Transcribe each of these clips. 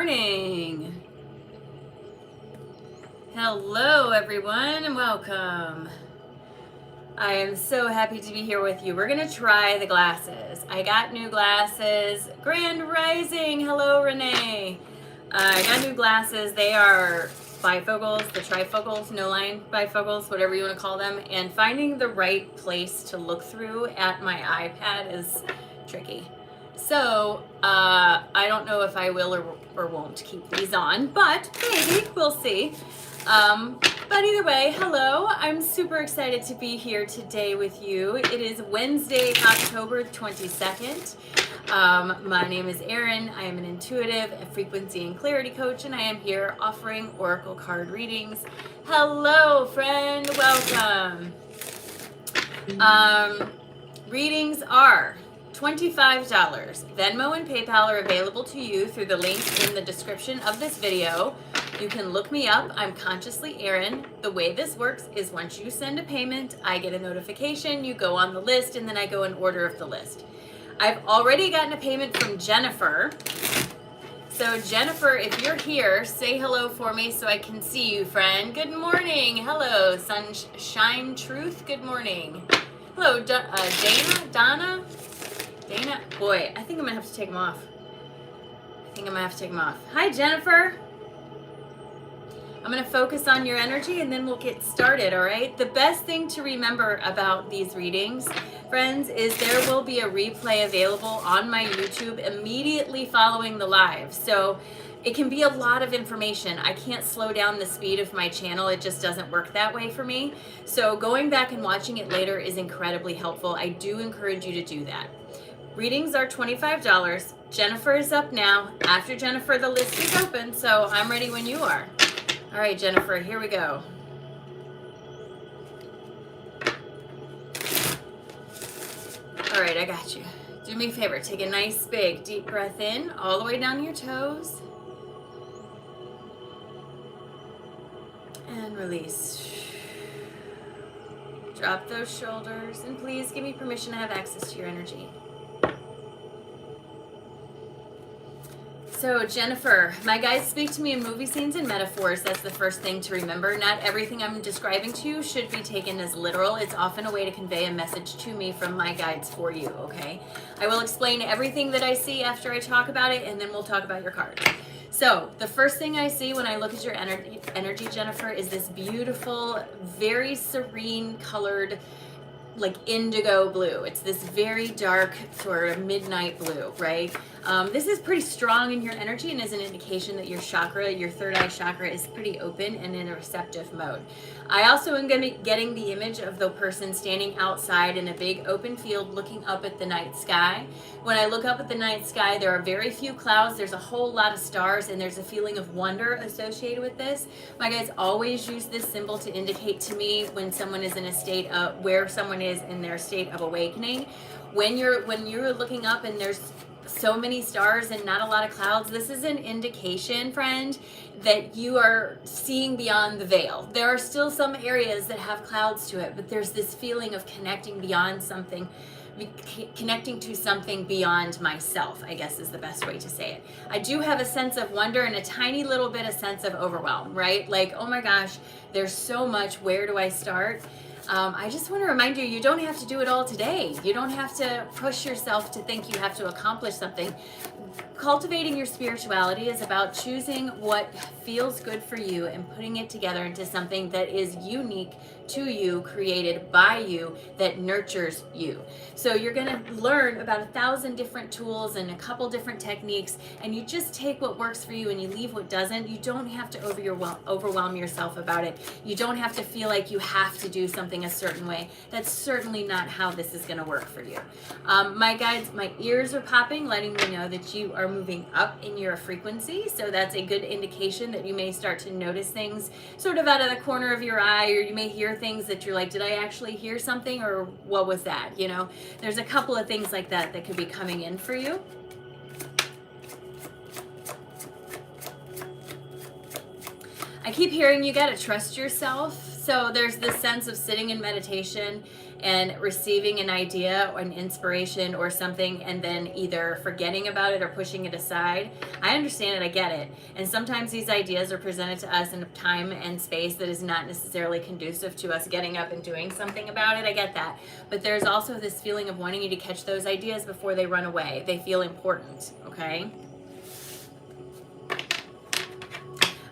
morning. Hello, everyone, and welcome. I am so happy to be here with you. We're going to try the glasses. I got new glasses. Grand Rising. Hello, Renee. I got new glasses. They are bifocals, the trifocals, no line bifocals, whatever you want to call them. And finding the right place to look through at my iPad is tricky. So I don't know if I will or won't keep these on, but maybe we'll see. But either way, hello. I'm super excited to be here today with you. It is Wednesday, October 22nd. My name is Erin. I am an intuitive, a frequency and clarity coach, and I am here offering oracle card readings. Hello, friend. Welcome. Readings are $25. Venmo and PayPal are available to you through the link in the description of this video. You can look me up. I'm Consciously Erin. The way this works is once you send a payment, I get a notification, you go on the list, and then I go in order of the list. I've already gotten a payment from Jennifer. So Jennifer, if you're here, say hello for me so I can see you, friend. Good morning. Hello, Sunshine Truth. Good morning. Hello, Dana? Dana? Boy, I think I'm going to have to take them off. Hi, Jennifer. I'm going to focus on your energy and then we'll get started, all right? The best thing to remember about these readings, friends, is there will be a replay available on my YouTube immediately following the live. So it can be a lot of information. I can't slow down the speed of my channel. It just doesn't work that way for me. So going back and watching it later is incredibly helpful. I do encourage you to do that. Readings are $25. Jennifer is up now. After Jennifer, the list is open, so I'm ready when you are. All right, Jennifer, here we go. All right, I got you. Do me a favor, take a nice big deep breath in, all the way down to your toes. And release. Drop those shoulders, and please give me permission to have access to your energy. So Jennifer, my guides speak to me in movie scenes and metaphors. That's the first thing to remember. Not everything I'm describing to you should be taken as literal. It's often a way to convey a message to me from my guides for you, okay? I will explain everything that I see after I talk about it, and then we'll talk about your card. So the first thing I see when I look at your energy, Jennifer, is this beautiful, very serene colored, like indigo blue. It's this very dark sort of midnight blue, right? This is pretty strong in your energy and is an indication that your chakra, your third eye chakra, is pretty open and in a receptive mode. I also am going to be getting the image of the person standing outside in a big open field looking up at the night sky. When I look up at the night sky, there are very few clouds. There's a whole lot of stars, and there's a feeling of wonder associated with this. My guides always use this symbol to indicate to me when someone is in a state of, where someone is in their state of awakening. When you're looking up and there's so many stars and not a lot of clouds, this is an indication, friend, that you are seeing beyond the veil. There are still some areas that have clouds to it, but there's this feeling of connecting beyond something, connecting to something beyond myself, I guess is the best way to say it. I do have a sense of wonder and a tiny little bit of sense of overwhelm, right? Like, oh my gosh, there's so much, where do I start? I just want to remind you, you don't have to do it all today. You don't have to push yourself to think you have to accomplish something. Cultivating your spirituality is about choosing what feels good for you and putting it together into something that is unique to you, created by you, that nurtures you. So you're going to learn about 1,000 different tools and a couple different techniques, and you just take what works for you and you leave what doesn't. You don't have to overwhelm yourself about it. You don't have to feel like you have to do something a certain way. That's certainly not how this is going to work for you. My guides, my ears are popping, letting me know that you are moving up in your frequency. So that's a good indication that you may start to notice things sort of out of the corner of your eye, or you may hear things that you're like, did I actually hear something, or what was that? You know, there's a couple of things like that that could be coming in for you. I keep hearing you got to trust yourself. So there's this sense of sitting in meditation and receiving an idea or an inspiration or something, and then either forgetting about it or pushing it aside. I understand it, I get it. And sometimes these ideas are presented to us in a time and space that is not necessarily conducive to us getting up and doing something about it. I get that. But there's also this feeling of wanting you to catch those ideas before they run away. They feel important, okay?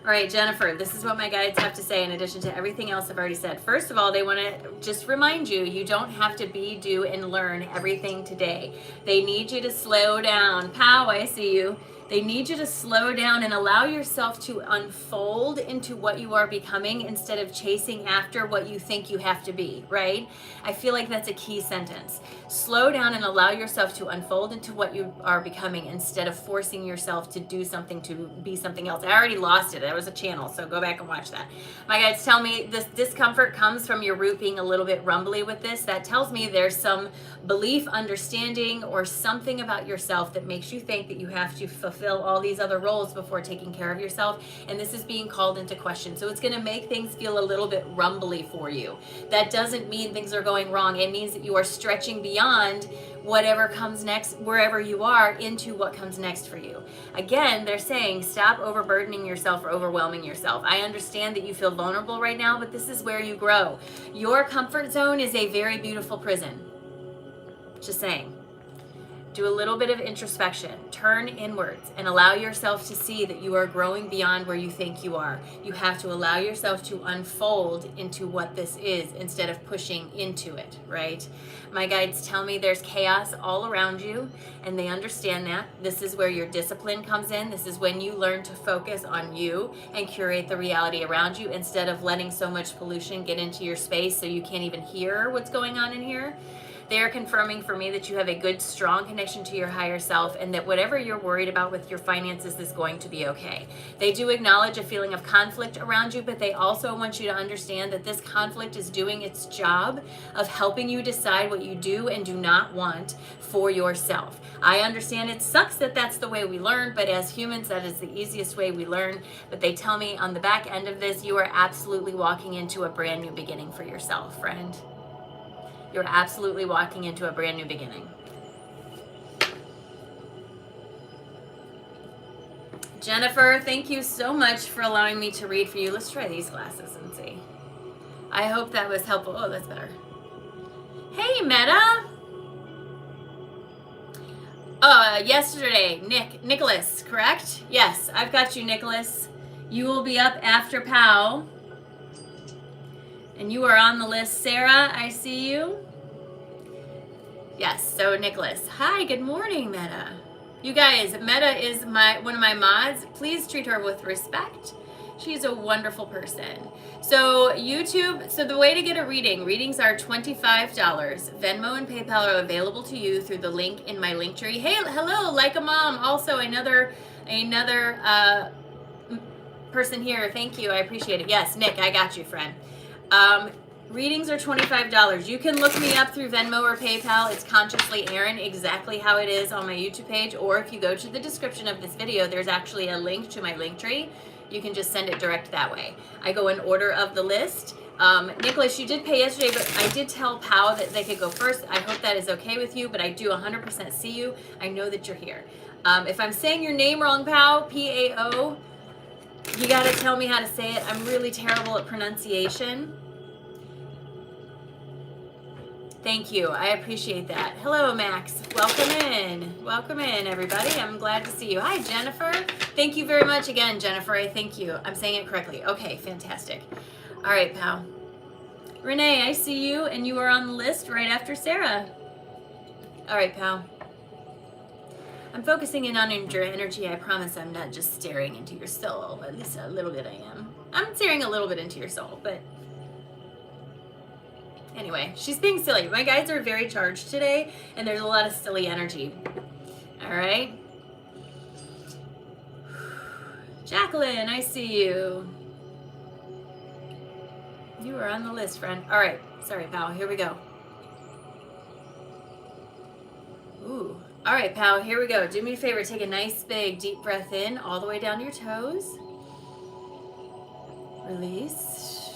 All right, Jennifer, this is what my guides have to say in addition to everything else I've already said. First of all, they want to just remind you, you don't have to be, do, and learn everything today. They need you to slow down. Pow, I see you. They need you to slow down and allow yourself to unfold into what you are becoming instead of chasing after what you think you have to be, right? I feel like that's a key sentence. Slow down and allow yourself to unfold into what you are becoming instead of forcing yourself to do something to be something else. I already lost it. That was a channel, so go back and watch that. My guides tell me this discomfort comes from your root being a little bit rumbly with this. That tells me there's some belief, understanding, or something about yourself that makes you think that you have to fulfill all these other roles before taking care of yourself, and this is being called into question. So it's going to make things feel a little bit rumbly for you. That doesn't mean things are going wrong. It means that you are stretching beyond whatever comes next, wherever you are, into what comes next for you. Again, they're saying stop overburdening yourself or overwhelming yourself. I understand that you feel vulnerable right now, but this is where you grow. Your comfort zone is a very beautiful prison. Just saying. Do a little bit of introspection, turn inwards, and allow yourself to see that you are growing beyond where you think you are. You have to allow yourself to unfold into what this is instead of pushing into it, right? My guides tell me there's chaos all around you, and they understand that. This is where your discipline comes in. This is when you learn to focus on you and curate the reality around you instead of letting so much pollution get into your space so you can't even hear what's going on in here. They are confirming for me that you have a good, strong connection to your higher self and that whatever you're worried about with your finances is going to be okay. They do acknowledge a feeling of conflict around you, but they also want you to understand that this conflict is doing its job of helping you decide what you do and do not want for yourself. I understand it sucks that that's the way we learn, but as humans, that is the easiest way we learn. But they tell me on the back end of this, you are absolutely walking into a brand new beginning for yourself, friend. You're absolutely walking into a brand new beginning. Jennifer, thank you so much for allowing me to read for you. Let's try these glasses and see. I hope that was helpful. Oh, that's better. Hey, Meta. Yesterday, Nicholas, correct? Yes, I've got you, Nicholas. You will be up after Pow. And you are on the list. Sarah, I see you. Yes, so Nicholas. Hi, good morning, Meta. You guys, Meta is one of my mods. Please treat her with respect. She's a wonderful person. So YouTube, so the way to get a reading, readings are $25. Venmo and PayPal are available to you through the link in my link tree. Hey, hello, Like a Mom. Also another person here. Thank you, I appreciate it. Yes, Nick, I got you, friend. Readings are $25. You can look me up through Venmo or PayPal. It's Consciously Erin, exactly how it is on my YouTube page. Or if you go to the description of this video, there's actually a link to my link tree. You can just send it direct that way. I go in order of the list. Nicholas, you did pay yesterday, but I did tell Pow that they could go first. I hope that is okay with you, but I do 100% see you. I know that you're here. If I'm saying your name wrong, Pow, P-A-O, you gotta tell me how to say it. I'm really terrible at pronunciation. Thank you. I appreciate that. Hello, Max. Welcome in. Welcome in, everybody. I'm glad to see you. Hi, Jennifer. Thank you very much again, Jennifer. I thank you. I'm saying it correctly. Okay, fantastic. All right, pal. Renee, I see you, and you are on the list right after Sarah. All right, pal. I'm focusing in on your energy. I promise I'm not just staring into your soul. At least a little bit I am. I'm staring a little bit into your soul, but anyway, she's being silly. My guides are very charged today, and there's a lot of silly energy. All right. Jacqueline, I see you. You are on the list, friend. All right. Sorry, pal. Here we go. Ooh. All right, pal. Here we go. Do me a favor. Take a nice, big, deep breath in all the way down to your toes. Release.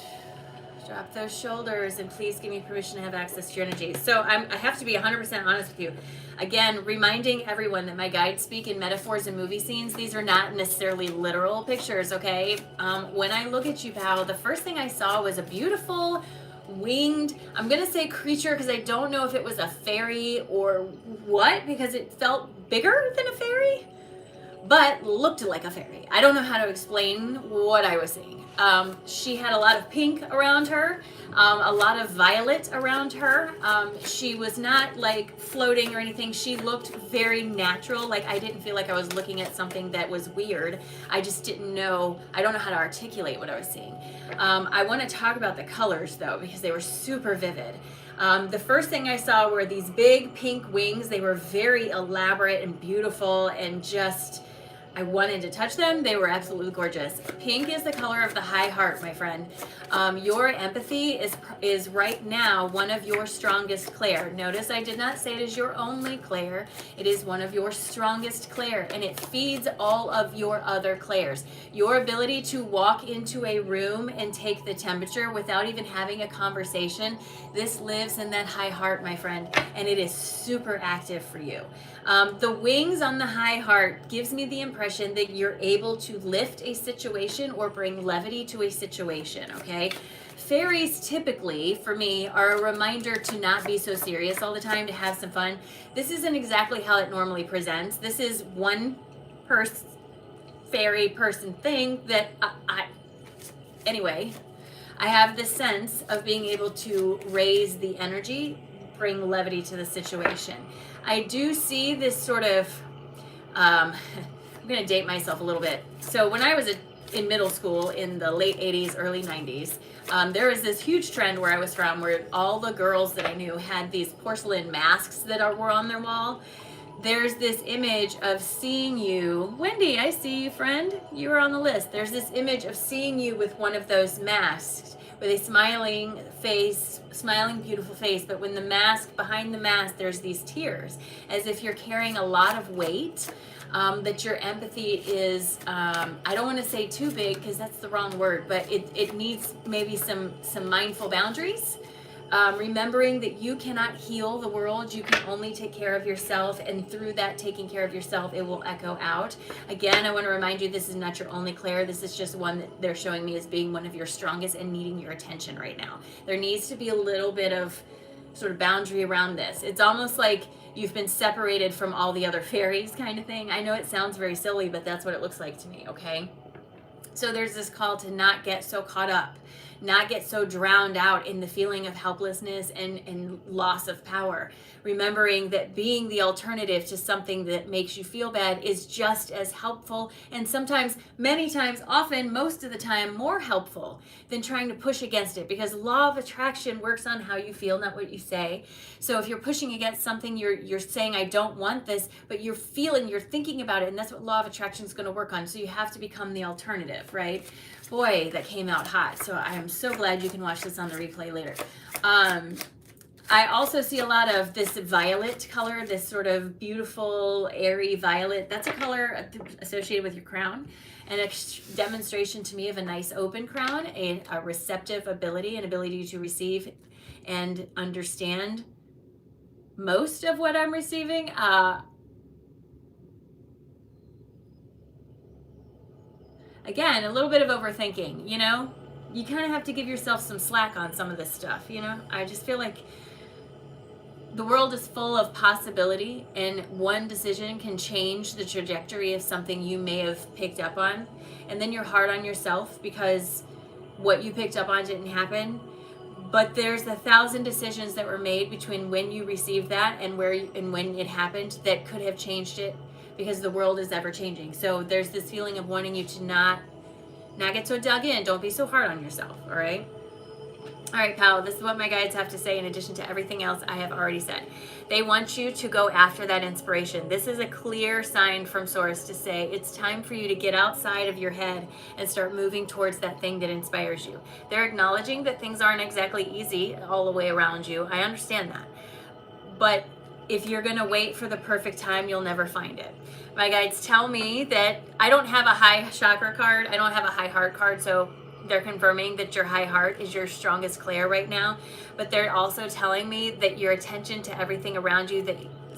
Drop those shoulders and please give me permission to have access to your energy. So I have to be 100% honest with you. Again, reminding everyone that my guides speak in metaphors and movie scenes. These are not necessarily literal pictures, okay? When I look at you, pal, the first thing I saw was a beautiful winged, I'm gonna say creature because I don't know if it was a fairy or what, because it felt bigger than a fairy, but looked like a fairy. I don't know how to explain what I was seeing. She had a lot of pink around her, a lot of violet around her. She was not like floating or anything. She looked very natural. Like I didn't feel like I was looking at something that was weird. I just didn't know, I don't know how to articulate what I was seeing. I want to talk about the colors though, because they were super vivid. The first thing I saw were these big pink wings. They were very elaborate and beautiful and just, I wanted to touch them. They were absolutely gorgeous. Pink is the color of the high heart, my friend. Your empathy is right now one of your strongest clair. Notice I did not say it is your only clair. It is one of your strongest clair, and it feeds all of your other clairs. Your ability to walk into a room and take the temperature without even having a conversation, this lives in that high heart, my friend, and it is super active for you. The wings on the high heart gives me the impression that you're able to lift a situation or bring levity to a situation, okay? Fairies typically, for me, are a reminder to not be so serious all the time, to have some fun. This isn't exactly how it normally presents. This is one fairy person thing that anyway, I have this sense of being able to raise the energy, bring levity to the situation. I do see this sort of, I'm going to date myself a little bit. So when I was in middle school in the late 80s, early 90s, there was this huge trend where I was from where all the girls that I knew had these porcelain masks that were on their wall. There's this image of seeing you, Wendy, I see you, friend. You were on the list. There's this image of seeing you with one of those masks with a smiling face, smiling, beautiful face. But when the mask, behind the mask, there's these tears, as if you're carrying a lot of weight, that your empathy is, I don't want to say too big because that's the wrong word, but it needs maybe some mindful boundaries. Remembering that you cannot heal the world, you can only take care of yourself, and through that taking care of yourself, it will echo out. Again, I want to remind you, this is not your only clair. This is just one that they're showing me as being one of your strongest and needing your attention right now. There needs to be a little bit of sort of boundary around this. It's almost like you've been separated from all the other fairies kind of thing. I know it sounds very silly, but that's what it looks like to me, okay? So there's this call to not get so caught up, not get so drowned out in the feeling of helplessness and loss of power. Remembering that being the alternative to something that makes you feel bad is just as helpful, and sometimes, many times, often, most of the time, more helpful than trying to push against it, because law of attraction works on how you feel, not what you say. So if you're pushing against something, you're saying, I don't want this, but you're thinking about it, and that's what law of attraction is going to work on. So you have to become the alternative, right? Boy, that came out hot. So I am so glad you can watch this on the replay later. I also see a lot of this violet color, this sort of beautiful, airy violet. That's a color associated with your crown, and a demonstration to me of a nice open crown, a receptive ability, an ability to receive and understand most of what I'm receiving. Again, a little bit of overthinking, you know? You kind of have to give yourself some slack on some of this stuff, you know? I just feel like the world is full of possibility, and one decision can change the trajectory of something you may have picked up on. And then you're hard on yourself because what you picked up on didn't happen. But there's 1,000 decisions that were made between when you received that and when it happened that could have changed it, because the world is ever changing. So there's this feeling of wanting you to not get so dug in. Don't be so hard on yourself, all right? All right, pal, this is what my guides have to say in addition to everything else I have already said. They want you to go after that inspiration. This is a clear sign from Source to say it's time for you to get outside of your head and start moving towards that thing that inspires you. They're acknowledging that things aren't exactly easy all the way around you. I understand that. But if you're going to wait for the perfect time, you'll never find it. My guides tell me that I don't have a high chakra card. I don't have a high heart card. So They're confirming that your high heart is your strongest clair right now, but they're also telling me that your attention to everything around you that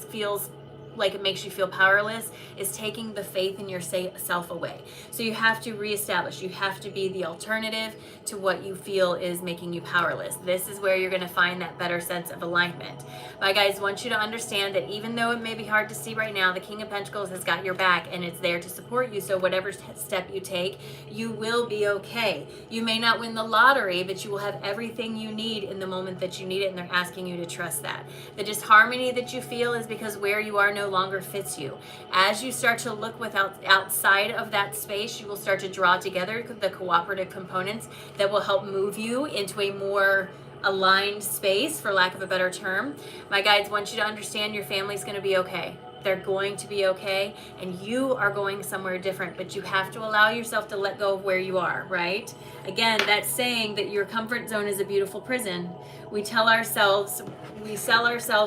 feels like it makes you feel powerless is taking the faith in yourself away. So you have to reestablish, you have to be the alternative to what you feel is making you powerless. This is where you're going to find that better sense of alignment. My guys, want you to understand that even though it may be hard to see right now, the King of Pentacles has got your back and it's there to support you. So whatever step you take, you will be okay. You may not win the lottery, but you will have everything you need in the moment that you need it, and they're asking you to trust that. The disharmony that you feel is because where you are no longer fits you. As you start to look outside of that space, you will start to draw together the cooperative components that will help move you into a more aligned space, for lack of a better term. My guides want you to understand your family's going to be okay. They're going to be okay, and you are going somewhere different, but you have to allow yourself to let go of where you are, right? Again, that's saying that your comfort zone is a beautiful prison. We sell ourselves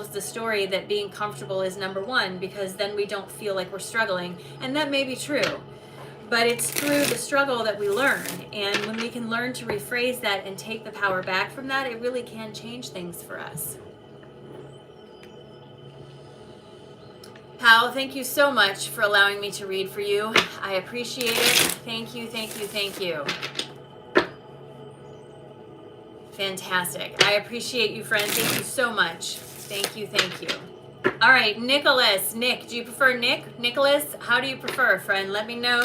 the story that being comfortable is number one, because then we don't feel like we're struggling, and that may be true. But it's through the struggle that we learn. And when we can learn to rephrase that and take the power back from that, it really can change things for us. Pal, thank you so much for allowing me to read for you. I appreciate it. Thank you, thank you, thank you. Fantastic. I appreciate you, friend. Thank you so much. Thank you, thank you. All right, Nicholas. Nick, do you prefer Nick? Nicholas, how do you prefer, friend? Let me know.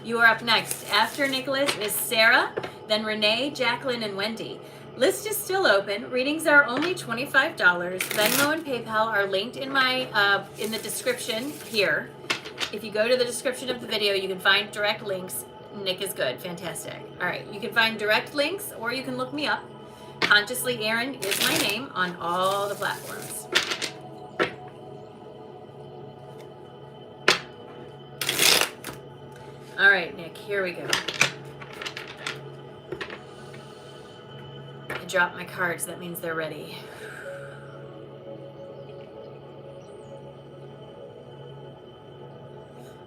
You are up next. After Nicholas is Sarah, then Renee, Jacqueline, and Wendy. List is still open. Readings are only $25. Venmo and PayPal are linked in the description here. If you go to the description of the video, you can find direct links. Nick is good. Fantastic. All right, you can find direct links, or you can look me up. Consciously Erin is my name on all the platforms. All right, Nick, here we go. I dropped my cards. That means they're ready.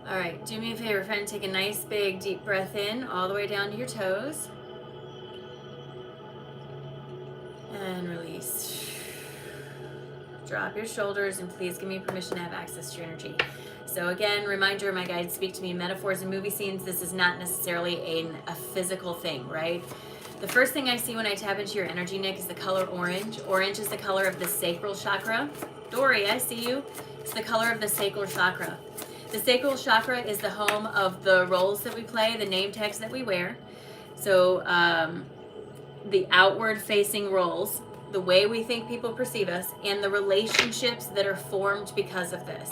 All right, do me a favor, friend. Take a nice, big, deep breath in all the way down to your toes. And release. Drop your shoulders, and please give me permission to have access to your energy. So again, reminder, my guides speak to me in metaphors and movie scenes. This is not necessarily a physical thing, right? The first thing I see when I tap into your energy, Nick, is the color orange. Orange is the color of the sacral chakra. Dory, I see you. It's the color of the sacral chakra. The sacral chakra is the home of the roles that we play, the name tags that we wear. So the outward facing roles, the way we think people perceive us, and the relationships that are formed because of this.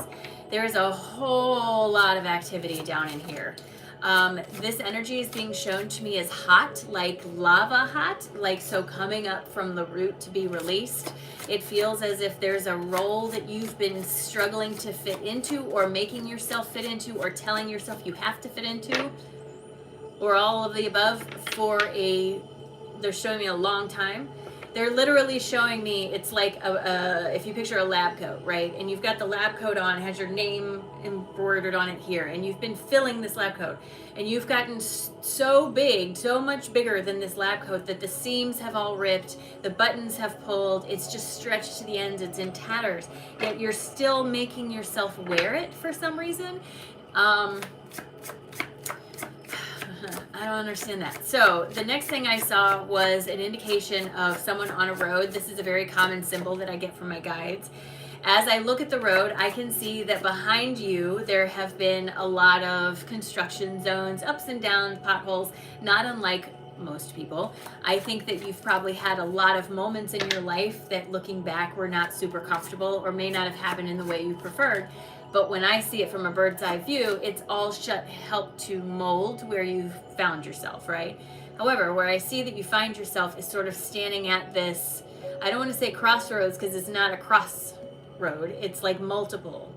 There's a whole lot of activity down in here. This energy is being shown to me as hot, like lava hot, like so coming up from the root to be released. It feels as if there's a role that you've been struggling to fit into, or making yourself fit into, or telling yourself you have to fit into, or all of the above they're showing me a long time. They're literally showing me, it's like if you picture a lab coat, right? And you've got the lab coat on, it has your name embroidered on it here, and you've been filling this lab coat, and you've gotten so big, so much bigger than this lab coat, that the seams have all ripped, the buttons have pulled, it's just stretched to the ends, it's in tatters, yet you're still making yourself wear it for some reason. I don't understand that. So the next thing I saw was an indication of someone on a road. This is a very common symbol that I get from my guides. As I look at the road, I can see that behind you there have been a lot of construction zones, ups and downs, potholes, not unlike most people. I think that you've probably had a lot of moments in your life that, looking back, were not super comfortable, or may not have happened in the way you preferred. But when I see it from a bird's eye view, it's all helped to mold where you've found yourself, right? However, where I see that you find yourself is sort of standing at this, I don't want to say crossroads, because it's not a crossroad. It's like multiple,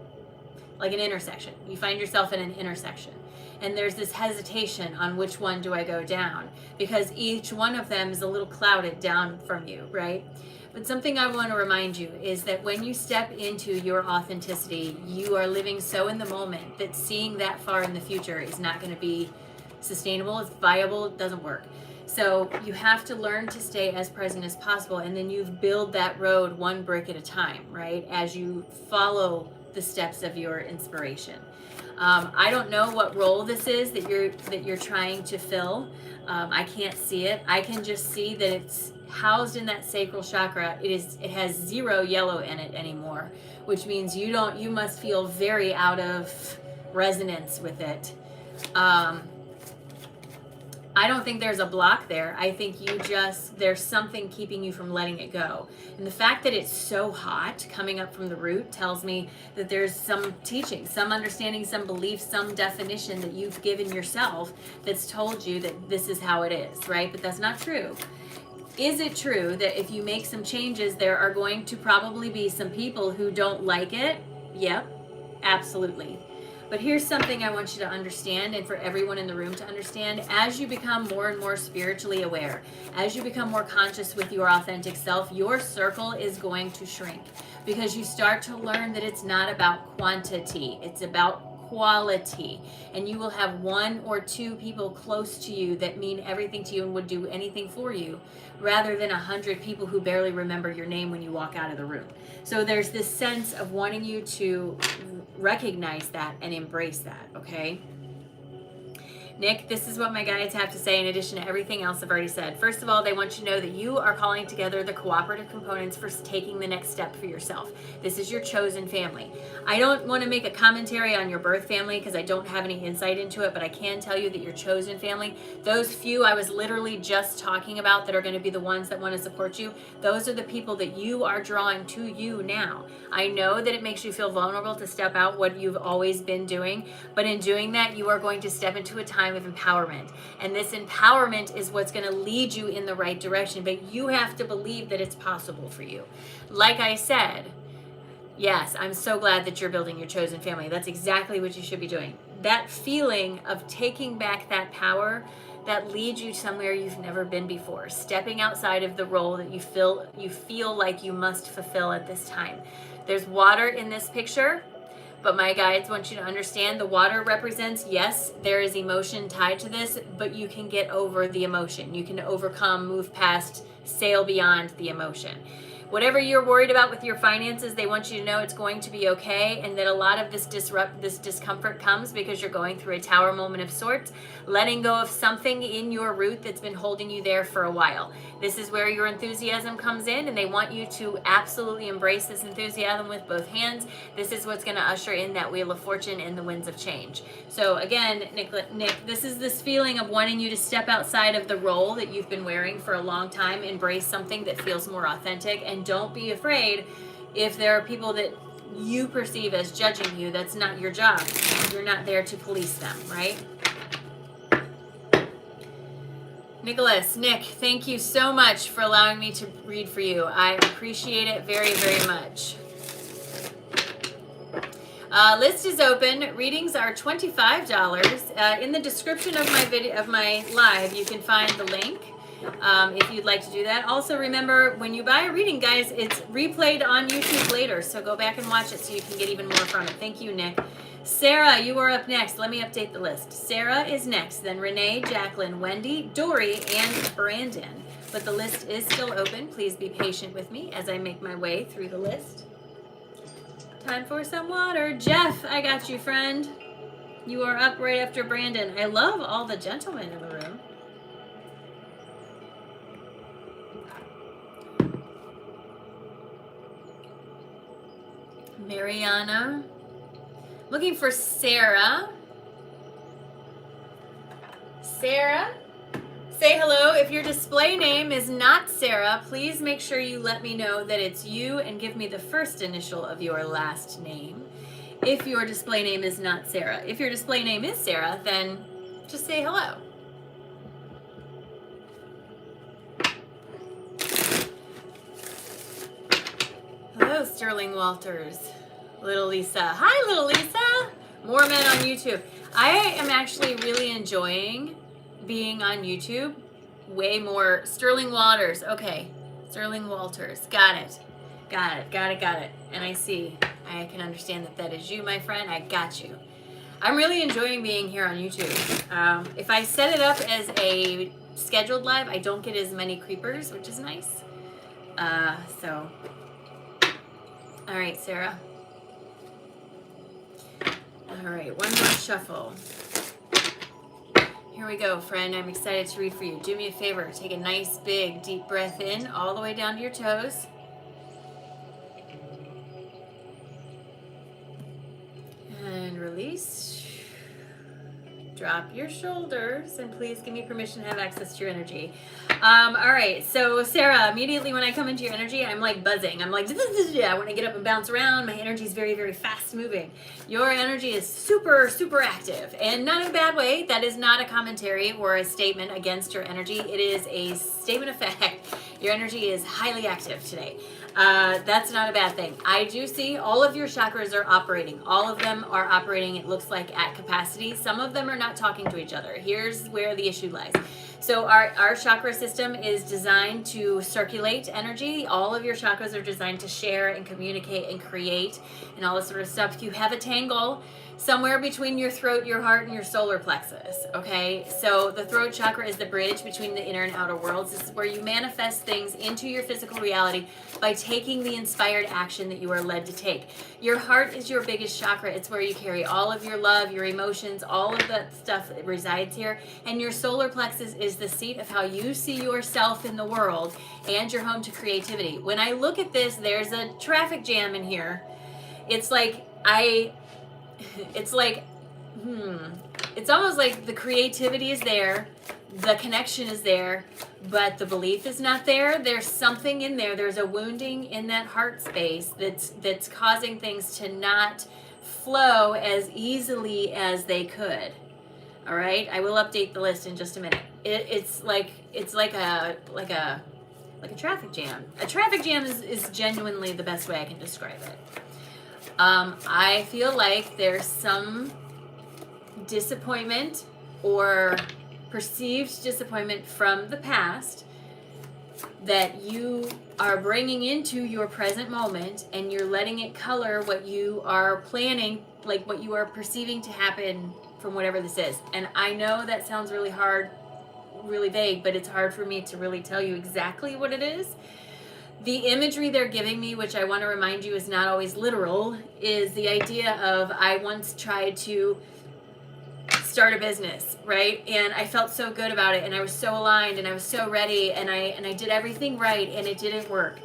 like an intersection. You find yourself in an intersection. And there's this hesitation on which one do I go down, because each one of them is a little clouded down from you, right? But something I want to remind you is that when you step into your authenticity, you are living so in the moment that seeing that far in the future is not going to be sustainable, it's viable, it doesn't work. So you have to learn to stay as present as possible, and then you build that road one brick at a time, right? As you follow the steps of your inspiration. I don't know what role this is that you're trying to fill. I can't see it. I can just see that it's housed in that sacral chakra. It has 0 yellow in it anymore, which means you must feel very out of resonance with it. I don't think there's a block there. I think there's something keeping you from letting it go. And the fact that it's so hot coming up from the root tells me that there's some teaching, some understanding, some belief, some definition that you've given yourself that's told you that this is how it is, right? But that's not true. Is it true that if you make some changes, there are going to probably be some people who don't like it? Yep, absolutely. But here's something I want you to understand, and for everyone in the room to understand. As you become more and more spiritually aware, as you become more conscious with your authentic self, your circle is going to shrink, because you start to learn that it's not about quantity, it's about quality. And you will have 1 or 2 people close to you that mean everything to you and would do anything for you, rather than 100 people who barely remember your name when you walk out of the room. So there's this sense of wanting you to recognize that and embrace that, okay? Nick, this is what my guides have to say in addition to everything else I've already said. First of all, they want you to know that you are calling together the cooperative components for taking the next step for yourself. This is your chosen family. I don't want to make a commentary on your birth family because I don't have any insight into it, but I can tell you that your chosen family, those few I was literally just talking about that are going to be the ones that want to support you, those are the people that you are drawing to you now. I know that it makes you feel vulnerable to step out what you've always been doing, but in doing that, you are going to step into a time of empowerment. And this empowerment is what's going to lead you in the right direction, but you have to believe that it's possible for you. Like I said, yes, I'm so glad that you're building your chosen family. That's exactly what you should be doing. That feeling of taking back that power that leads you somewhere you've never been before, stepping outside of the role that you feel like you must fulfill at this time. There's water in this picture, but my guides want you to understand the water represents, yes, there is emotion tied to this, but you can get over the emotion. You can overcome, move past, sail beyond the emotion. Whatever you're worried about with your finances, they want you to know it's going to be okay, and that a lot of this discomfort comes because you're going through a tower moment of sorts, letting go of something in your root that's been holding you there for a while. This is where your enthusiasm comes in, and they want you to absolutely embrace this enthusiasm with both hands. This is what's going to usher in that wheel of fortune and the winds of change. So again, Nick, this is this feeling of wanting you to step outside of the role that you've been wearing for a long time, embrace something that feels more authentic, and don't be afraid if there are people that you perceive as judging you. That's not your job. You're not there to police them, right? Nick, thank you so much for allowing me to read for you. I appreciate it very, very much. List is open. Readings are $25. In the description of my video, of my live, you can find the link. If you'd like to do that. Also remember, when you buy a reading, guys, it's replayed on YouTube later, so go back and watch it so you can get even more from it. Thank you, Nick. Sarah, you are up next. Let me update the list. Sarah is next, then Renee, Jacqueline, Wendy, Dory, and Brandon. But the list is still open. Please be patient with me as I make my way through the list. Time for some water. Jeff, I got you, friend. You are up right after Brandon. I love all the gentlemen in the room. Mariana. Looking for Sarah. Sarah, say hello. If your display name is not Sarah, please make sure you let me know that it's you and give me the first initial of your last name. If your display name is not Sarah. If your display name is Sarah, then just say hello. Hello, Sterling Walters. Little Lisa. Hi, Little Lisa. More men on YouTube. I am actually really enjoying being on YouTube. Way more. Sterling Walters. Okay. Sterling Walters. Got it. And I see. I can understand that that is you, my friend. I got you. I'm really enjoying being here on YouTube. If I set it up as a scheduled live, I don't get as many creepers, which is nice. So, all right, Sarah. All right, one more shuffle. Here we go, friend. I'm excited to read for you. Do me a favor. Take a nice, big, deep breath in all the way down to your toes. And release. Drop your shoulders, and please give me permission to have access to your energy. All right, so Sarah, immediately when I come into your energy, I'm like buzzing. I'm like, I want to get up and bounce around. My energy is very, very fast moving. Your energy is super, super active, and not in a bad way. That is not a commentary or a statement against your energy. It is a statement of fact. Your energy is highly active today. That's not a bad thing. I do see all of your chakras are operating. All of them are operating, it looks like, at capacity. Some of them are not talking to each other. Here's where the issue lies. So our chakra system is designed to circulate energy. All of your chakras are designed to share and communicate and create and all this sort of stuff. You have a tangle somewhere between your throat, your heart, and your solar plexus, okay? So the throat chakra is the bridge between the inner and outer worlds. This is where you manifest things into your physical reality by taking the inspired action that you are led to take. Your heart is your biggest chakra. It's where you carry all of your love, your emotions, all of that stuff that resides here. And your solar plexus is the seat of how you see yourself in the world and your home to creativity. When I look at this, there's a traffic jam in here. It's like it's almost like the creativity is there, the connection is there, but the belief is not there. There's something in there. There's a wounding in that heart space that's causing things to not flow as easily as they could. All right, I will update the list in just a minute. It's like a traffic jam. A traffic jam is genuinely the best way I can describe it. I feel like there's some disappointment or perceived disappointment from the past that you are bringing into your present moment, and you're letting it color what you are planning, like what you are perceiving to happen from whatever this is. And I know that sounds really hard, really vague, but it's hard for me to really tell you exactly what it is. The imagery they're giving me, which I want to remind you is not always literal, is the idea of I once tried to start a business, right? And I felt so good about it, and I was so aligned, and I was so ready, and I did everything right, and it didn't work.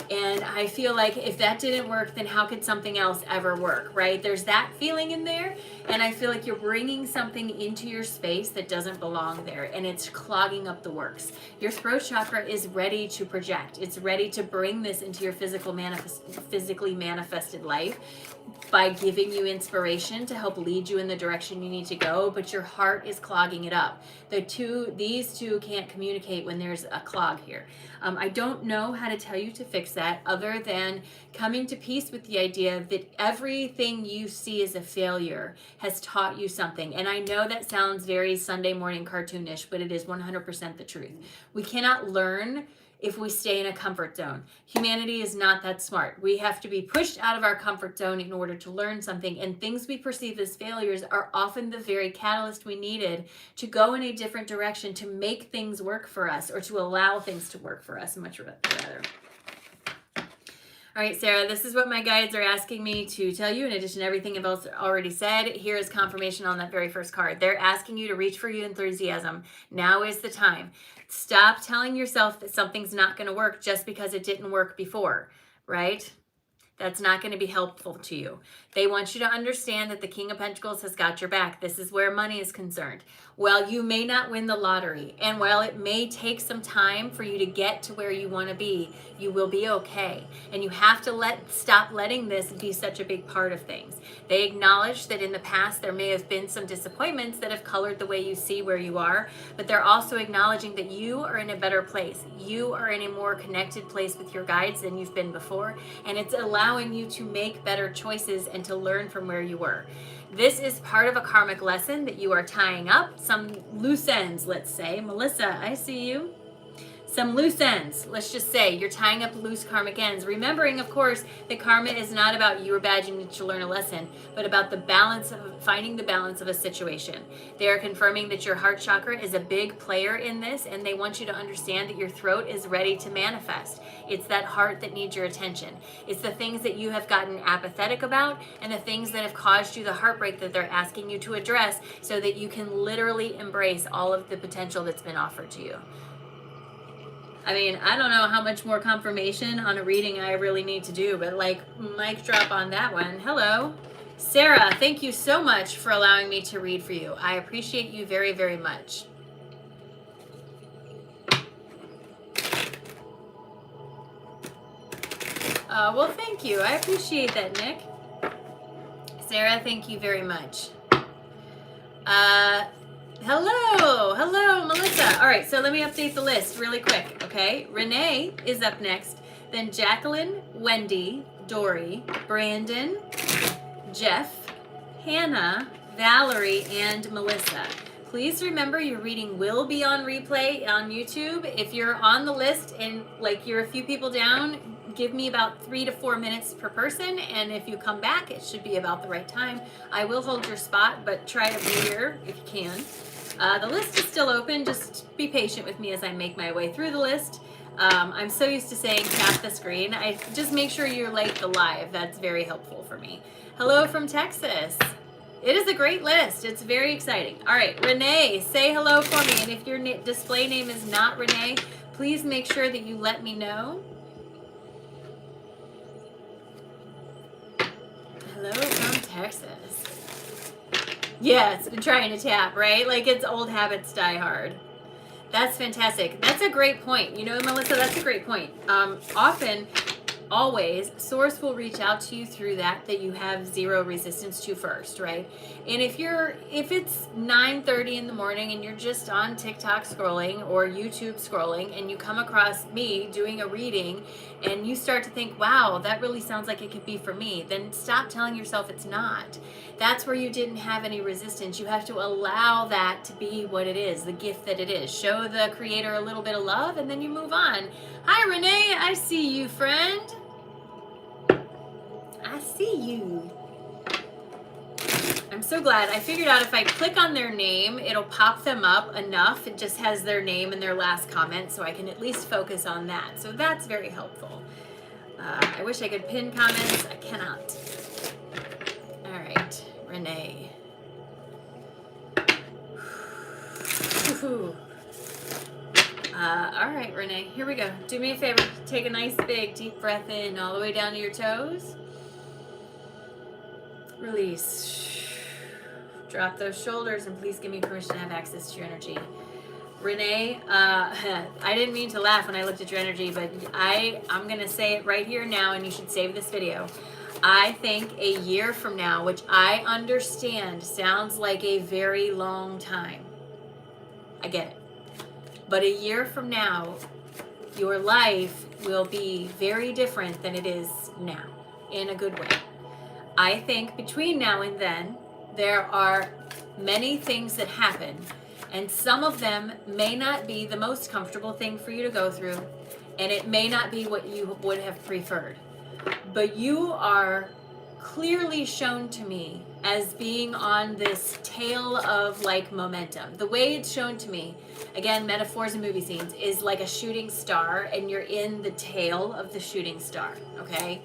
And I feel like if that didn't work, then how could something else ever work, right? There's that feeling in there, and I feel like you're bringing something into your space that doesn't belong there, and it's clogging up the works. Your throat chakra is ready to project. It's ready to bring this into your physically manifested life by giving you inspiration to help lead you in the direction you need to go, but your heart is clogging it up. These two can't communicate when there's a clog here. I don't know how to tell you to fix that other than coming to peace with the idea that everything you see as a failure has taught you something. And I know that sounds very Sunday morning cartoonish, but it is 100% the truth. We cannot learn if we stay in a comfort zone. Humanity is not that smart. We have to be pushed out of our comfort zone in order to learn something, and things we perceive as failures are often the very catalyst we needed to go in a different direction, to make things work for us, or to allow things to work for us, much rather. All right, Sarah, this is what my guides are asking me to tell you in addition to everything I've already said. Here is confirmation on that very first card. They're asking you to reach for your enthusiasm. Now is the time. Stop telling yourself that something's not going to work just because it didn't work before, right? That's not going to be helpful to you. They want you to understand that the King of Pentacles has got your back. This is where money is concerned. While you may not win the lottery, and while it may take some time for you to get to where you want to be, you will be okay. And you have to stop letting this be such a big part of things. They acknowledge that in the past there may have been some disappointments that have colored the way you see where you are, but they're also acknowledging that you are in a better place. You are in a more connected place with your guides than you've been before, and it's allowing you to make better choices and to learn from where you were. This is part of a karmic lesson that you are tying up, some loose ends, let's say. Melissa, I see you. some loose ends. Let's just say you're tying up loose karmic ends. Remembering, of course, that karma is not about you or bad, you need to learn a lesson, but about the balance of finding the balance of a situation. They are confirming that your heart chakra is a big player in this, and they want you to understand that your throat is ready to manifest. It's that heart that needs your attention. It's the things that you have gotten apathetic about and the things that have caused you the heartbreak that they're asking you to address so that you can literally embrace all of the potential that's been offered to you. I mean, I don't know how much more confirmation on a reading I really need to do, but like, mic drop on that one. Hello. Sarah, thank you so much for allowing me to read for you. I appreciate you very, very much. Well, thank you. I appreciate that, Nick. Sarah, thank you very much. Hello, Melissa. All right, so let me update the list really quick, okay? Renee is up next, then Jacqueline, Wendy, Dory, Brandon, Jeff, Hannah, Valerie, and Melissa. Please remember your reading will be on replay on YouTube. If you're on the list and like you're a few people down, give me about 3 to 4 minutes per person, and if you come back, it should be about the right time. I will hold your spot, but try to be here if you can. The list is still open. Just be patient with me as I make my way through the list. I'm so used to saying tap the screen. I just make sure you're like the live. That's very helpful for me. Hello from Texas. It is a great list. It's very exciting. All right, Renee, say hello for me. And if your display name is not Renee, please make sure that you let me know. Hello from Texas. Yes, been trying to tap, right? Like it's old habits die hard. That's fantastic. That's a great point. You know, Melissa, that's a great point. Often, always, Source will reach out to you through that you have zero resistance to first, right? And if it's 9:30 in the morning and you're just on TikTok scrolling or YouTube scrolling and you come across me doing a reading and you start to think, wow, that really sounds like it could be for me, then stop telling yourself it's not. That's where you didn't have any resistance. You have to allow that to be what it is, the gift that it is. Show the creator a little bit of love and then you move on. Hi, Renee. I see you, friend. I see you. I'm so glad. I figured out if I click on their name, it'll pop them up enough. It just has their name and their last comment, so I can at least focus on that. So that's very helpful. I wish I could pin comments. I cannot. All right, Renee. All right, Renee, here we go. Do me a favor. Take a nice big deep breath in all the way down to your toes. Release. Drop those shoulders and please give me permission to have access to your energy. Renee, I didn't mean to laugh when I looked at your energy, but I'm going to say it right here now, and you should save this video. I think a year from now, which I understand sounds like a very long time. I get it. But a year from now, your life will be very different than it is now, in a good way. I think between now and then, there are many things that happen, and some of them may not be the most comfortable thing for you to go through, and it may not be what you would have preferred. But you are clearly shown to me as being on this tail of like momentum. The way it's shown to me, again, metaphors and movie scenes, is like a shooting star, and you're in the tail of the shooting star, okay?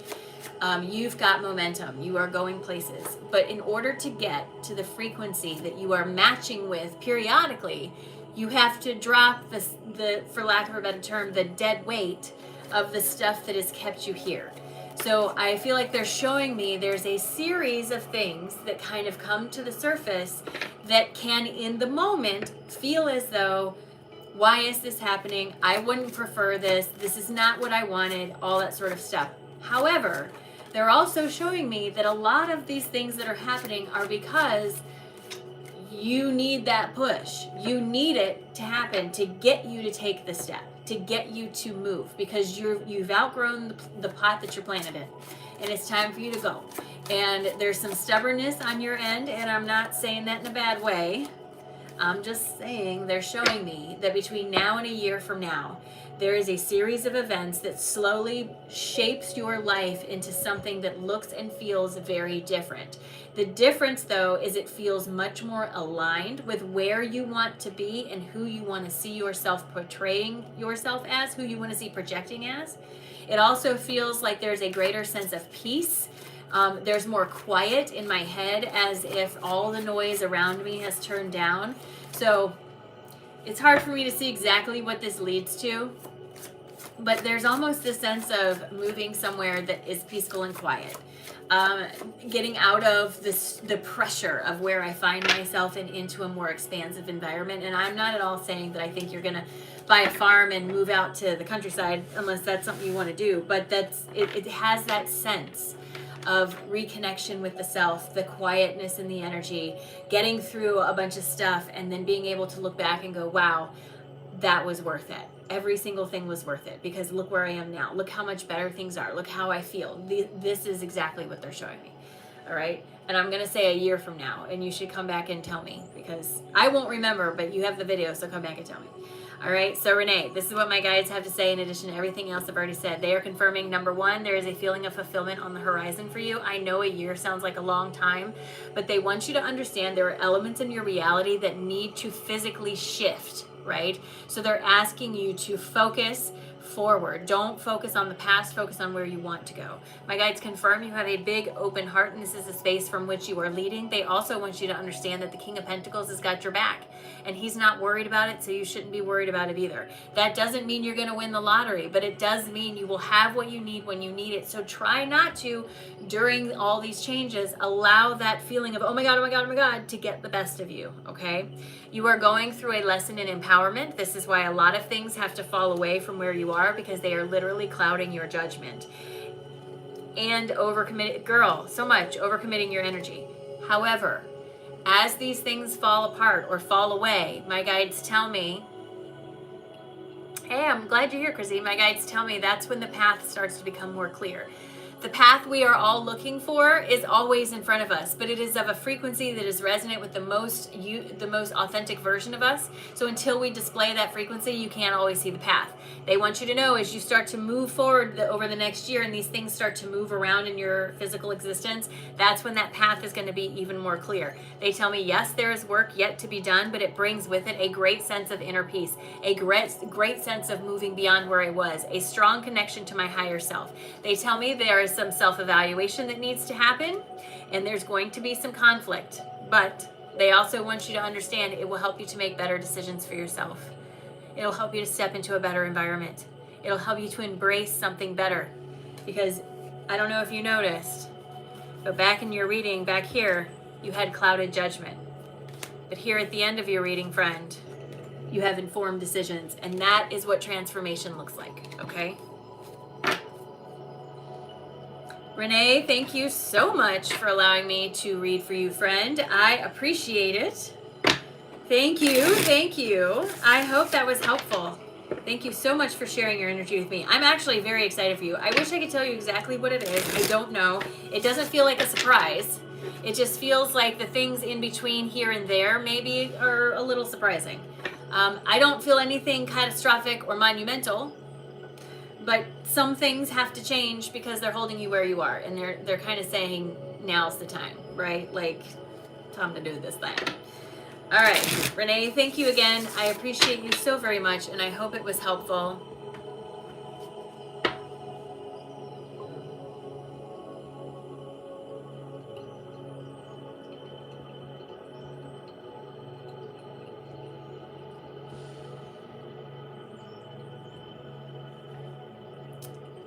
You've got momentum. You are going places. But in order to get to the frequency that you are matching with periodically, you have to drop the, for lack of a better term, the dead weight of the stuff that has kept you here. So I feel like they're showing me there's a series of things that kind of come to the surface that can, in the moment, feel as though, why is this happening? I wouldn't prefer this. This is not what I wanted, all that sort of stuff. However, they're also showing me that a lot of these things that are happening are because you need that push. You need it to happen to get you to take the step, to get you to move, because you've outgrown the pot that you're planted in, and it's time for you to go. And there's some stubbornness on your end, and I'm not saying that in a bad way. I'm just saying, they're showing me that between now and a year from now, there is a series of events that slowly shapes your life into something that looks and feels very different. The difference, though, is it feels much more aligned with where you want to be and who you want to see yourself portraying yourself as, who you want to see projecting as. It also feels like there's a greater sense of peace. There's more quiet in my head, as if all the noise around me has turned down. So it's hard for me to see exactly what this leads to, but there's almost a sense of moving somewhere that is peaceful and quiet. Getting out of the pressure of where I find myself and into a more expansive environment. And I'm not at all saying that I think you're going to buy a farm and move out to the countryside unless that's something you want to do. But it has that sense of reconnection with the self, the quietness and the energy, getting through a bunch of stuff, and then being able to look back and go, wow, that was worth it. Every single thing was worth it, because look where I am now. Look how much better things are. Look how I feel. This is exactly what they're showing me. All right. And I'm going to say a year from now, and you should come back and tell me, because I won't remember, but you have the video, so come back and tell me. All right. So Renee, this is what my guides have to say in addition to everything else I've already said. They are confirming, number one, there is a feeling of fulfillment on the horizon for you. I know a year sounds like a long time, but they want you to understand there are elements in your reality that need to physically shift. Right? So they're asking you to focus forward. Don't focus on the past, focus on where you want to go. My guides confirm you have a big open heart, and this is a space from which you are leading. They also want you to understand that the King of Pentacles has got your back, and he's not worried about it, so you shouldn't be worried about it either. That doesn't mean you're going to win the lottery, but it does mean you will have what you need when you need it. So try not to, during all these changes, allow that feeling of, oh my God, oh my God, oh my God, to get the best of you, okay? You are going through a lesson in empowerment. This is why a lot of things have to fall away from where you are, because they are literally clouding your judgment. And overcommitted, girl, so much overcommitting your energy. However, as these things fall apart or fall away, my guides tell me, hey, I'm glad you're here, Chrissy. My guides tell me that's when the path starts to become more clear. The path we are all looking for is always in front of us, but it is of a frequency that is resonant with the most authentic version of us. So until we display that frequency, you can't always see the path. They want you to know, as you start to move forward over the next year and these things start to move around in your physical existence, that's when that path is going to be even more clear. They tell me, yes, there is work yet to be done, but it brings with it a great sense of inner peace, a great sense of moving beyond where I was, a strong connection to my higher self. They tell me there is some self-evaluation that needs to happen, and there's going to be some conflict, but they also want you to understand it will help you to make better decisions for yourself. It'll help you to step into a better environment. It'll help you to embrace something better, because I don't know if you noticed, but back in your reading back here, you had clouded judgment, but here at the end of your reading, friend, you have informed decisions, and that is what transformation looks like. Okay. Renee, thank you so much for allowing me to read for you, friend. I appreciate it. Thank you. Thank you. I hope that was helpful. Thank you so much for sharing your energy with me. I'm actually very excited for you. I wish I could tell you exactly what it is. I don't know. It doesn't feel like a surprise. It just feels like the things in between here and there maybe are a little surprising. I don't feel anything catastrophic or monumental, but some things have to change because they're holding you where you are, and they're kind of saying now's the time, right? Like, time to do this thing. All right, Renee, thank you again. I appreciate you so very much, and I hope it was helpful.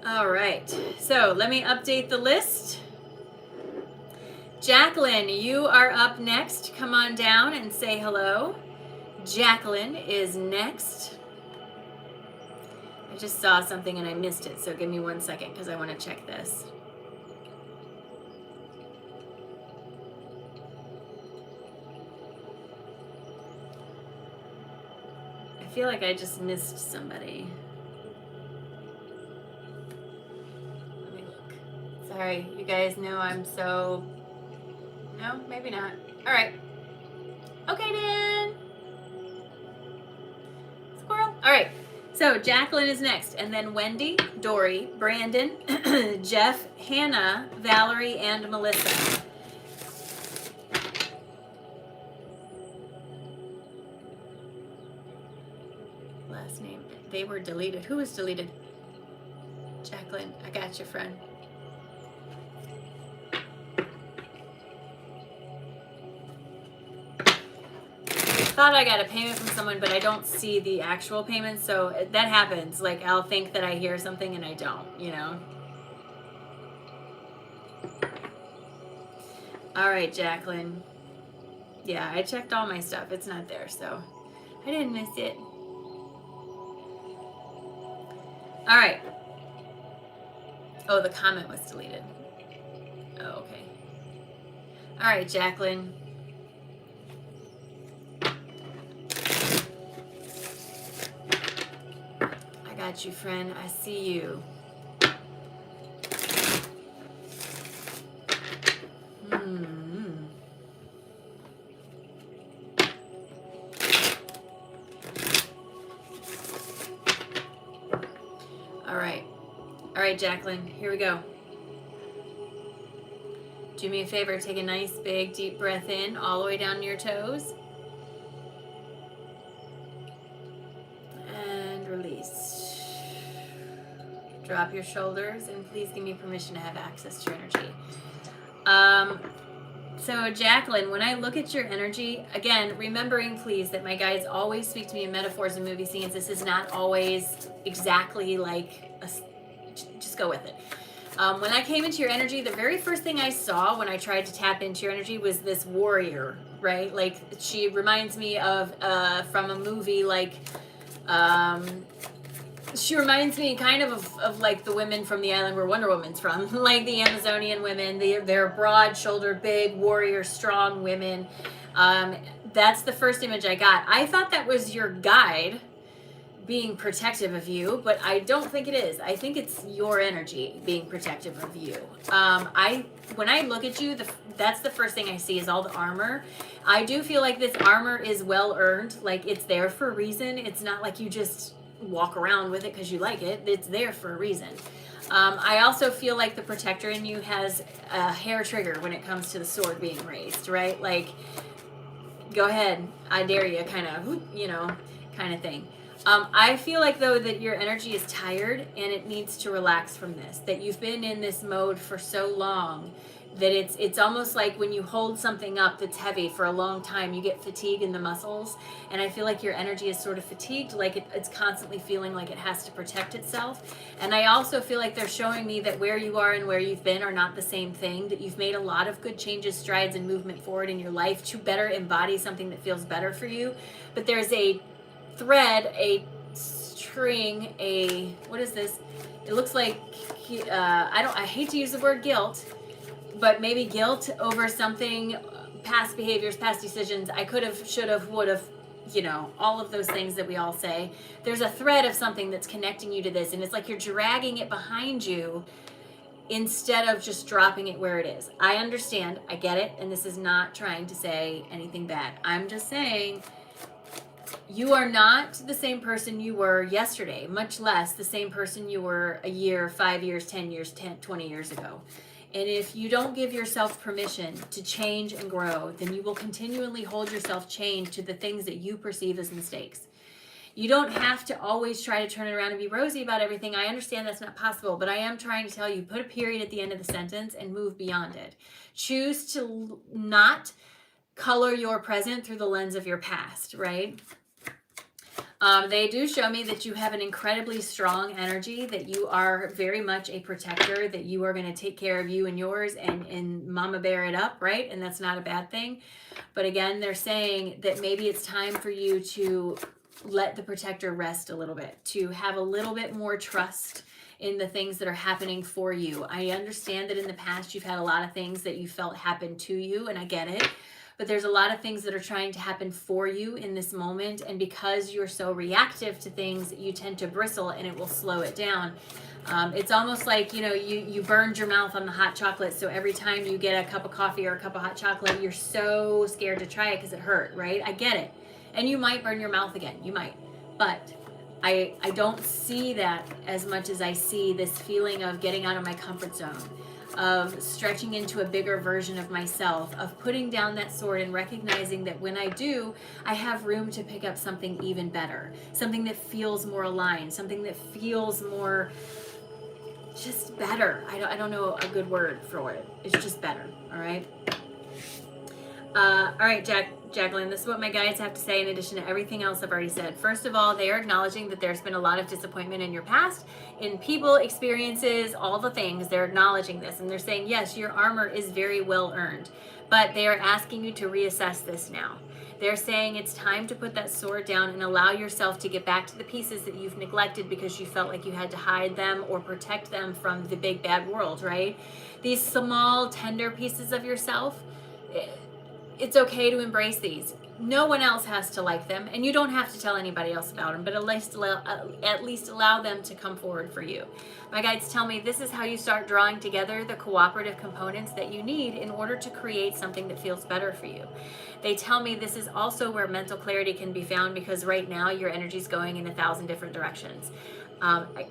All right, so let me update the list. Jacqueline, you are up next. Come on down and say hello. Jacqueline is next. I just saw something and I missed it, so give me 1 second because I want to check this. I feel like I just missed somebody. Let me look. Sorry, you guys know I'm so... No, maybe not. All right. Okay, Dan. All right. So Jacqueline is next, and then Wendy, Dory, Brandon, Jeff, Hannah, Valerie, and Melissa. Last name. They were deleted. Who was deleted? Jacqueline. I got you, friend. Thought I got a payment from someone, but I don't see the actual payment, so that happens. Like, I'll think that I hear something and I don't, you know? All right, Jacqueline. Yeah, I checked all my stuff. It's not there, so I didn't miss it. All right. Oh, the comment was deleted. Oh, okay. All right, Jacqueline. I got you, friend. I see you. All right, Jacqueline, here we go. Do me a favor, take a nice big deep breath in all the way down to your toes. And release. Drop your shoulders and please give me permission to have access to your energy. So Jacqueline, when I look at your energy, again, remembering please that my guides always speak to me in metaphors and movie scenes. This is not always exactly like just go with it. When I came into your energy, the very first thing I saw when I tried to tap into your energy was this warrior, right? Like, she reminds me of from a movie, like, she reminds me kind of like the women from the island where Wonder Woman's from, like the Amazonian women. They're broad-shouldered, big, warrior, strong women. That's the first image I got. I thought that was your guide being protective of you, but I don't think it is. I think it's your energy being protective of you. When I look at you, that's the first thing I see is all the armor. I do feel like this armor is well earned. Like, it's there for a reason. It's not like you just walk around with it because you like it. It's there for a reason. I also feel like the protector in you has a hair trigger when it comes to the sword being raised, right? Like, go ahead, I dare you, kind of thing. I feel like, though, that your energy is tired and it needs to relax from this, that you've been in this mode for so long that it's almost like when you hold something up that's heavy for a long time, you get fatigue in the muscles. And I feel like your energy is sort of fatigued, like it's constantly feeling like it has to protect itself. And I also feel like they're showing me that where you are and where you've been are not the same thing, that you've made a lot of good changes, strides, and movement forward in your life to better embody something that feels better for you. But there's a thread, a string, what is this? It looks like, I hate to use the word guilt, but maybe guilt over something, past behaviors, past decisions. I could have, should have, would have, all of those things that we all say. There's a thread of something that's connecting you to this, and it's like you're dragging it behind you instead of just dropping it where it is. I understand, I get it, and this is not trying to say anything bad. I'm just saying, you are not the same person you were yesterday, much less the same person you were a year, 5 years, 10 years, 20 years ago. And if you don't give yourself permission to change and grow, then you will continually hold yourself chained to the things that you perceive as mistakes. You don't have to always try to turn it around and be rosy about everything. I understand that's not possible, but I am trying to tell you, put a period at the end of the sentence and move beyond it. Choose to not color your present through the lens of your past, right? They do show me that you have an incredibly strong energy, that you are very much a protector, that you are going to take care of you and yours and mama bear it up, right? And that's not a bad thing. But again, they're saying that maybe it's time for you to let the protector rest a little bit, to have a little bit more trust in the things that are happening for you. I understand that in the past you've had a lot of things that you felt happened to you, and I get it. But there's a lot of things that are trying to happen for you in this moment. And because you're so reactive to things, you tend to bristle and it will slow it down. It's almost like, you burned your mouth on the hot chocolate. So every time you get a cup of coffee or a cup of hot chocolate, you're so scared to try it because it hurt, right? I get it. And you might burn your mouth again. You might. But I don't see that as much as I see this feeling of getting out of my comfort zone, of stretching into a bigger version of myself, of putting down that sword and recognizing that when I do, I have room to pick up something even better, something that feels more aligned, something that feels more just better. I don't know a good word for it. It's just better, all right? All right, Jacqueline, this is what my guides have to say in addition to everything else I've already said. First of all, they are acknowledging that there's been a lot of disappointment in your past, in people, experiences, all the things. They're acknowledging this, and they're saying, yes, your armor is very well earned, but they are asking you to reassess this now. They're saying it's time to put that sword down and allow yourself to get back to the pieces that you've neglected because you felt like you had to hide them or protect them from the big bad world, right? These small, tender pieces of yourself, it's okay to embrace these. No one else has to like them, and you don't have to tell anybody else about them, but at least allow them to come forward for you. My guides tell me this is how you start drawing together the cooperative components that you need in order to create something that feels better for you. They tell me this is also where mental clarity can be found, because right now your energy is going in 1,000 different directions.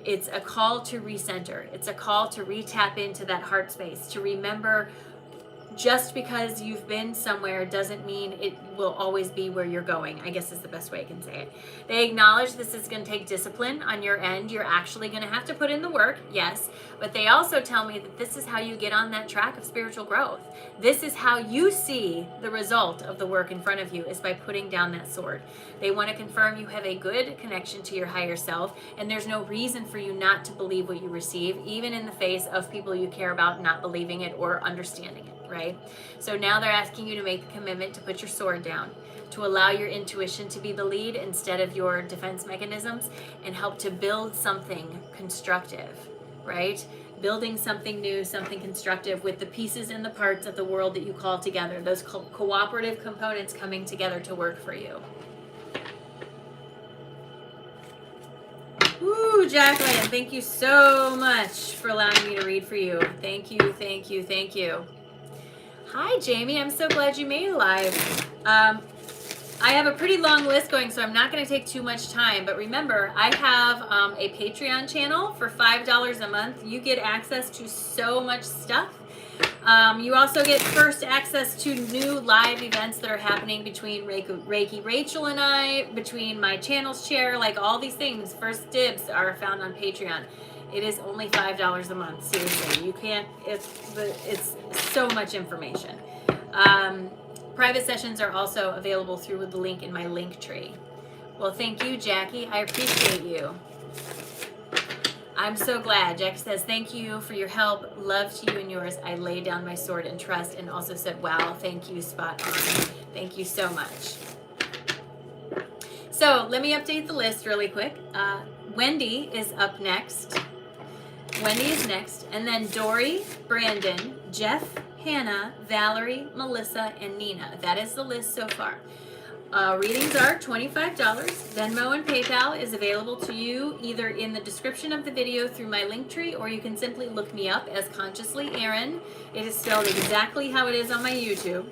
It's a call to recenter. It's a call to re-tap into that heart space, to remember just because you've been somewhere doesn't mean it will always be where you're going, I guess is the best way I can say it. They acknowledge this is going to take discipline on your end. You're actually going to have to put in the work, yes, but they also tell me that this is how you get on that track of spiritual growth. This is how you see the result of the work in front of you, is by putting down that sword. They want to confirm you have a good connection to your higher self, and there's no reason for you not to believe what you receive, even in the face of people you care about not believing it or understanding it. Right? So now they're asking you to make the commitment to put your sword down, to allow your intuition to be the lead instead of your defense mechanisms, and help to build something constructive, right? Building something new, something constructive with the pieces and the parts of the world that you call together, those cooperative components coming together to work for you. Woo, Jacqueline, thank you so much for allowing me to read for you. Thank you, thank you, thank you. Hi, Jamie. I'm so glad you made it live. I have a pretty long list going, so I'm not going to take too much time. But remember, I have a Patreon channel for $5 a month. You get access to so much stuff. You also get first access to new live events that are happening between Reiki Rachel and I, between my channel's chair, like all these things. First dibs are found on Patreon. It is only $5 a month. Seriously, you can't. It's so much information. Private sessions are also available through the link in my link tree. Well, thank you, Jackie. I appreciate you. I'm so glad. Jackie says, thank you for your help. Love to you and yours. I lay down my sword and trust, and also said, wow, thank you, spot on. Thank you so much. So let me update the list really quick. Wendy is up next. Wendy is next, and then Dory, Brandon, Jeff, Hannah, Valerie, Melissa, and Nina. That is the list so far. Readings are $25. Venmo and PayPal is available to you either in the description of the video through my link tree, or you can simply look me up as Consciously Erin. It is spelled exactly how it is on my YouTube.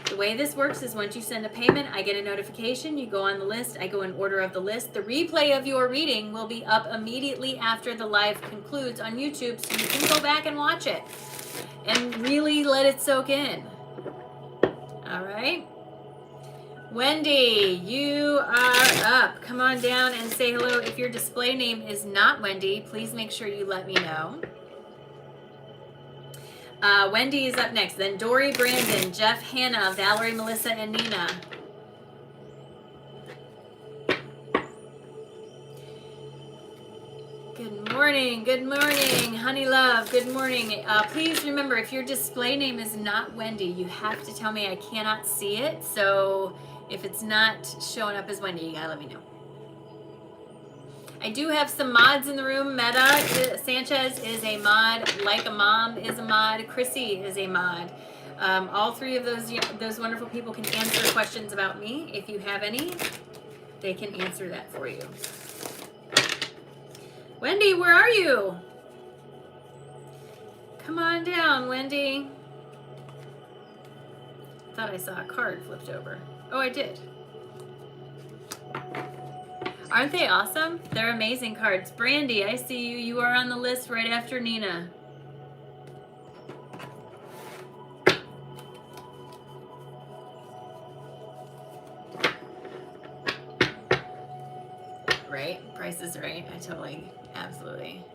The way this works is once you send a payment, I get a notification, you go on the list, I go in order of the list. The replay of your reading will be up immediately after the live concludes on YouTube, so you can go back and watch it and really let it soak in. All right. Wendy, you are up. Come on down and say hello. If your display name is not Wendy, please make sure you let me know. Wendy is up next. Then Dory, Brandon, Jeff, Hannah, Valerie, Melissa, and Nina. Good morning. Good morning. Honey love. Good morning. Please remember, if your display name is not Wendy, you have to tell me. I cannot see it. So if it's not showing up as Wendy, you gotta let me know. I do have some mods in the room. Meta Sanchez is a mod. Like a Mom is a mod. Chrissy is a mod. All three of those wonderful people can answer questions about me. If you have any, they can answer that for you. Wendy, where are you? Come on down, Wendy. Thought I saw a card flipped over. Oh, I did. Aren't they awesome? They're amazing cards. Brandy, I see you. You are on the list right after Nina. Right? Price is Right. I totally, absolutely.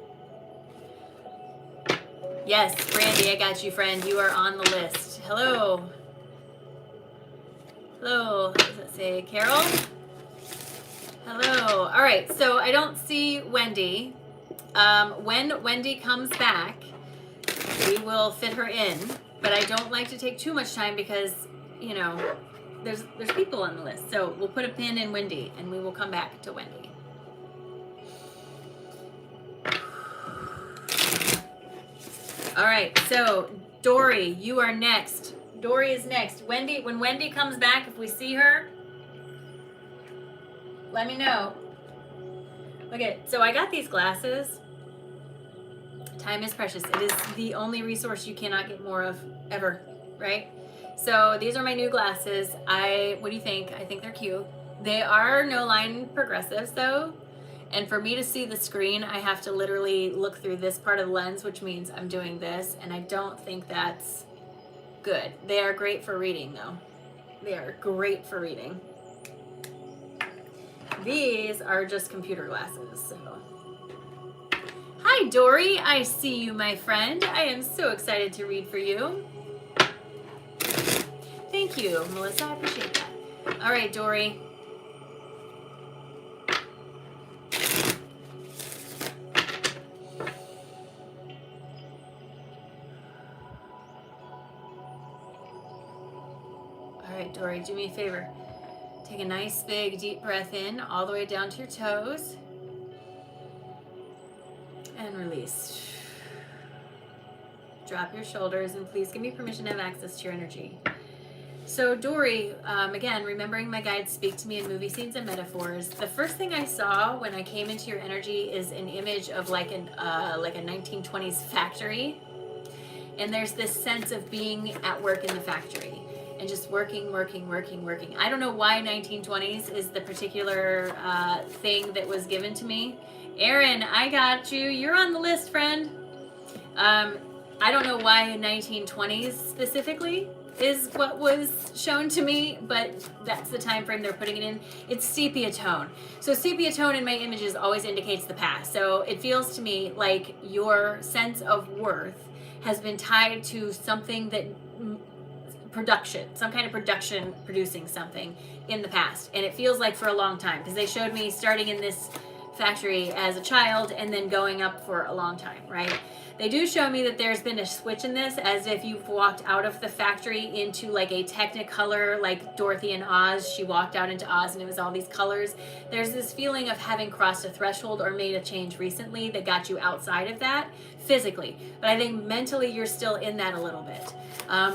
Yes, Brandy, I got you, friend. You are on the list. Hello. Hello. What does it say? Carol? Hello. All right, so I don't see Wendy. When Wendy comes back, we will fit her in, but I don't like to take too much time because, you know, there's people on the list. So we'll put a pin in Wendy and we will come back to Wendy. All right, so Dory, you are next. Dory is next. Wendy, when Wendy comes back, if we see her, let me know. Okay, so I got these glasses. Time is precious. It is the only resource you cannot get more of ever, right? So these are my new glasses. What do you think? I think they're cute. They are no line progressives though. And for me to see the screen, I have to literally look through this part of the lens, which means I'm doing this. And I don't think that's good. They are great for reading though. They are great for reading. These are just computer glasses, so. Hi, Dory. I see you, my friend. I am so excited to read for you. Thank you, Melissa. I appreciate that. All right, Dory. All right, Dory, do me a favor. Take a nice, big, deep breath in all the way down to your toes. And release. Drop your shoulders and please give me permission to have access to your energy. So Dory, again, remembering my guides speak to me in movie scenes and metaphors. The first thing I saw when I came into your energy is an image of like a 1920s factory. And there's this sense of being at work in the factory and just working. I don't know why 1920s is the particular thing that was given to me. Erin, I got you. You're on the list, friend. I don't know why 1920s specifically is what was shown to me, but that's the time frame they're putting it in. It's sepia tone. So sepia tone in my images always indicates the past. So it feels to me like your sense of worth has been tied to something that some kind of production producing something in the past. And it feels like for a long time because they showed me starting in this factory as a child and then going up for a long time, right? They do show me that there's been a switch in this, as if you've walked out of the factory into like a Technicolor, like Dorothy and Oz. She walked out into Oz and it was all these colors. There's this feeling of having crossed a threshold or made a change recently that got you outside of that physically. But I think mentally you're still in that a little bit.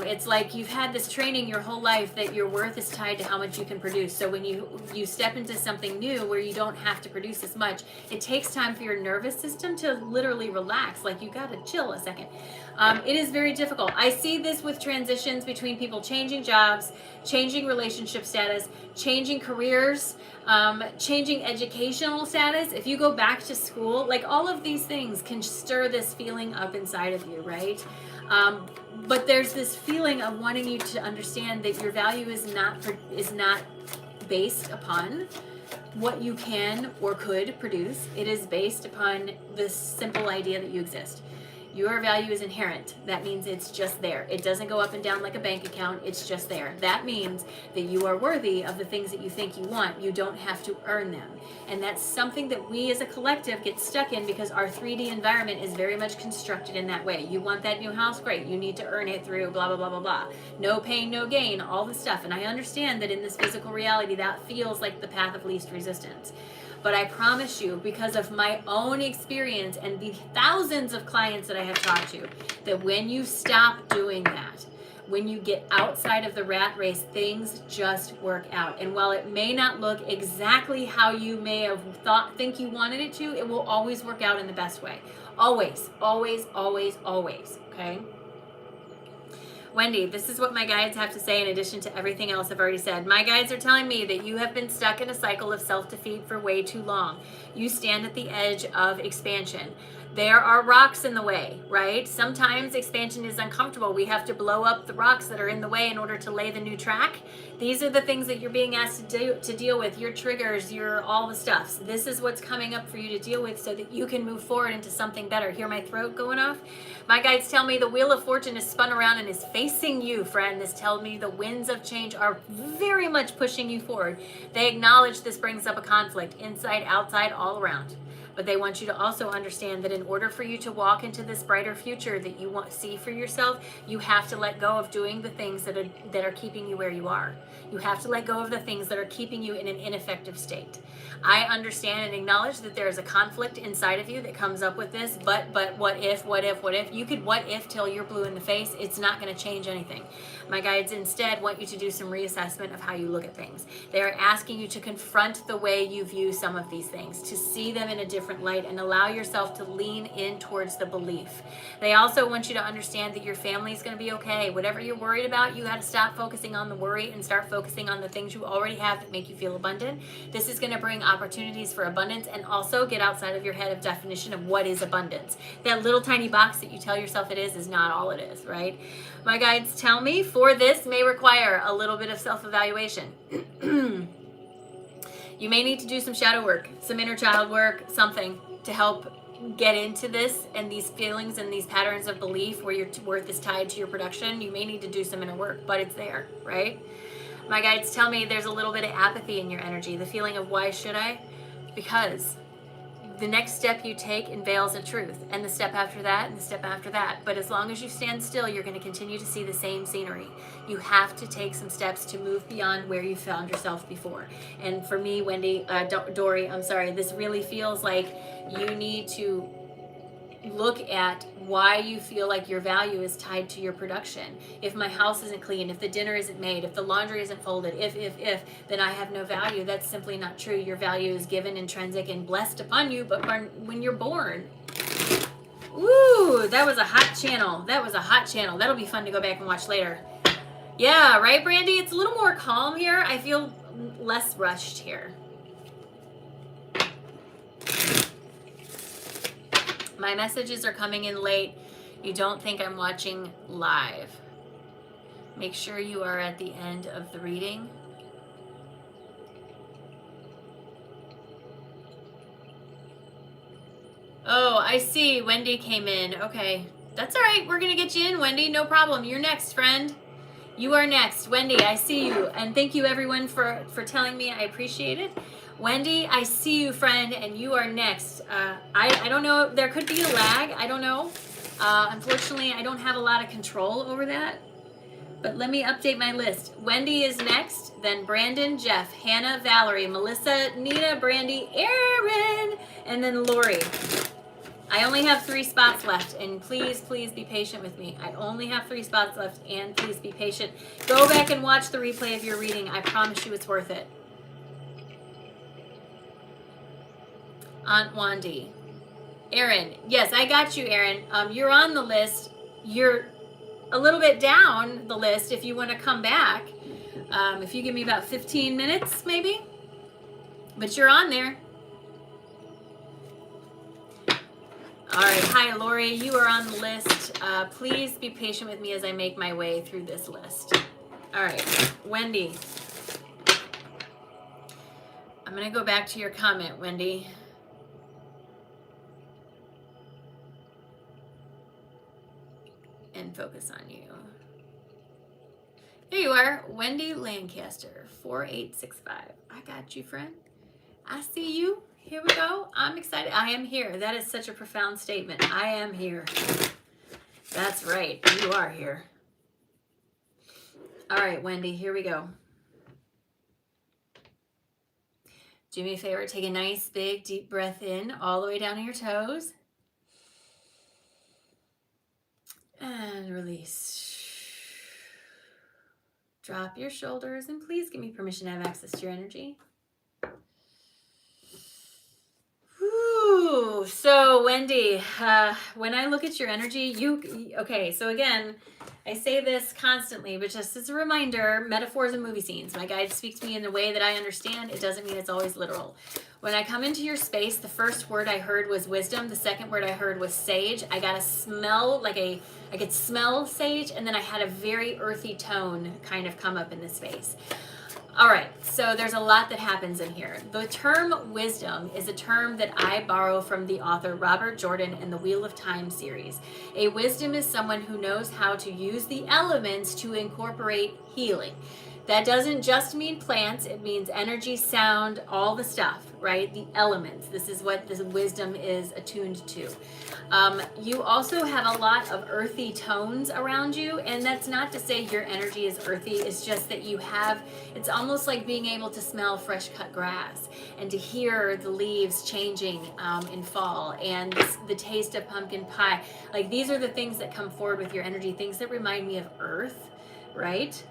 It's like you've had this training your whole life that your worth is tied to how much you can produce. So when you step into something new where you don't have to produce as much, it takes time for your nervous system to literally relax. Like you got to chill a second. It is very difficult. I see this with transitions between people changing jobs, changing relationship status, changing careers, changing educational status. If you go back to school, like all of these things can stir this feeling up inside of you, right? But there's this feeling of wanting you to understand that your value is not based upon what you can or could produce. It is based upon this simple idea that you exist. Your value is inherent. That means it's just there. It doesn't go up and down like a bank account. It's just there. That means that you are worthy of the things that you think you want. You don't have to earn them. And that's something that we as a collective get stuck in because our 3D environment is very much constructed in that way. You want that new house? Great. You need to earn it through blah, blah, blah, blah, blah. No pain, no gain, all this stuff. And I understand that in this physical reality, that feels like the path of least resistance. But I promise you, because of my own experience and the thousands of clients that I have talked to, that when you stop doing that, when you get outside of the rat race, things just work out. And while it may not look exactly how you may have think you wanted it to, it will always work out in the best way. Always, always, always, always, okay? Wendy, this is what my guides have to say in addition to everything else I've already said. My guides are telling me that you have been stuck in a cycle of self-defeat for way too long. You stand at the edge of expansion. There are rocks in the way, right? Sometimes expansion is uncomfortable. We have to blow up the rocks that are in the way in order to lay the new track. These are the things that you're being asked to deal with, your triggers, your all the stuffs. This is what's coming up for you to deal with so that you can move forward into something better. Hear my throat going off? My guides tell me the Wheel of Fortune is spun around and is facing you, friend. This tells me the winds of change are very much pushing you forward. They acknowledge this brings up a conflict, inside, outside, all around. But they want you to also understand that in order for you to walk into this brighter future that you want see for yourself, you have to let go of doing the things that are keeping you where you are. You have to let go of the things that are keeping you in an ineffective state. I understand and acknowledge that there is a conflict inside of you that comes up with this, but what if? You could what if till you're blue in the face. It's not going to change anything. My guides instead want you to do some reassessment of how you look at things. They are asking you to confront the way you view some of these things, to see them in a different light and allow yourself to lean in towards the belief. They also want you to understand that your family is going to be okay. Whatever you're worried about, you got to stop focusing on the worry and start focusing on the things you already have that make you feel abundant. This is going to bring opportunities for abundance and also get outside of your head of definition of what is abundance. That little tiny box that you tell yourself it is not all it is, right? My guides tell me for this may require a little bit of self-evaluation. You may need to do some shadow work, some inner child work, something to help get into this and these feelings and these patterns of belief where your worth is tied to your production. You may need to do some inner work, but it's there, right? My guides tell me there's a little bit of apathy in your energy, the feeling of why should I? Because the next step you take unveils a truth, and the step after that, and the step after that. But as long as you stand still, you're going to continue to see the same scenery. You have to take some steps to move beyond where you found yourself before. And for me, Dory, I'm sorry, this really feels like you need to look at why you feel like your value is tied to your production. If my house isn't clean, if the dinner isn't made, if the laundry isn't folded, if, then I have no value. That's simply not true. Your value is given, intrinsic, and blessed upon you, but when you're born. Ooh, that was a hot channel. That'll be fun to go back and watch later. Yeah, right, Brandy? It's a little more calm here. I feel less rushed here. My messages are coming in late. You don't think I'm watching live. Make sure you are at the end of the reading. Oh, I see. Wendy came in. Okay. That's all right. We're going to get you in, Wendy. No problem. You're next, friend. You are next. Wendy, I see you. And thank you, everyone, for telling me. I appreciate it. Wendy, I see you, friend, and you are next. I don't know. There could be a lag. I don't know. Unfortunately, I don't have a lot of control over that. But let me update my list. Wendy is next, then Brandon, Jeff, Hannah, Valerie, Melissa, Nina, Brandy, Erin, and then Lori. I only have 3 spots left, and please be patient with me. I only have 3 spots left, and please be patient. Go back and watch the replay of your reading. I promise you it's worth it. Aunt Wandy. Erin. Yes, I got you, Erin. You're on the list. You're a little bit down the list if you want to come back. If you give me about 15 minutes, maybe. But you're on there. All right. Hi, Lori. You are on the list. Please be patient with me as I make my way through this list. All right. Wendy. I'm going to go back to your comment, Wendy. And focus on you. Here you are, Wendy Lancaster, 4865. I got you, friend. I see you. Here we go. I'm excited. I am here. That is such a profound statement. I am here. That's right. You are here. All right, Wendy, here we go. Do me a favor. Take a nice, big, deep breath in all the way down to your toes. And release. Drop your shoulders and please give me permission to have access to your energy. Whew. So Wendy, when I look at your energy, okay, so again, I say this constantly, but just as a reminder, metaphors and movie scenes. My guides speak to me in the way that I understand. It doesn't mean it's always literal. When I come into your space, the first word I heard was wisdom. The second word I heard was sage. I got a smell, I could smell sage, and then I had a very earthy tone kind of come up in the space. All right, so there's a lot that happens in here. The term wisdom is a term that I borrow from the author Robert Jordan in the Wheel of Time series. A wisdom is someone who knows how to use the elements to incorporate healing. That doesn't just mean plants, it means energy, sound, all the stuff, right? The elements. This is what this wisdom is attuned to. You also have a lot of earthy tones around you, and that's not to say your energy is earthy, it's just that you have, it's almost like being able to smell fresh cut grass and to hear the leaves changing in fall, and the taste of pumpkin pie. Like, these are the things that come forward with your energy, things that remind me of earth, right?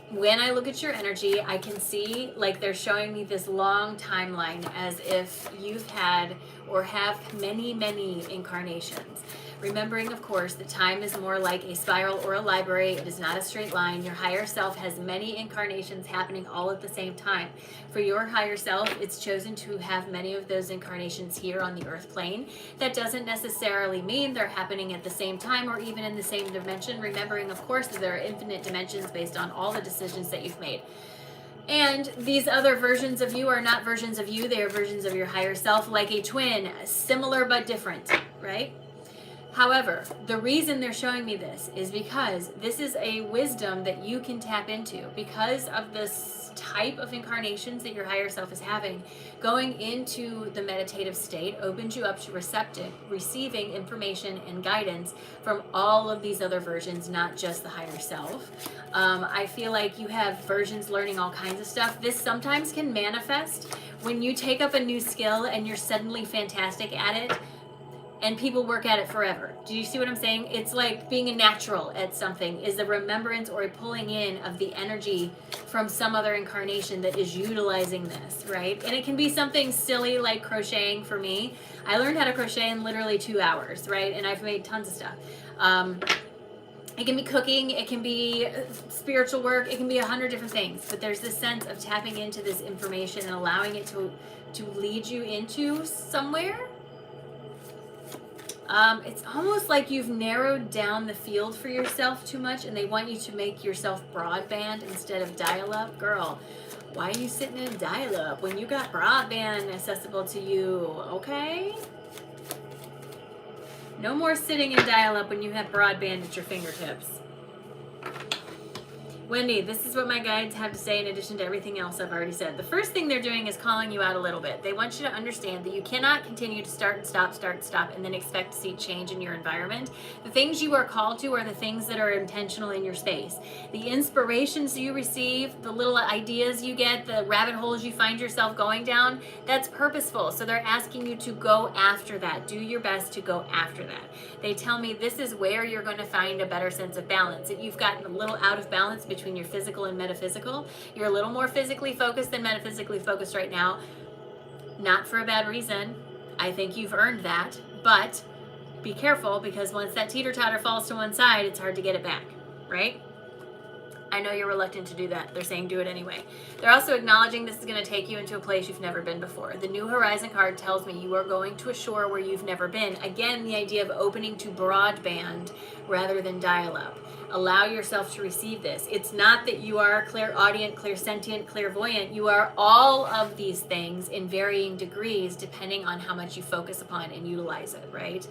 When I look at your energy, I can see, like, they're showing me this long timeline as if you've had or have many, many incarnations. Remembering, of course, that time is more like a spiral or a library. It is not a straight line. Your higher self has many incarnations happening all at the same time. For your higher self, it's chosen to have many of those incarnations here on the earth plane. That doesn't necessarily mean they're happening at the same time or even in the same dimension. Remembering, of course, that there are infinite dimensions based on all the decisions that you've made. And these other versions of you are not versions of you. They are versions of your higher self, like a twin, similar but different, right? However, the reason they're showing me this is because this is a wisdom that you can tap into because of this type of incarnations that your higher self is having. Going into the meditative state opens you up to receiving information and guidance from all of these other versions, not just the higher self. I feel like you have versions learning all kinds of stuff. This sometimes can manifest when you take up a new skill and you're suddenly fantastic at it. And people work at it forever. Do you see what I'm saying? It's like being a natural at something is a remembrance or a pulling in of the energy from some other incarnation that is utilizing this, right? And it can be something silly like crocheting for me. I learned how to crochet in literally 2 hours, right? And I've made tons of stuff. It can be cooking, it can be spiritual work, it can be 100 different things. But there's this sense of tapping into this information and allowing it to lead you into somewhere. It's almost like you've narrowed down the field for yourself too much and they want you to make yourself broadband instead of dial-up. Girl, why are you sitting in dial-up when you got broadband accessible to you, okay? No more sitting in dial-up when you have broadband at your fingertips. Wendy, this is what my guides have to say in addition to everything else I've already said. The first thing they're doing is calling you out a little bit. They want you to understand that you cannot continue to start and stop, and then expect to see change in your environment. The things you are called to are the things that are intentional in your space. The inspirations you receive, the little ideas you get, the rabbit holes you find yourself going down, that's purposeful. So they're asking you to go after that. Do your best to go after that. They tell me this is where you're going to find a better sense of balance. If you've gotten a little out of balance between your physical and metaphysical, you're a little more physically focused than metaphysically focused right now. Not for a bad reason. I think you've earned that, but be careful because once that teeter-totter falls to one side, it's hard to get it back, right? I know you're reluctant to do that. They're saying do it anyway. They're also acknowledging this is going to take you into a place you've never been before. The New Horizon card tells me you are going to a shore where you've never been. Again, the idea of opening to broadband rather than dial-up. Allow yourself to receive this. It's not that you are clairaudient, clairsentient, clairvoyant. You are all of these things in varying degrees depending on how much you focus upon and utilize it, right?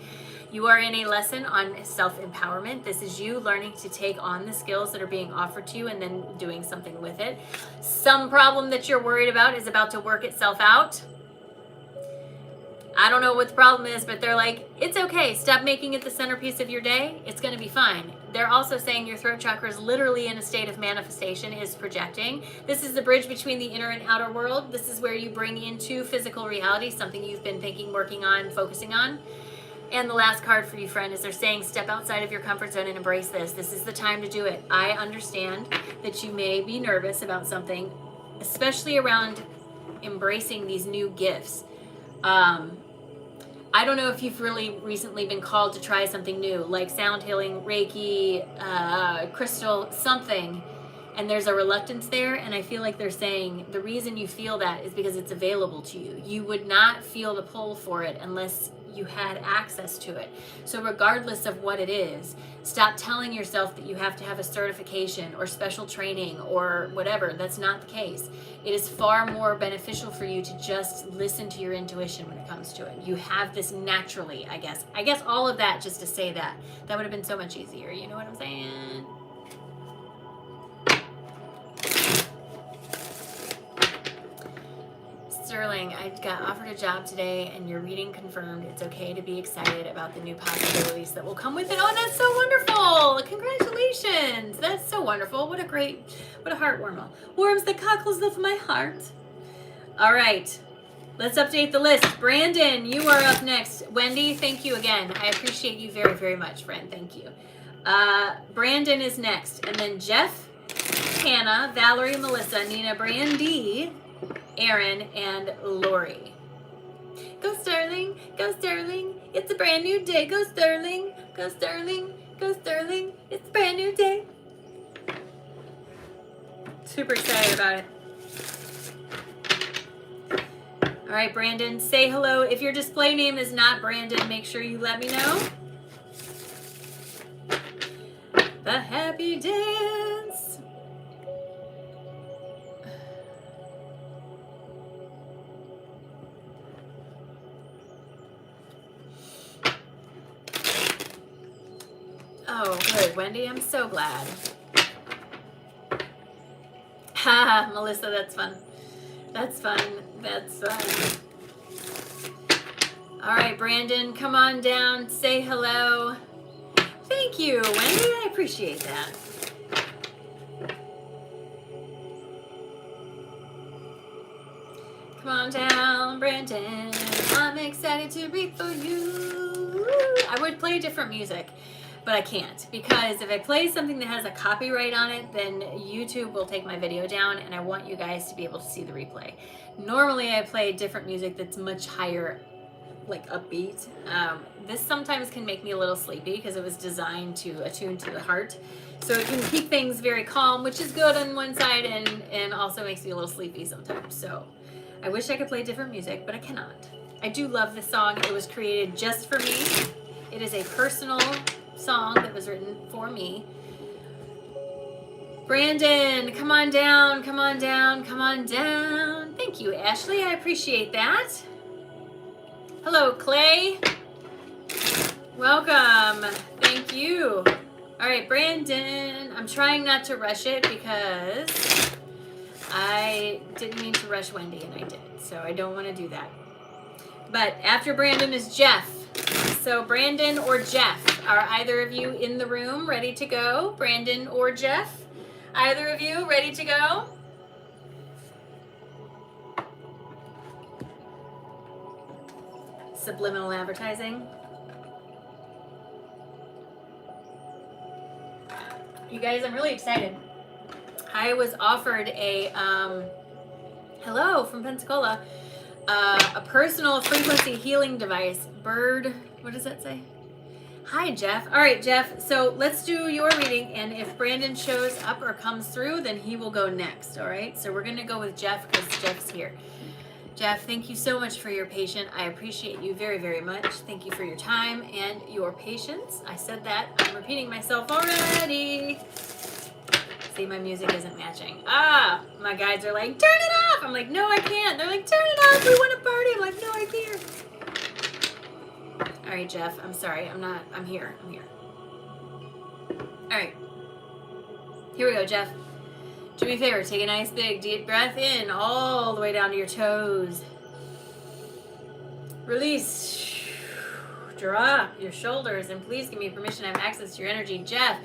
You are in a lesson on self-empowerment. This is you learning to take on the skills that are being offered to you and then doing something with it. Some problem that you're worried about is about to work itself out. I don't know what the problem is, but they're like, it's okay. Stop making it the centerpiece of your day. It's going to be fine. They're also saying your throat chakra is literally in a state of manifestation, is projecting. This is the bridge between the inner and outer world. This is where you bring into physical reality something you've been thinking, working on, focusing on. And the last card for you, friend, is they're saying step outside of your comfort zone and embrace this. This is the time to do it. I understand that you may be nervous about something, especially around embracing these new gifts. I don't know if you've really recently been called to try something new, like sound healing, Reiki, crystal, something, and there's a reluctance there, and I feel like they're saying the reason you feel that is because it's available to you. You would not feel the pull for it unless you had access to it. So regardless of what it is, stop telling yourself that you have to have a certification or special training or whatever. That's not the case. It is far more beneficial for you to just listen to your intuition when it comes to it. You have this naturally, I guess. I guess all of that just to say that. That would have been so much easier. You know what I'm saying? Sterling, I got offered a job today and your reading confirmed it's okay to be excited about the new possibilities that will come with it. Oh, that's so wonderful. Congratulations. That's so wonderful. What a heartwarmer. Warms the cockles of my heart. All right. Let's update the list. Brandon, you are up next. Wendy, thank you again. I appreciate you very, very much, friend. Thank you. Brandon is next. And then Jeff, Hannah, Valerie, Melissa, Nina, Brandy, Aaron, and Lori. Go Sterling, go Sterling. It's a brand new day. Go Sterling, go Sterling, go Sterling. It's a brand new day. Super excited about it. All right, Brandon, say hello. If your display name is not Brandon, make sure you let me know. The happy dance. Oh, good, Wendy. I'm so glad. Ha, Melissa, that's fun. That's fun. That's fun. All right, Brandon, come on down. Say hello. Thank you, Wendy. I appreciate that. Come on down, Brandon. I'm excited to read for you. I would play different music, but I can't, because if I play something that has a copyright on it, then YouTube will take my video down, and I want you guys to be able to see the replay. Normally I play different music that's much higher, like upbeat. This sometimes can make me a little sleepy because it was designed to attune to the heart. So it can keep things very calm, which is good on one side, and also makes me a little sleepy sometimes. So I wish I could play different music, but I cannot. I do love this song. It was created just for me. It is a personal song that was written for me. Brandon, come on down, come on down, come on down. Thank you, Ashley. I appreciate that. Hello, Clay. Welcome. Thank you. All right, Brandon. I'm trying not to rush it because I didn't mean to rush Wendy, and I did. So I don't want to do that. But after Brandon is Jeff. So Brandon or Jeff, are either of you in the room ready to go? Brandon or Jeff? Either of you ready to go? Subliminal advertising. You guys, I'm really excited. I was offered a, hello from Pensacola, a personal frequency healing device. Bird, what does that say? Hi, Jeff. All right, Jeff. So let's do your reading, and if Brandon shows up or comes through, then he will go next. All right. So we're gonna go with Jeff because Jeff's here. Jeff, thank you so much for your patience. I appreciate you very, very much. Thank you for your time and your patience. I said that. I'm repeating myself already. See, my music isn't matching. My guides are like, turn it off. I'm like, no, I can't. They're like, turn it off. We want to party. I'm like, no, I can't. All right, Jeff. I'm sorry. I'm here. All right. Here we go, Jeff. Do me a favor. Take a nice big deep breath in all the way down to your toes. Release. Drop your shoulders, and please give me permission to have access to your energy. Jeff,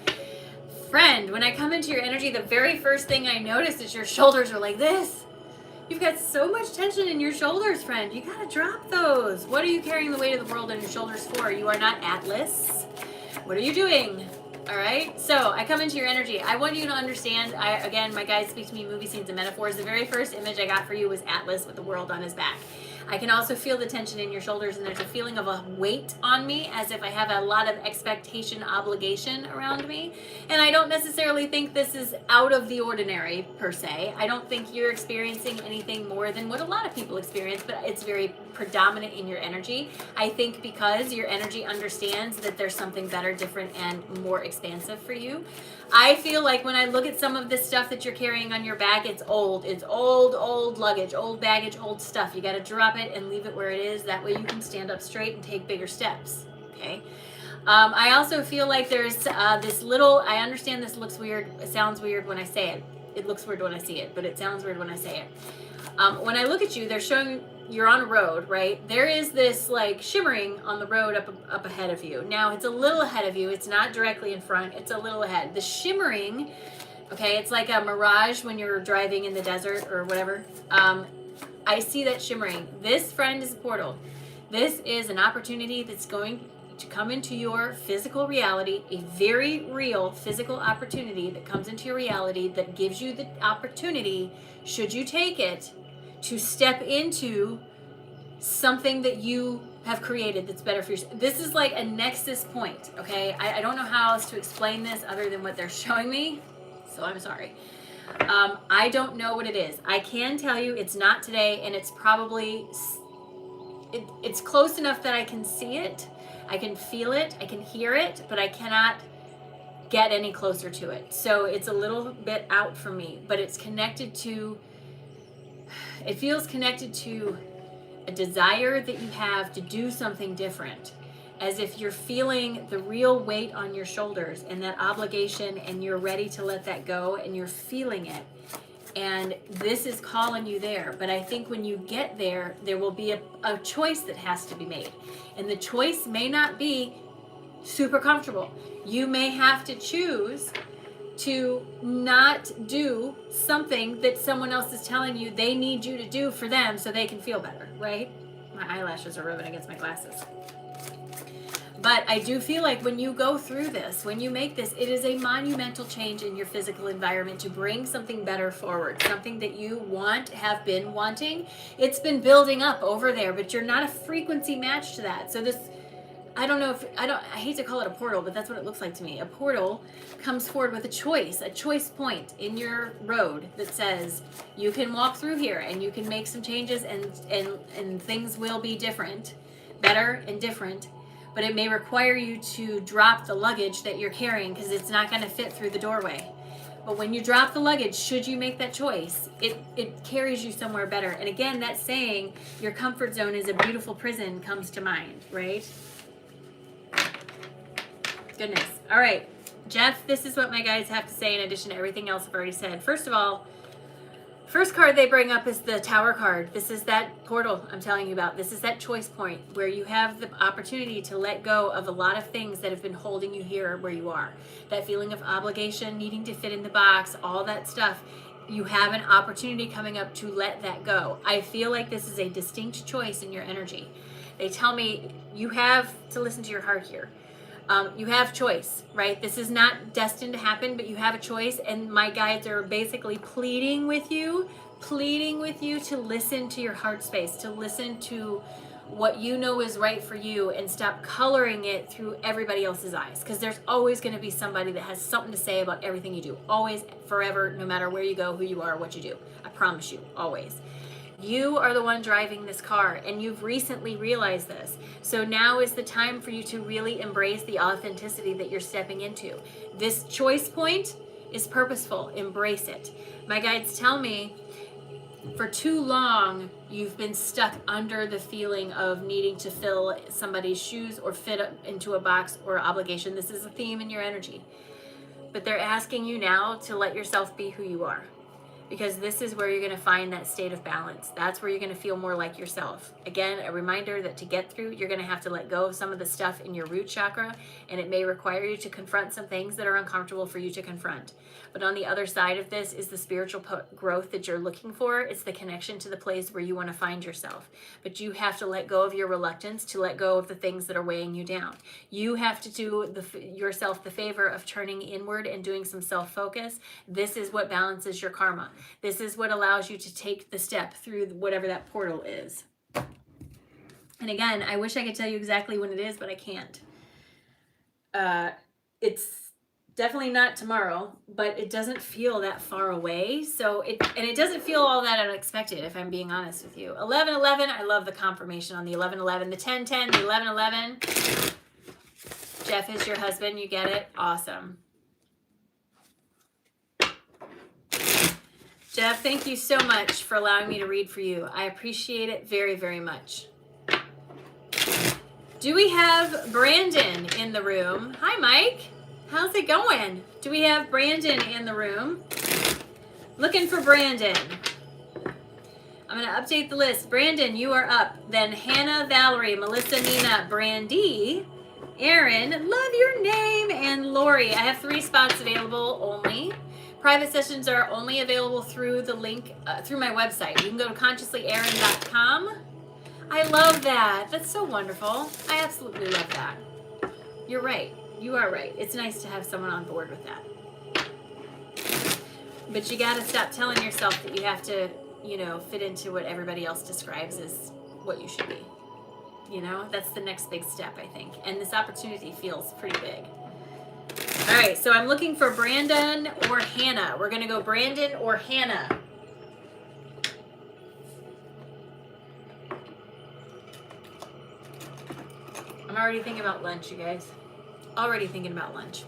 friend, when I come into your energy, the very first thing I notice is your shoulders are like this. You've got so much tension in your shoulders, friend. You gotta drop those. What are you carrying the weight of the world on your shoulders for? You are not Atlas. What are you doing? All right, so I come into your energy. I want you to understand, again, my guides speak to me movie scenes and metaphors. The very first image I got for you was Atlas with the world on his back. I can also feel the tension in your shoulders, and there's a feeling of a weight on me, as if I have a lot of expectation, obligation around me. And I don't necessarily think this is out of the ordinary per se. I don't think you're experiencing anything more than what a lot of people experience, but it's very predominant in your energy. I think because your energy understands that there's something better, different, and more expansive for you. I feel like when I look at some of this stuff that you're carrying on your back, it's old. It's old luggage, old baggage, old stuff. You got to drop it and leave it where it is. That way you can stand up straight and take bigger steps. Okay. I also feel like there's this little, I understand this looks weird. It sounds weird when I say it. It looks weird when I see it, but it sounds weird when I say it. When I look at you, they're showing you're on a road, right? There is this like shimmering on the road up ahead of you. Now it's a little ahead of you. It's not directly in front. It's a little ahead. The shimmering, okay, it's like a mirage when you're driving in the desert or whatever. I see that shimmering. This, friend, is a portal. This is an opportunity that's going to come into your physical reality, a very real physical opportunity that comes into your reality that gives you the opportunity, should you take it, to step into something that you have created that's better for you. This is like a nexus point, okay? I don't know how else to explain this other than what they're showing me, so I'm sorry. I don't know what it is. I can tell you it's not today, and it's probably, it's close enough that I can see it, I can feel it, I can hear it, but I cannot get any closer to it. So it's a little bit out for me, but it's connected to, it feels connected to a desire that you have to do something different, as if you're feeling the real weight on your shoulders and that obligation, and you're ready to let that go, and you're feeling it. And this is calling you there. But I think when you get there, there will be a choice that has to be made. And the choice may not be super comfortable. You may have to choose to not do something that someone else is telling you they need you to do for them so they can feel better, right? My eyelashes are rubbing against my glasses. But I do feel like when you go through this, when you make this, it is a monumental change in your physical environment to bring something better forward, something that you have been wanting. It's been building up over there, but you're not a frequency match to that. So this, I hate to call it a portal, but that's what it looks like to me. A portal comes forward with a choice point in your road that says you can walk through here and you can make some changes, and things will be different, better and different. But it may require you to drop the luggage that you're carrying because it's not going to fit through the doorway. But when you drop the luggage, should you make that choice, it carries you somewhere better. And again, that saying, your comfort zone is a beautiful prison, comes to mind, right? Goodness. All right, Jeff, this is what my guides have to say in addition to everything else I've already said. First of all, first card they bring up is the Tower card. This is that portal I'm telling you about. This is that choice point where you have the opportunity to let go of a lot of things that have been holding you here where you are. That feeling of obligation, needing to fit in the box, all that stuff. You have an opportunity coming up to let that go. I feel like this is a distinct choice in your energy. They tell me you have to listen to your heart here. You have choice, right? This is not destined to happen, but you have a choice. And my guides are basically pleading with you to listen to your heart space, to listen to what you know is right for you, and stop coloring it through everybody else's eyes. Because there's always going to be somebody that has something to say about everything you do. Always, forever, no matter where you go, who you are, what you do. I promise you, always. You are the one driving this car, and you've recently realized this. So now is the time for you to really embrace the authenticity that you're stepping into. This choice point is purposeful. Embrace it. My guides tell me for too long, you've been stuck under the feeling of needing to fill somebody's shoes or fit into a box or obligation. This is a theme in your energy. But they're asking you now to let yourself be who you are. Because this is where you're going to find that state of balance. That's where you're going to feel more like yourself. Again, a reminder that to get through, you're going to have to let go of some of the stuff in your root chakra, and it may require you to confront some things that are uncomfortable for you to confront. But on the other side of this is the spiritual growth that you're looking for. It's the connection to the place where you want to find yourself. But you have to let go of your reluctance to let go of the things that are weighing you down. You have to do yourself the favor of turning inward and doing some self-focus. This is what balances your karma. This is what allows you to take the step through whatever that portal is. And again, I wish I could tell you exactly when it is, but I can't. It's definitely not tomorrow, but it doesn't feel that far away. So it doesn't feel all that unexpected, if I'm being honest with you. 11-11, I love the confirmation on the 11-11, the 10-10, the 11-11. Jeff is your husband, you get it? Awesome. Jeff, thank you so much for allowing me to read for you. I appreciate it very, very much. Do we have Brandon in the room? Hi, Mike. How's it going? Do we have Brandon in the room? Looking for Brandon. I'm going to update the list. Brandon, you are up. Then Hannah, Valerie, Melissa, Nina, Brandy, Aaron, love your name, and Lori. I have 3 spots available only. Private sessions are only available through the link, through my website. You can go to consciouslyaaron.com. I love that. That's so wonderful. I absolutely love that. You're right. You are right. It's nice to have someone on board with that. But you got to stop telling yourself that you have to, you know, fit into what everybody else describes as what you should be. You know, that's the next big step, I think. And this opportunity feels pretty big. All right, so I'm looking for Brandon or Hannah. We're going to go Brandon or Hannah. I'm already thinking about lunch, you guys. Already thinking about lunch.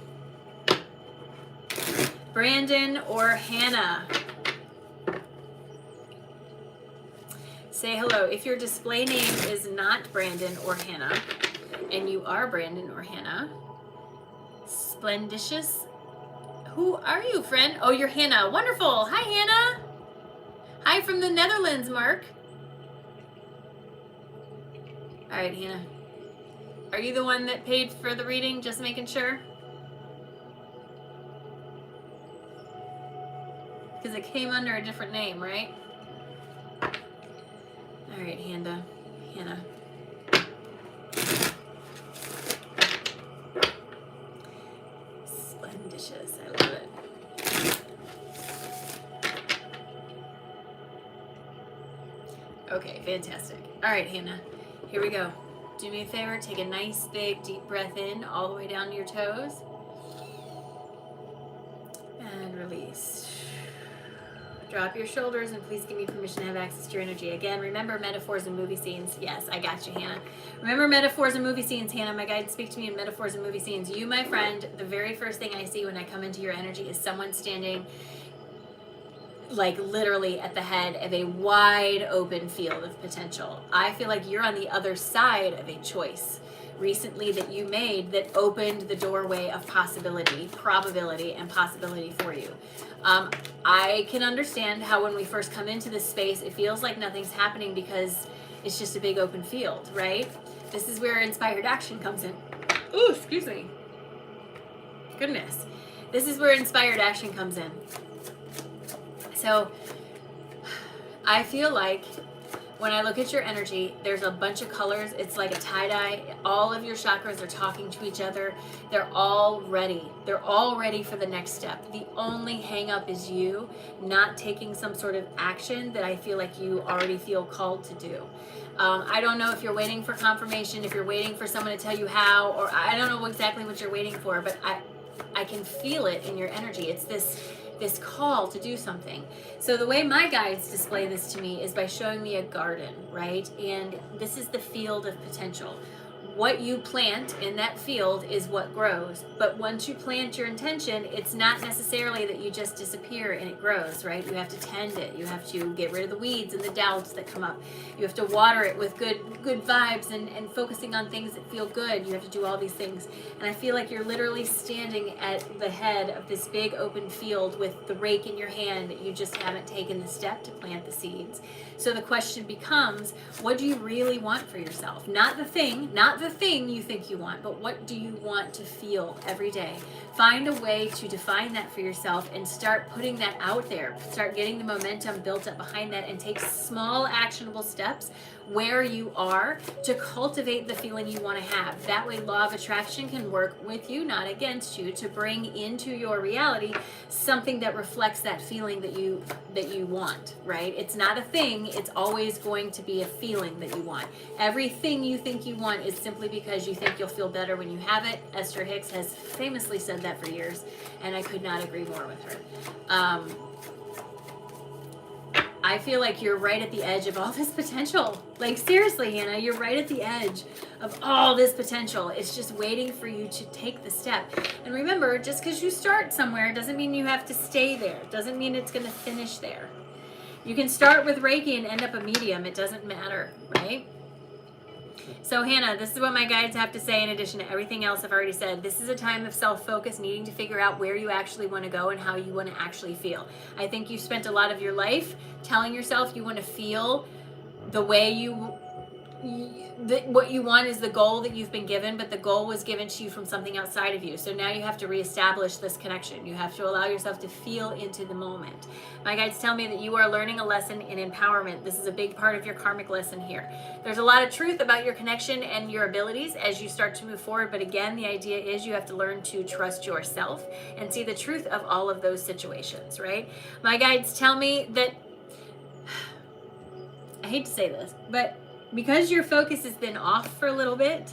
Brandon or Hannah. Say hello. If your display name is not Brandon or Hannah, and you are Brandon or Hannah, Splendicious. Who are you, friend? Oh, you're Hannah. Wonderful. Hi, Hannah. Hi from the Netherlands, Mark. All right, Hannah. Are you the one that paid for the reading? Just making sure. Because it came under a different name, right? All right, Hannah. Splendicious. I love it. Okay, fantastic. All right, Hannah. Here we go. Do me a favor. Take a nice, big, deep breath in all the way down to your toes. And release. Drop your shoulders and please give me permission to have access to your energy. Again, remember metaphors and movie scenes. Yes, I got you, Hannah. Remember metaphors and movie scenes, Hannah. My guides speak to me in metaphors and movie scenes. You, my friend, the very first thing I see when I come into your energy is someone standing like literally at the head of a wide open field of potential. I feel like you're on the other side of a choice recently that you made that opened the doorway of possibility, probability, and possibility for you. I can understand how when we first come into this space, it feels like nothing's happening because it's just a big open field, right? This is where inspired action comes in. Ooh, excuse me. Goodness. This is where inspired action comes in. So I feel like when I look at your energy, there's a bunch of colors. It's like a tie-dye. All of your chakras are talking to each other. They're all ready. They're all ready for the next step. The only hang-up is you not taking some sort of action that I feel like you already feel called to do. I don't know if you're waiting for confirmation, if you're waiting for someone to tell you how, or I don't know exactly what you're waiting for, but I can feel it in your energy. It's this call to do something. So the way my guides display this to me is by showing me a garden, right? And this is the field of potential. What you plant in that field is what grows. But once you plant your intention, it's not necessarily that you just disappear and it grows, right? You have to tend it. You have to get rid of the weeds and the doubts that come up. You have to water it with good vibes and focusing on things that feel good. You have to do all these things. And I feel like you're literally standing at the head of this big open field with the rake in your hand that you just haven't taken the step to plant the seeds. So the question becomes, what do you really want for yourself? Not the thing you think you want, but what do you want to feel every day? Find a way to define that for yourself and start putting that out there. Start getting the momentum built up behind that and take small actionable steps where you are to cultivate the feeling you want to have. That way, law of attraction can work with you, not against you, to bring into your reality something that reflects that feeling that you want, right? It's not a thing, it's always going to be a feeling that you want. Everything you think you want is simply because you think you'll feel better when you have it. Esther Hicks has famously said that for years, and I could not agree more with her. I feel like you're right at the edge of all this potential. Like, seriously, Hannah, you're right at the edge of all this potential. It's just waiting for you to take the step. And remember, just because you start somewhere doesn't mean you have to stay there. Doesn't mean it's going to finish there. You can start with Reiki and end up a medium. It doesn't matter, right? So Hannah, this is what my guides have to say in addition to everything else I've already said. This is a time of self-focus, needing to figure out where you actually want to go and how you want to actually feel. I think you spent a lot of your life telling yourself you want to feel the way what you want is the goal that you've been given, but the goal was given to you from something outside of you. So now you have to reestablish this connection. You have to allow yourself to feel into the moment. My guides tell me that you are learning a lesson in empowerment. This is a big part of your karmic lesson here. There's a lot of truth about your connection and your abilities as you start to move forward, but again, the idea is you have to learn to trust yourself and see the truth of all of those situations, right? My guides tell me that, I hate to say this, but because your focus has been off for a little bit,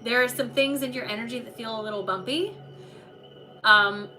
there are some things in your energy that feel a little bumpy.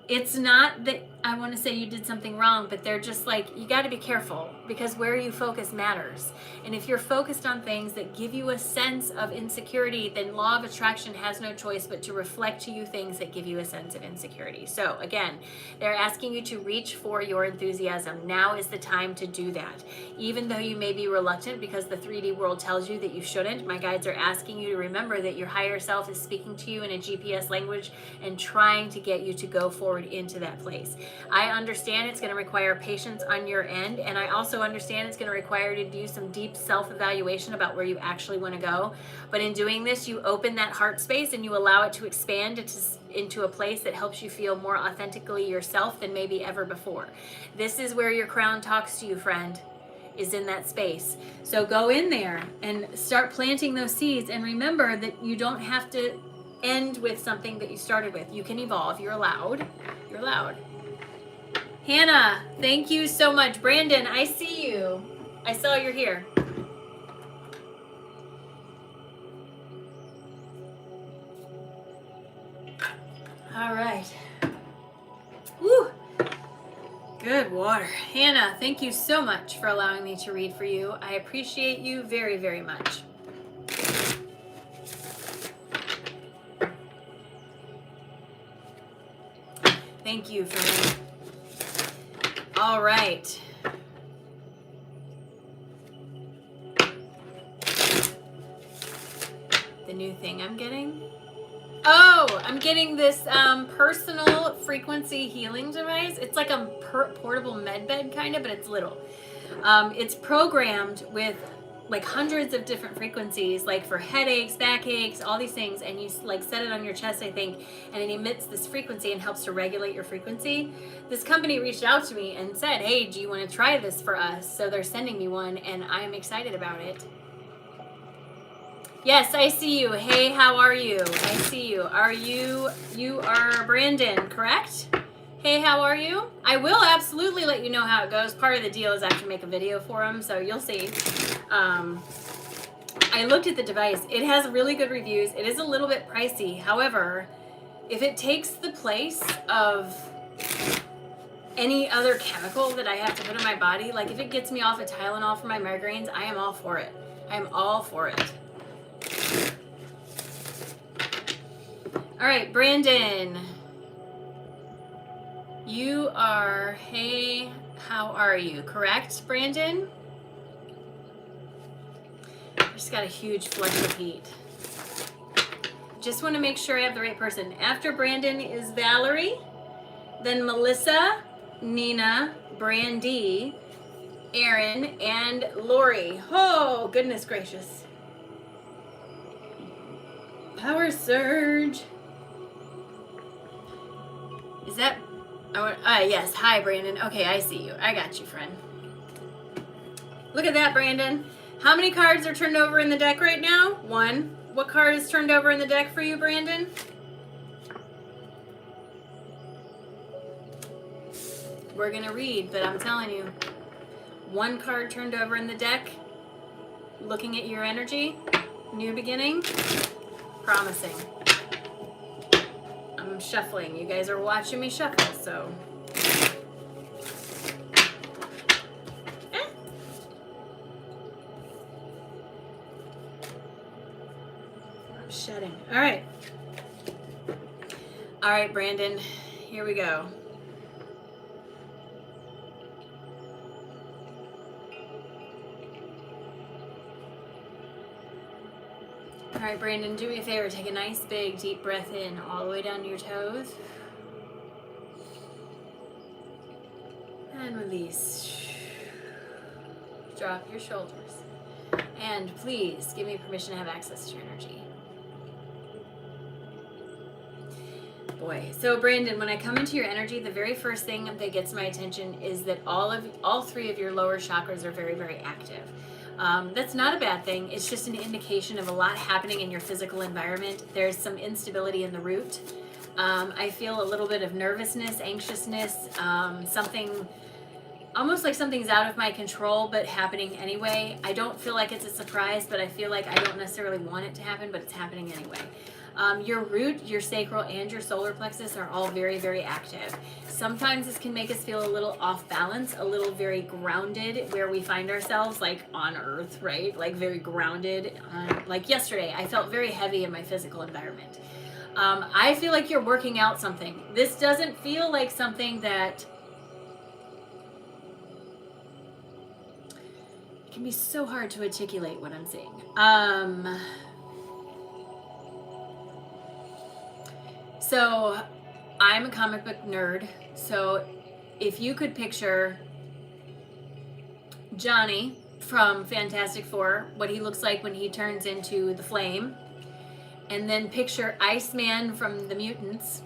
It's not that I want to say you did something wrong, but they're just like, you got to be careful, because where you focus matters. And if you're focused on things that give you a sense of insecurity, then law of attraction has no choice but to reflect to you things that give you a sense of insecurity. So again, they're asking you to reach for your enthusiasm. Now is the time to do that. Even though you may be reluctant because the 3D world tells you that you shouldn't, my guides are asking you to remember that your higher self is speaking to you in a GPS language and trying to get you to go forward into that place. I understand it's going to require patience on your end, and I also understand it's going to require you to do some deep self-evaluation about where you actually want to go. But in doing this, you open that heart space and you allow it to expand into a place that helps you feel more authentically yourself than maybe ever before. This is where your crown talks to you, friend, is in that space. So go in there and start planting those seeds, and remember that you don't have to end with something that you started with. You can evolve. You're allowed. You're allowed. Hannah, thank you so much. Brandon, I see you. I saw you're here. All right. Woo. Good water. Hannah, thank you so much for allowing me to read for you. I appreciate you very, very much. Thank you, friend. All right. The new thing I'm getting. Oh, I'm getting this personal frequency healing device. It's like a portable med bed kind of, but it's little. It's programmed with like hundreds of different frequencies, like for headaches, backaches, all these things, and you like set it on your chest, I think, and it emits this frequency and helps to regulate your frequency. This company reached out to me and said, hey, do you want to try this for us? So they're sending me one, and I'm excited about it. Yes, I see you. Hey, how are you? I see you. You are Brandon, correct? Hey, how are you? I will absolutely let you know how it goes. Part of the deal is I have to make a video for them, so you'll see. I looked at the device. It has really good reviews. It is a little bit pricey. However, if it takes the place of any other chemical that I have to put in my body, like if it gets me off of Tylenol for my migraines, I am all for it. I am all for it. All right, Brandon. You are, hey, how are you? Correct, Brandon? I just got a huge flush of heat. Just want to make sure I have the right person. After Brandon is Valerie, then Melissa, Nina, Brandy, Aaron, and Lori. Oh, goodness gracious. Power surge. Is that... yes. Hi, Brandon. Okay, I see you. I got you, friend. Look at that, Brandon. How many cards are turned over in the deck right now? 1. What card is turned over in the deck for you, Brandon? We're going to read, but I'm telling you. 1 card turned over in the deck. Looking at your energy. New beginning. Promising. I'm shuffling. You guys are watching me shuffle, so... Shedding. All right. All right, Brandon. Here we go. All right, Brandon, do me a favor. Take a nice, big, deep breath in all the way down to your toes. And release. Drop your shoulders. And please give me permission to have access to your energy. Boy, so Brandon, when I come into your energy, the very first thing that gets my attention is that all 3 of your lower chakras are very, very active. That's not a bad thing. It's just an indication of a lot happening in your physical environment. There's some instability in the root. I feel a little bit of nervousness, anxiousness, something almost like something's out of my control, but happening anyway. I don't feel like it's a surprise, but I feel like I don't necessarily want it to happen, but it's happening anyway. Your root, your sacral, and your solar plexus are all very, very active. Sometimes this can make us feel a little off balance, a little very grounded, where we find ourselves like on earth, right? Like very grounded. Like yesterday, I felt very heavy in my physical environment. I feel like you're working out something. This doesn't feel like something that... It can be so hard to articulate what I'm saying. So I'm a comic book nerd. So if you could picture Johnny from Fantastic Four, what he looks like when he turns into the Flame, and then picture Iceman from the Mutants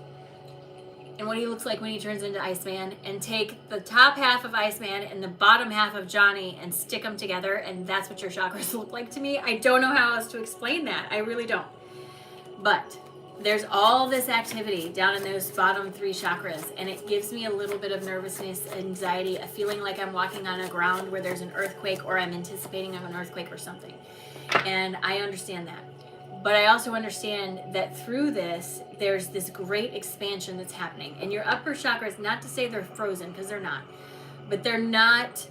and what he looks like when he turns into Iceman, and take the top half of Iceman and the bottom half of Johnny and stick them together, and that's what your chakras look like to me. I don't know how else to explain that. I really don't. But there's all this activity down in those bottom 3 chakras, and it gives me a little bit of nervousness, anxiety, a feeling like I'm walking on a ground where there's an earthquake, or I'm anticipating of an earthquake or something. And I understand that. But I also understand that through this, there's this great expansion that's happening. And your upper chakras, not to say they're frozen, because they're not, but they're not...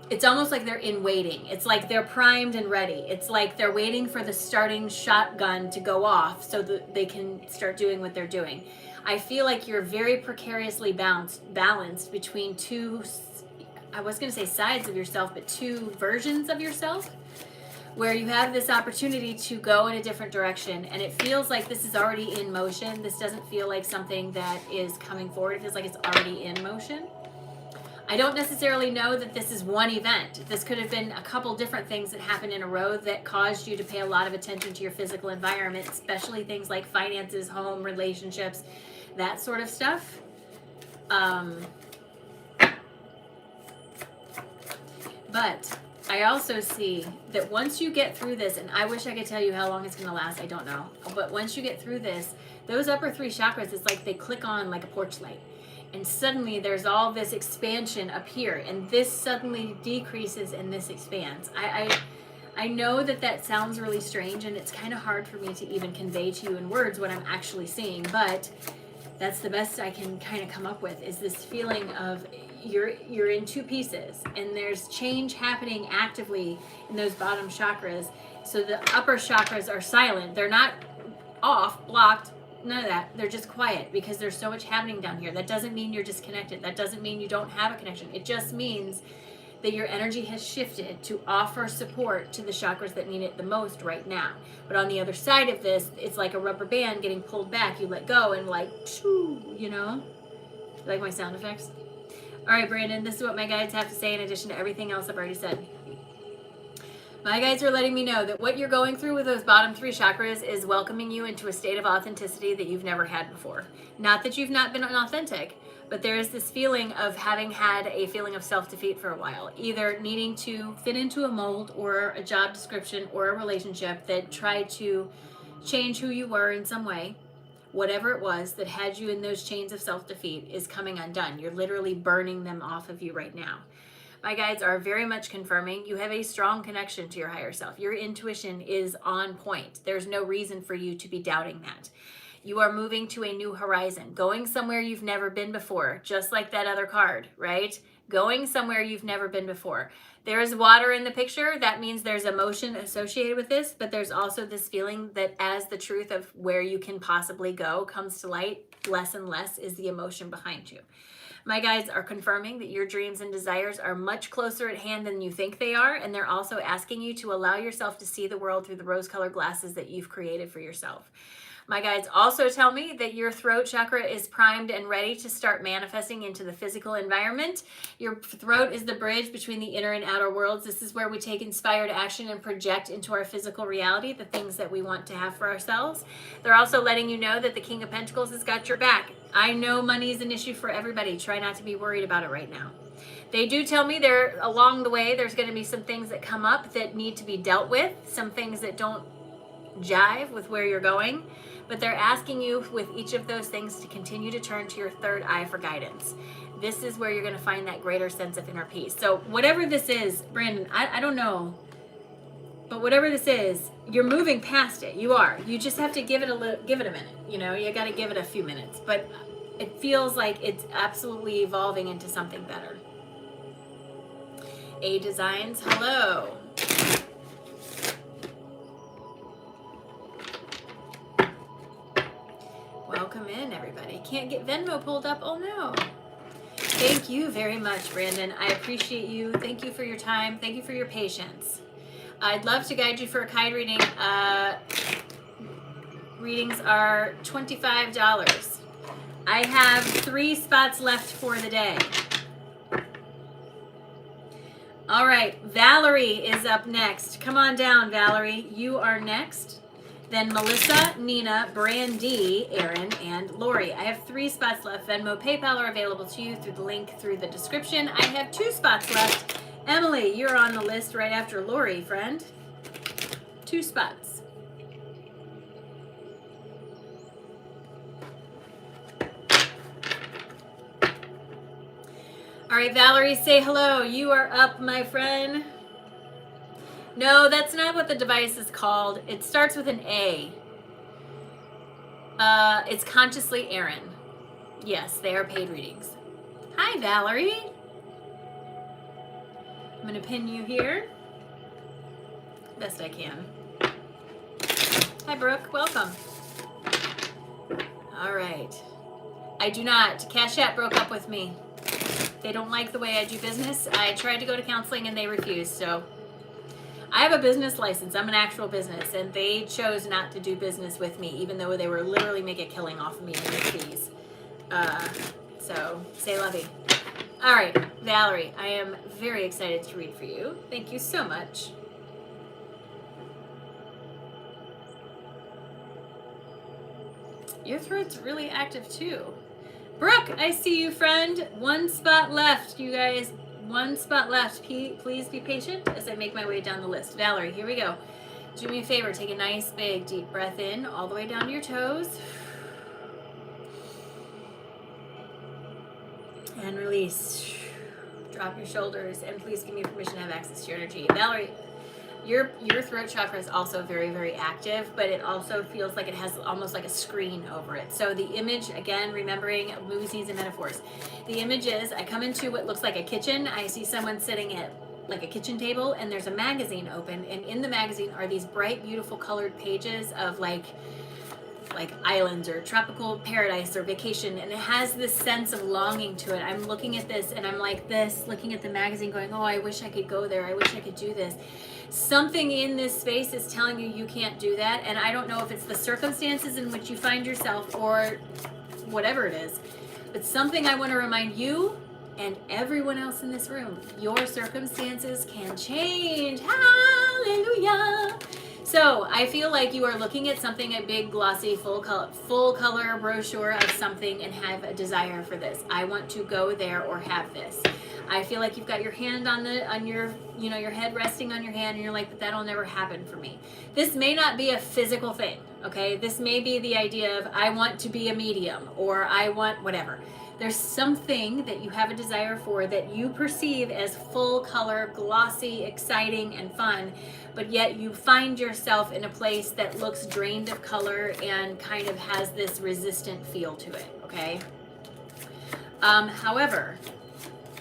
It's almost like they're in waiting. It's like they're primed and ready. It's like they're waiting for the starting shotgun to go off so that they can start doing what they're doing. I feel like you're very precariously balanced between 2, I was going to say sides of yourself, but 2 versions of yourself, where you have this opportunity to go in a different direction. And it feels like this is already in motion. This doesn't feel like something that is coming forward. It feels like it's already in motion. I don't necessarily know that this is one event. This could have been a couple different things that happened in a row that caused you to pay a lot of attention to your physical environment, especially things like finances, home, relationships, that sort of stuff. But I also see that once you get through this, and I wish I could tell you how long it's going to last, I don't know. But once you get through this, those upper 3 chakras, it's like they click on like a porch light. And suddenly there's all this expansion up here, and this suddenly decreases and this expands. I know that sounds really strange, and it's kind of hard for me to even convey to you in words what I'm actually seeing, but that's the best I can kind of come up with, is this feeling of you're in 2 pieces, and there's change happening actively in those bottom chakras. So the upper chakras are silent. They're not off, blocked, none of that. They're just quiet because there's so much happening down here. That doesn't mean you're disconnected. That doesn't mean you don't have a connection. It just means that your energy has shifted to offer support to the chakras that need it the most right now. But on the other side of this, it's like a rubber band getting pulled back. You let go and like, shoo, you know? Like my sound effects? All right, Brandon, this is what my guides have to say in addition to everything else I've already said. My guides are letting me know that what you're going through with those bottom 3 chakras is welcoming you into a state of authenticity that you've never had before. Not that you've not been authentic, But there is this feeling of having had a feeling of self-defeat for a while, either needing to fit into a mold or a job description or a relationship that tried to change who you were in some way. Whatever it was that had you in those chains of self-defeat is coming undone. You're literally burning them off of you right now. My guides are very much confirming you have a strong connection to your higher self. Your intuition is on point. There's no reason for you to be doubting that. You are moving to a new horizon, going somewhere you've never been before, just like that other card, right? Going somewhere you've never been before. There is water in the picture. That means there's emotion associated with this, but there's also this feeling that as the truth of where you can possibly go comes to light, less and less is the emotion behind you. My guides are confirming that your dreams and desires are much closer at hand than you think they are, and they're also asking you to allow yourself to see the world through the rose-colored glasses that you've created for yourself. My guides also tell me that your throat chakra is primed and ready to start manifesting into the physical environment. Your throat is the bridge between the inner and outer worlds. This is where we take inspired action and project into our physical reality the things that we want to have for ourselves. They're also letting you know that the King of Pentacles has got your back. I know money is an issue for everybody. Try not to be worried about it right now. They do tell me there along the way there's going to be some things that come up that need to be dealt with, some things that don't jive with where you're going. But they're asking you with each of those things to continue to turn to your third eye for guidance. This is where you're going to find that greater sense of inner peace. So whatever this is, Brandon, I don't know. But whatever this is, you're moving past it. You are. You just have to give it a minute. You know, you got to give it a few minutes. But it feels like it's absolutely evolving into something better. A Designs, hello. Welcome in, everybody. Can't get Venmo pulled up. Oh, no. Thank you very much, Brandon. I appreciate you. Thank you for your time. Thank you for your patience. I'd love to guide you for a Kite reading. Readings are $25. I have 3 spots left for the day. All right, Valerie is up next. Come on down, Valerie. You are next. Then Melissa, Nina, Brandy, Aaron, and Lori. I have 3 spots left. Venmo, PayPal are available to you through the link through the description. I have 2 spots left. Emily, you're on the list right after Lori, friend. 2 spots. All right, Valerie, say hello. You are up, my friend. No, that's not what the device is called. It starts with an A. It's Consciously Aaron. Yes, they are paid readings. Hi, Valerie. I'm going to pin you here. Best I can. Hi, Brooke. Welcome. All right. I do not. Cash App broke up with me. They don't like the way I do business. I tried to go to counseling and they refused, so... I have a business license. I'm an actual business, and they chose not to do business with me, even though they were literally making a killing off of me in their fees. So, say lovey. All right, Valerie, I am very excited to read for you. Thank you so much. Your throat's really active, too. Brooke, I see you, friend. 1 spot left, you guys. 1 spot left. Please be patient as I make my way down the list. Valerie, here we go. Do me a favor. Take a nice, big, deep breath in all the way down to your toes. And release. Drop your shoulders. And please give me permission to have access to your energy. Valerie, your throat chakra is also very, very active, but it also feels like it has almost like a screen over it. So the image, again, remembering movie scenes and metaphors. The image is, I come into what looks like a kitchen. I see someone sitting at like a kitchen table, and there's a magazine open, and in the magazine are these bright, beautiful colored pages of like islands or tropical paradise or vacation, and it has this sense of longing to it. I'm looking at this and I'm like this, looking at the magazine going, oh, I wish I could go there. I wish I could do this. Something in this space is telling you you can't do that, and I don't know if it's the circumstances in which you find yourself or whatever it is, but something I want to remind you and everyone else in this room, your circumstances can change. Hallelujah. So I feel like you are looking at something, a big glossy full color brochure of something, and have a desire for this. I want to go there or have this. I feel like you've got your hand on your, you know, your head resting on your hand, and you're like, but that'll never happen for me. This may not be a physical thing, okay? This may be the idea of I want to be a medium, or I want whatever. There's something that you have a desire for that you perceive as full color, glossy, exciting, and fun, but yet you find yourself in a place that looks drained of color and kind of has this resistant feel to it, okay? However,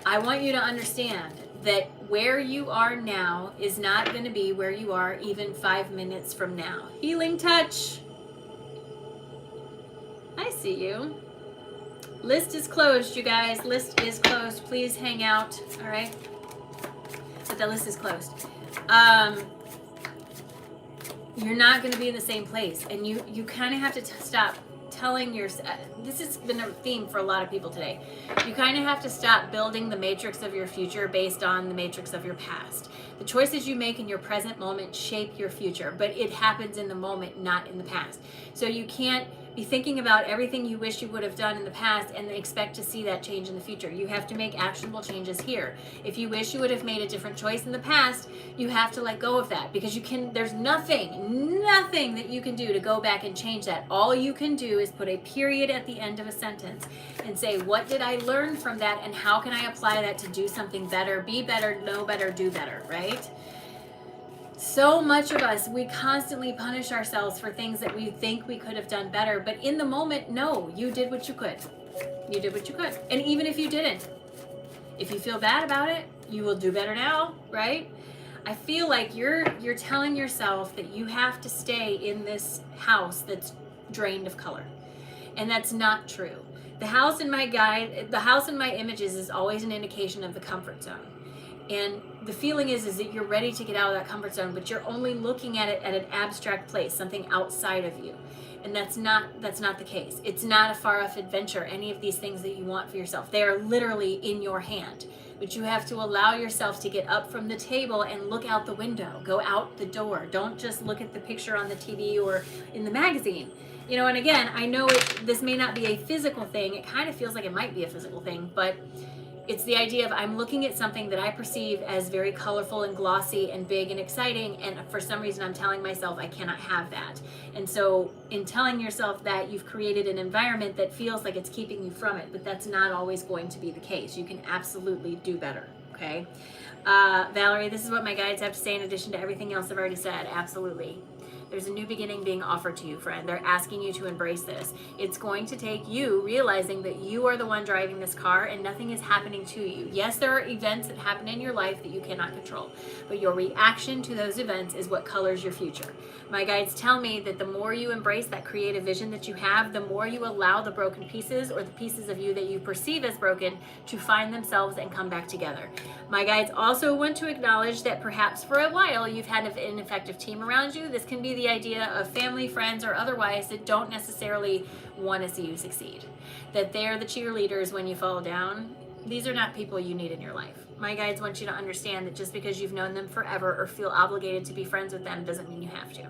I want you to understand that where you are now is not going to be where you are even 5 minutes from now. Healing touch. I see you. List is closed, you guys. List is closed. Please hang out. All right. But the list is closed. You're not going to be in the same place, and you kind of have to stop telling yourself. This has been a theme for a lot of people today. You kind of have to stop building the matrix of your future based on the matrix of your past. The choices you make in your present moment shape your future, but it happens in the moment, not in the past. So you can't be thinking about everything you wish you would have done in the past and expect to see that change in the future. You have to make actionable changes here. If you wish you would have made a different choice in the past, you have to let go of that, because there's nothing that you can do to go back and change that. All you can do is put a period at the end of a sentence and say, what did I learn from that, and how can I apply that to do something better, be better, know better, do better, right? So much of us, we constantly punish ourselves for things that we think we could have done better, but in the moment, no, you did what you could. You did what you could. And even if you didn't, if you feel bad about it, you will do better now, right? I feel like you're telling yourself that you have to stay in this house that's drained of color. And that's not true. The house in my images is always an indication of the comfort zone. And the feeling is that you're ready to get out of that comfort zone, but you're only looking at it at an abstract place, something outside of you. And that's not the case. It's not a far-off adventure, any of these things that you want for yourself. They are literally in your hand. But you have to allow yourself to get up from the table and look out the window. Go out the door. Don't just look at the picture on the TV or in the magazine. You know, and again, I know this may not be a physical thing. It kind of feels like it might be a physical thing, but it's the idea of I'm looking at something that I perceive as very colorful and glossy and big and exciting, and for some reason I'm telling myself I cannot have that. And so in telling yourself that, you've created an environment that feels like it's keeping you from it, but that's not always going to be the case. You can absolutely do better, okay? Valerie, this is what my guides have to say in addition to everything else I've already said. Absolutely. There's a new beginning being offered to you, friend. They're asking you to embrace this. It's going to take you realizing that you are the one driving this car and nothing is happening to you. Yes, there are events that happen in your life that you cannot control, but your reaction to those events is what colors your future. My guides tell me that the more you embrace that creative vision that you have, the more you allow the broken pieces or the pieces of you that you perceive as broken to find themselves and come back together. My guides also want to acknowledge that perhaps for a while you've had an ineffective team around you. This can be the idea of family, friends, or otherwise that don't necessarily want to see you succeed. That they're the cheerleaders when you fall down. These are not people you need in your life. My guides want you to understand that just because you've known them forever or feel obligated to be friends with them doesn't mean you have to.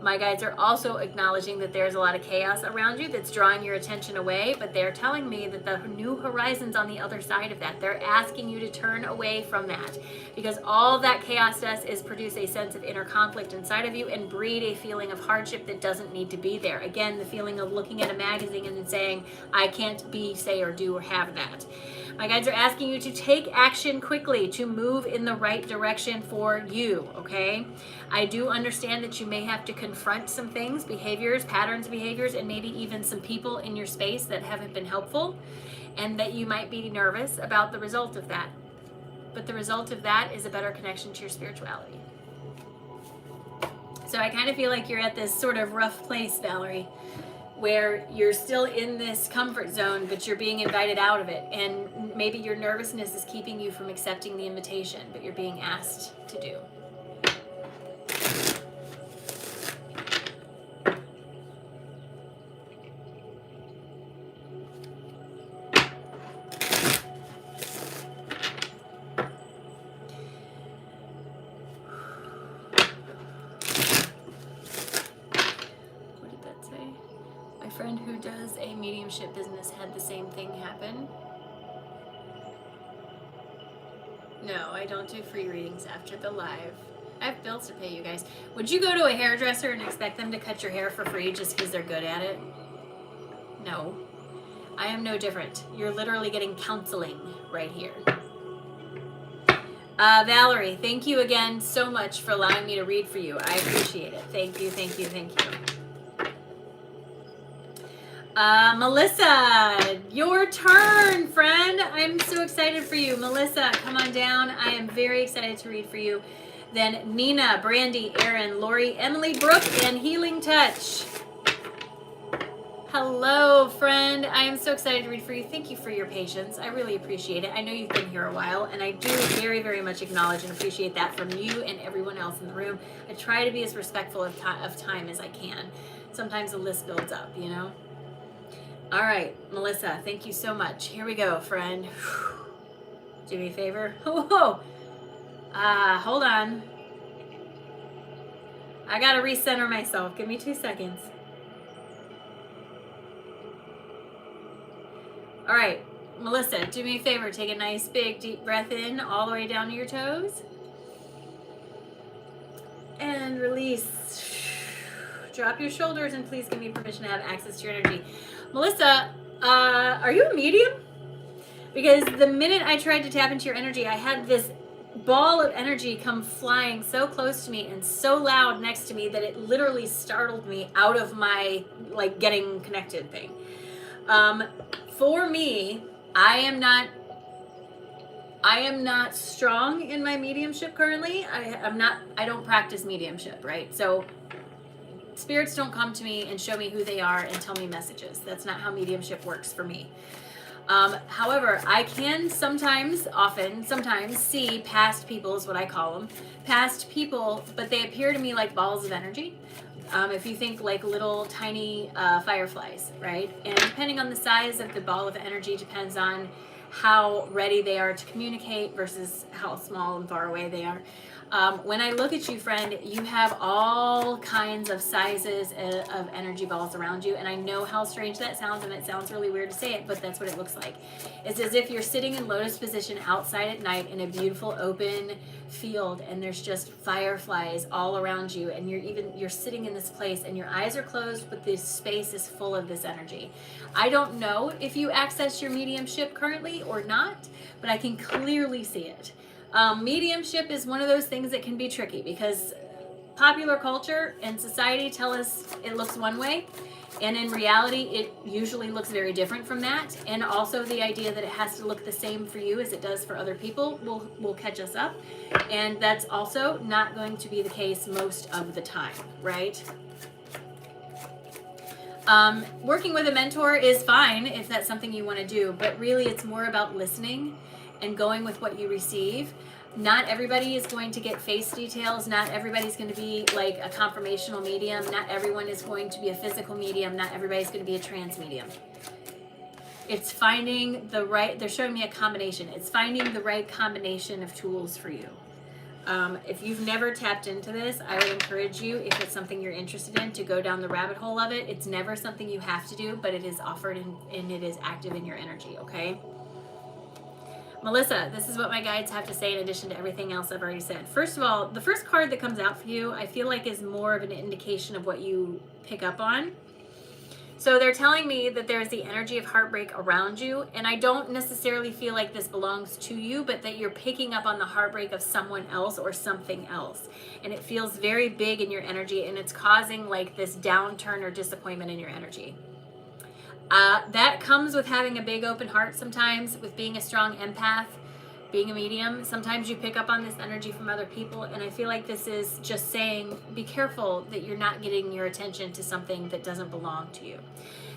My guides are also acknowledging that there's a lot of chaos around you that's drawing your attention away, but they're telling me that the new horizon's on the other side of that. They're asking you to turn away from that, because all that chaos does is produce a sense of inner conflict inside of you and breed a feeling of hardship that doesn't need to be there. Again, the feeling of looking at a magazine and then saying, I can't be, say, or do, or have that. My guides are asking you to take action quickly to move in the right direction for you, okay? I do understand that you may have to confront some things, behaviors, patterns, behaviors, and maybe even some people in your space that haven't been helpful, and that you might be nervous about the result of that. But the result of that is a better connection to your spirituality. So I kind of feel like you're at this sort of rough place, Valerie, where you're still in this comfort zone, but you're being invited out of it. And maybe your nervousness is keeping you from accepting the invitation, but you're being asked to do. friend who does a mediumship business had the same thing happen. No, I don't do free readings after the live. I have bills to pay, you guys. Would you go to a hairdresser and expect them to cut your hair for free just because they're good at it? No. I am no different. You're literally getting counseling right here. Valerie, thank you again so much for allowing me to read for you. I appreciate it. Thank you, thank you, thank you. Melissa, your turn, friend. I'm so excited for you. Melissa, come on down. I am very excited to read for you. Then Nina, Brandy, Erin, Lori, Emily, Brooke, and Healing Touch. Hello, friend. I am so excited to read for you. Thank you for your patience. I really appreciate it. I know you've been here a while, and I do very, very much acknowledge and appreciate that from you and everyone else in the room. I try to be as respectful of time as I can. Sometimes the list builds up, you know? All right, Melissa, thank you so much. Here we go, friend. Do me a favor. Whoa. Hold on. I got to recenter myself. Give me 2 seconds. All right, Melissa, do me a favor. Take a nice big deep breath in all the way down to your toes. And release. Drop your shoulders and please give me permission to have access to your energy. Melissa, are you a medium? Because the minute I tried to tap into your energy, I had this ball of energy come flying so close to me and so loud next to me that it literally startled me out of my like getting connected thing. For me, I am not strong in my mediumship currently. I don't practice mediumship, right? So spirits don't come to me and show me who they are and tell me messages. That's not how mediumship works for me. However, I can sometimes see past people, is what I call them, past people, but they appear to me like balls of energy. If you think like little tiny fireflies, right? And depending on the size of the ball of energy depends on how ready they are to communicate versus how small and far away they are. When I look at you, friend, you have all kinds of sizes of energy balls around you. And I know how strange that sounds, and it sounds really weird to say it, but that's what it looks like. It's as if you're sitting in lotus position outside at night in a beautiful open field, and there's just fireflies all around you. And you're sitting in this place, and your eyes are closed, but this space is full of this energy. I don't know if you access your mediumship currently or not, but I can clearly see it. Mediumship is one of those things that can be tricky because popular culture and society tell us it looks one way, and in reality it usually looks very different from that. And also the idea that it has to look the same for you as it does for other people will catch us up, and that's also not going to be the case most of the time, right? Working with a mentor is fine if that's something you want to do, but really it's more about listening and going with what you receive. Not everybody is going to get face details. Not everybody's going to be like a confirmational medium. Not everyone is going to be a physical medium. Not everybody's going to be a trance medium. It's finding the right, they're showing me a combination. It's finding the right combination of tools for you. If you've never tapped into this, I would encourage you, if it's something you're interested in, to go down the rabbit hole of it. It's never something you have to do, but it is offered and it is active in your energy, okay? Melissa, this is what my guides have to say in addition to everything else I've already said. First of all, the first card that comes out for you, I feel like is more of an indication of what you pick up on. So they're telling me that there's the energy of heartbreak around you, and I don't necessarily feel like this belongs to you, but that you're picking up on the heartbreak of someone else or something else. And it feels very big in your energy, and it's causing like this downturn or disappointment in your energy. That comes with having a big open heart sometimes, with being a strong empath, being a medium. Sometimes you pick up on this energy from other people, and I feel like this is just saying, be careful that you're not getting your attention to something that doesn't belong to you.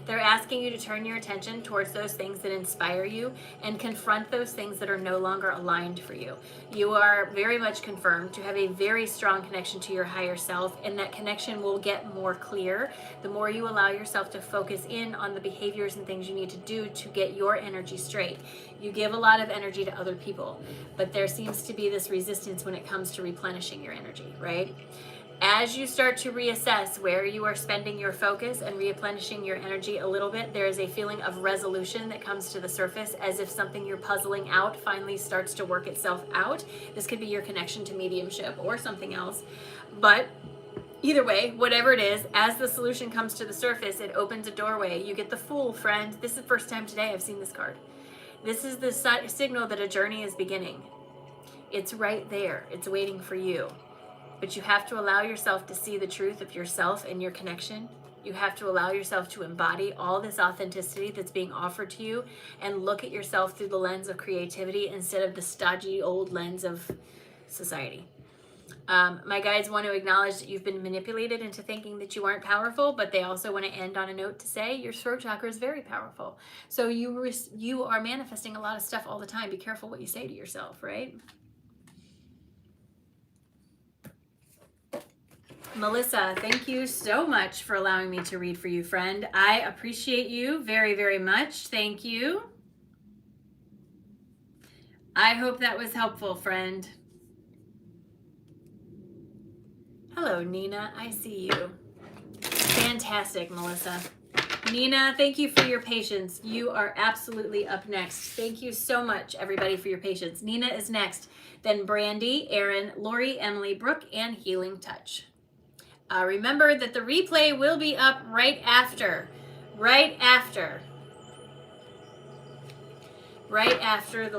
They're asking you to turn your attention towards those things that inspire you and confront those things that are no longer aligned for you. You are very much confirmed to have a very strong connection to your higher self, and that connection will get more clear the more you allow yourself to focus in on the behaviors and things you need to do to get your energy straight. You give a lot of energy to other people, but there seems to be this resistance when it comes to replenishing your energy, right? As you start to reassess where you are spending your focus and replenishing your energy a little bit, there is a feeling of resolution that comes to the surface, as if something you're puzzling out finally starts to work itself out. This could be your connection to mediumship or something else. But either way, whatever it is, as the solution comes to the surface, it opens a doorway. You get the Fool, friend. This is the first time today I've seen this card. This is the signal that a journey is beginning. It's right there. It's waiting for you. But you have to allow yourself to see the truth of yourself and your connection. You have to allow yourself to embody all this authenticity that's being offered to you and look at yourself through the lens of creativity instead of the stodgy old lens of society. My guides want to acknowledge that you've been manipulated into thinking that you aren't powerful, but they also want to end on a note to say your throat chakra is very powerful. So you are manifesting a lot of stuff all the time. Be careful what you say to yourself, right? Melissa, thank you so much for allowing me to read for you, friend. I appreciate you very, very much. Thank you. I hope that was helpful, friend. Hello, Nina. I see you. Fantastic, Melissa. Nina, thank you for your patience. You are absolutely up next. Thank you so much, everybody, for your patience. Nina is next. Then Brandy, Erin, Lori, Emily, Brooke, and Healing Touch. Remember that the replay will be up right after the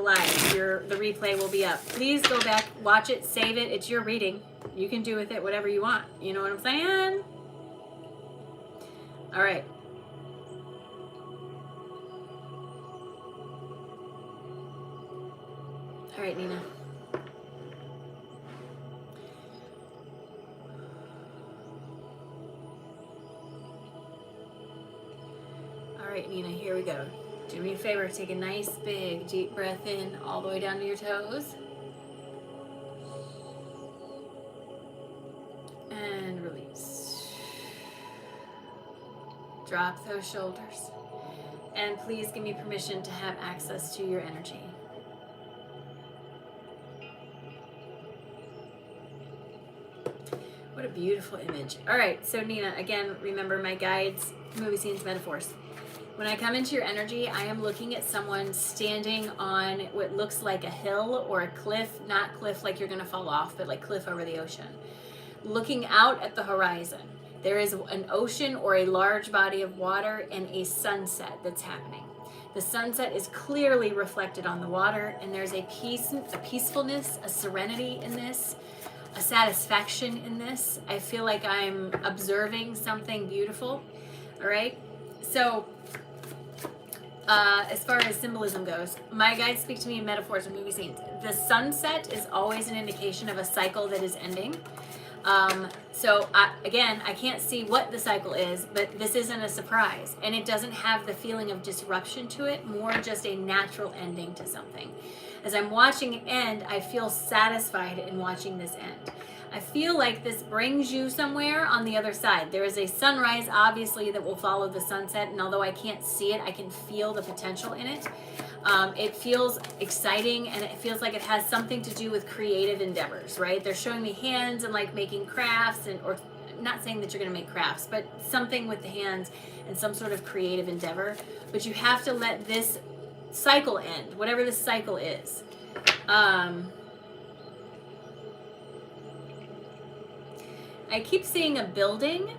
live. The replay will be up. Please go back, watch it, save it. It's your reading. You can do with it whatever you want. You know what I'm saying? All right. All right, Nina. All right, Nina, here we go. Do me a favor, take a nice big deep breath in all the way down to your toes. And release. Drop those shoulders. And please give me permission to have access to your energy. What a beautiful image. All right, so Nina, again, remember my guides, movie scenes, metaphors. When I come into your energy, I am looking at someone standing on what looks like a hill or a cliff, not cliff like you're gonna fall off, but like cliff over the ocean. Looking out at the horizon. There is an ocean or a large body of water and a sunset that's happening. The sunset is clearly reflected on the water, and there's a peace, a peacefulness, a serenity in this, a satisfaction in this. I feel like I'm observing something beautiful. All right, so as far as symbolism goes, my guides speak to me in metaphors and movie scenes. The sunset is always an indication of a cycle that is ending. So I can't see what the cycle is, but this isn't a surprise, and it doesn't have the feeling of disruption to it, more just a natural ending to something. As I'm watching it end, I feel satisfied in watching this end. I feel like this brings you somewhere on the other side. There is a sunrise, obviously, that will follow the sunset, and although I can't see it, I can feel the potential in it. It feels exciting, and it feels like it has something to do with creative endeavors, right? They're showing me hands and like making crafts, or not saying that you're going to make crafts, but something with the hands and some sort of creative endeavor. But you have to let this cycle end, whatever this cycle is. I keep seeing a building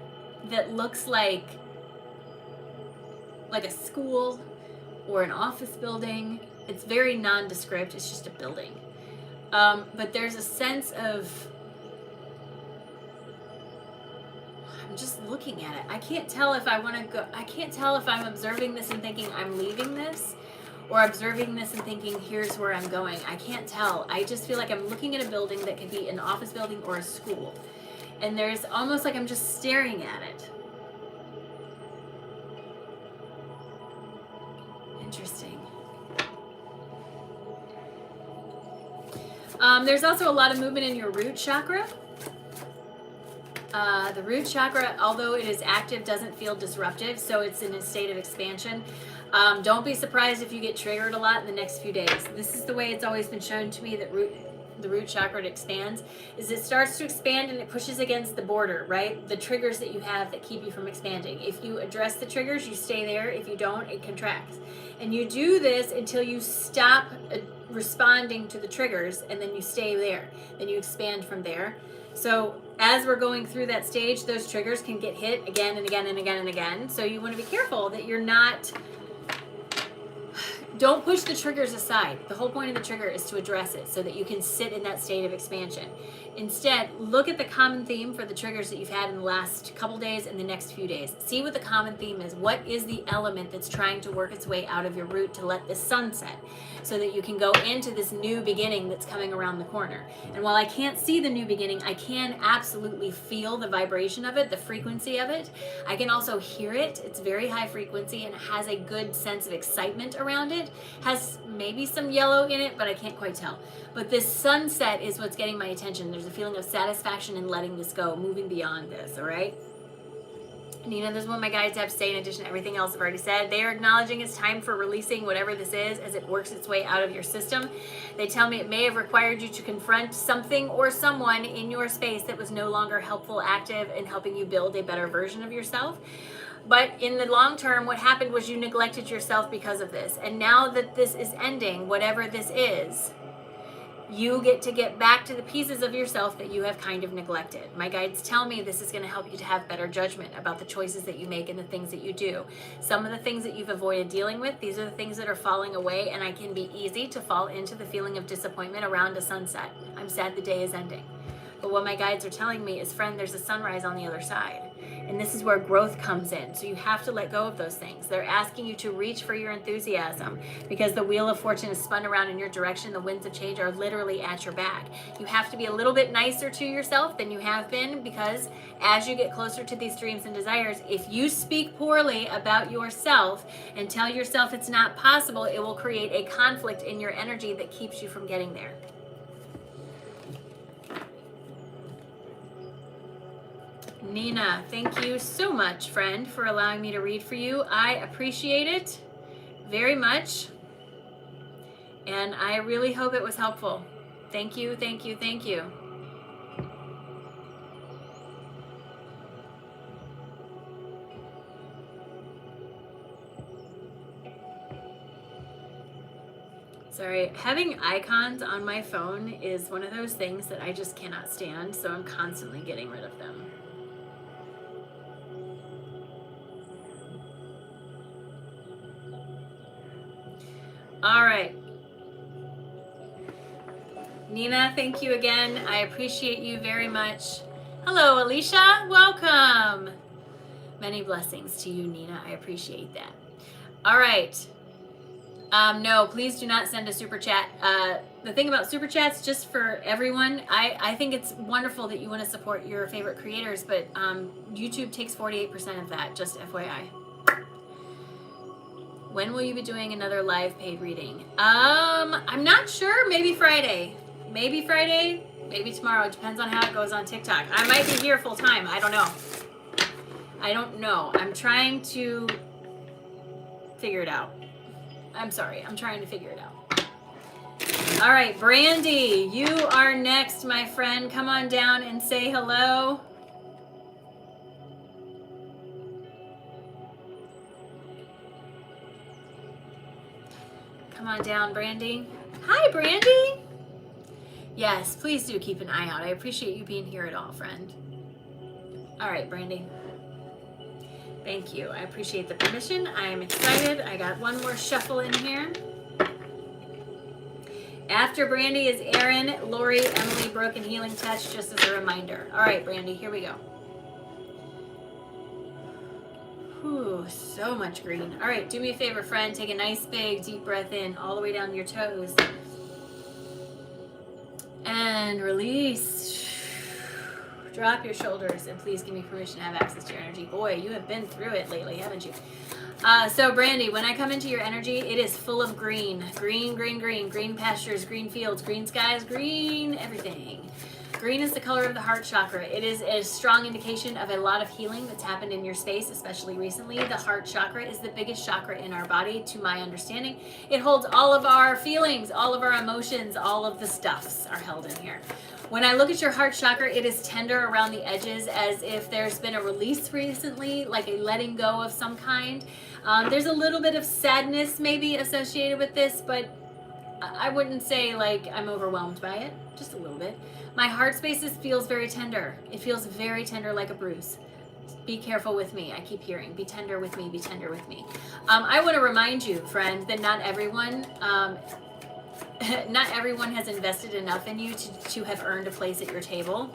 that looks like a school or an office building. It's very nondescript. It's just a building. But there's a sense of, I'm just looking at it. I can't tell if I want to go. I can't tell if I'm observing this and thinking I'm leaving this, or observing this and thinking here's where I'm going. I can't tell. I just feel like I'm looking at a building that could be an office building or a school. And there's almost like I'm just staring at it. Interesting. There's also a lot of movement in your root chakra. The root chakra, although it is active, doesn't feel disruptive, so it's in a state of expansion. Don't be surprised if you get triggered a lot in the next few days. This is the way it's always been shown to me, that the root chakra expands, is it starts to expand and it pushes against the border, right? The triggers that you have that keep you from expanding. If you address the triggers, you stay there. If you don't, it contracts. And you do this until you stop responding to the triggers, and then you stay there. Then you expand from there. So as we're going through that stage, those triggers can get hit again and again and again and again. So you want to be careful that you're not... Don't push the triggers aside. The whole point of the trigger is to address it so that you can sit in that state of expansion. Instead, look at the common theme for the triggers that you've had in the last couple days and the next few days. See what the common theme is. What is the element that's trying to work its way out of your root to let the sun set so that you can go into this new beginning that's coming around the corner. And while I can't see the new beginning, I can absolutely feel the vibration of it, the frequency of it. I can also hear it. It's very high frequency and it has a good sense of excitement around it. Has maybe some yellow in it, but I can't quite tell. But this sunset is what's getting my attention. There's a feeling of satisfaction in letting this go, moving beyond this, all right? Nina, this is what my guides have to say in addition to everything else I've already said. They are acknowledging it's time for releasing whatever this is as it works its way out of your system. They tell me it may have required you to confront something or someone in your space that was no longer helpful, active, in helping you build a better version of yourself. But in the long term, what happened was you neglected yourself because of this. And now that this is ending, whatever this is, you get back to the pieces of yourself that you have kind of neglected. My guides tell me this is going to help you to have better judgment about the choices that you make and the things that you do. Some of the things that you've avoided dealing with, these are the things that are falling away, and I can be easy to fall into the feeling of disappointment around a sunset. I'm sad the day is ending. But what my guides are telling me is, friend, there's a sunrise on the other side. And this is where growth comes in. So you have to let go of those things. They're asking you to reach for your enthusiasm because the wheel of fortune is spun around in your direction. The winds of change are literally at your back. You have to be a little bit nicer to yourself than you have been, because as you get closer to these dreams and desires, if you speak poorly about yourself and tell yourself it's not possible, it will create a conflict in your energy that keeps you from getting there. Nina, thank you so much, friend, for allowing me to read for you. I appreciate it very much, and I really hope it was helpful. Thank you, thank you, thank you. Sorry, having icons on my phone is one of those things that I just cannot stand, so I'm constantly getting rid of them. All right. Nina, thank you again. I appreciate you very much. Hello, Alicia. Welcome. Many blessings to you, Nina. I appreciate that. All right. No, please do not send a super chat. The thing about super chats, just for everyone, I think it's wonderful that you want to support your favorite creators, but YouTube takes 48% of that, just FYI. When will you be doing another live paid reading? I'm not sure. Maybe Friday. Maybe Friday. Maybe tomorrow. It depends on how it goes on TikTok. I might be here full time. I don't know. I don't know. I'm trying to figure it out. I'm sorry. I'm trying to figure it out. All right, Brandy, you are next, my friend. Come on down and say hello. Come on down, Brandy. Hi, Brandy. Yes, please do keep an eye out. I appreciate you being here at all, friend. All right, Brandy. Thank you. I appreciate the permission. I am excited. I got one more shuffle in here. After Brandy is Erin, Lori, Emily, Brooke, and Healing Touch, just as a reminder. All right, Brandy, here we go. Whew, so much green. All right, do me a favor, friend. Take a nice big deep breath in all the way down to your toes. And release. Drop your shoulders and please give me permission to have access to your energy. Boy, you have been through it lately, haven't you? So Brandy, when I come into your energy, it is full of green. Green, green, green. Green pastures, green fields, green skies, green everything. Green is the color of the heart chakra. It is a strong indication of a lot of healing that's happened in your space, especially recently. The heart chakra is the biggest chakra in our body, to my understanding. It holds all of our feelings, all of our emotions, all of the stuffs are held in here. When I look at your heart chakra, it is tender around the edges, as if there's been a release recently, like a letting go of some kind. There's a little bit of sadness maybe associated with this, but I wouldn't say like I'm overwhelmed by it, just a little bit. My heart space feels very tender. It feels very tender, like a bruise. Be careful with me. I keep hearing, be tender with me, be tender with me. I want to remind you, friend, that not everyone has invested enough in you to have earned a place at your table.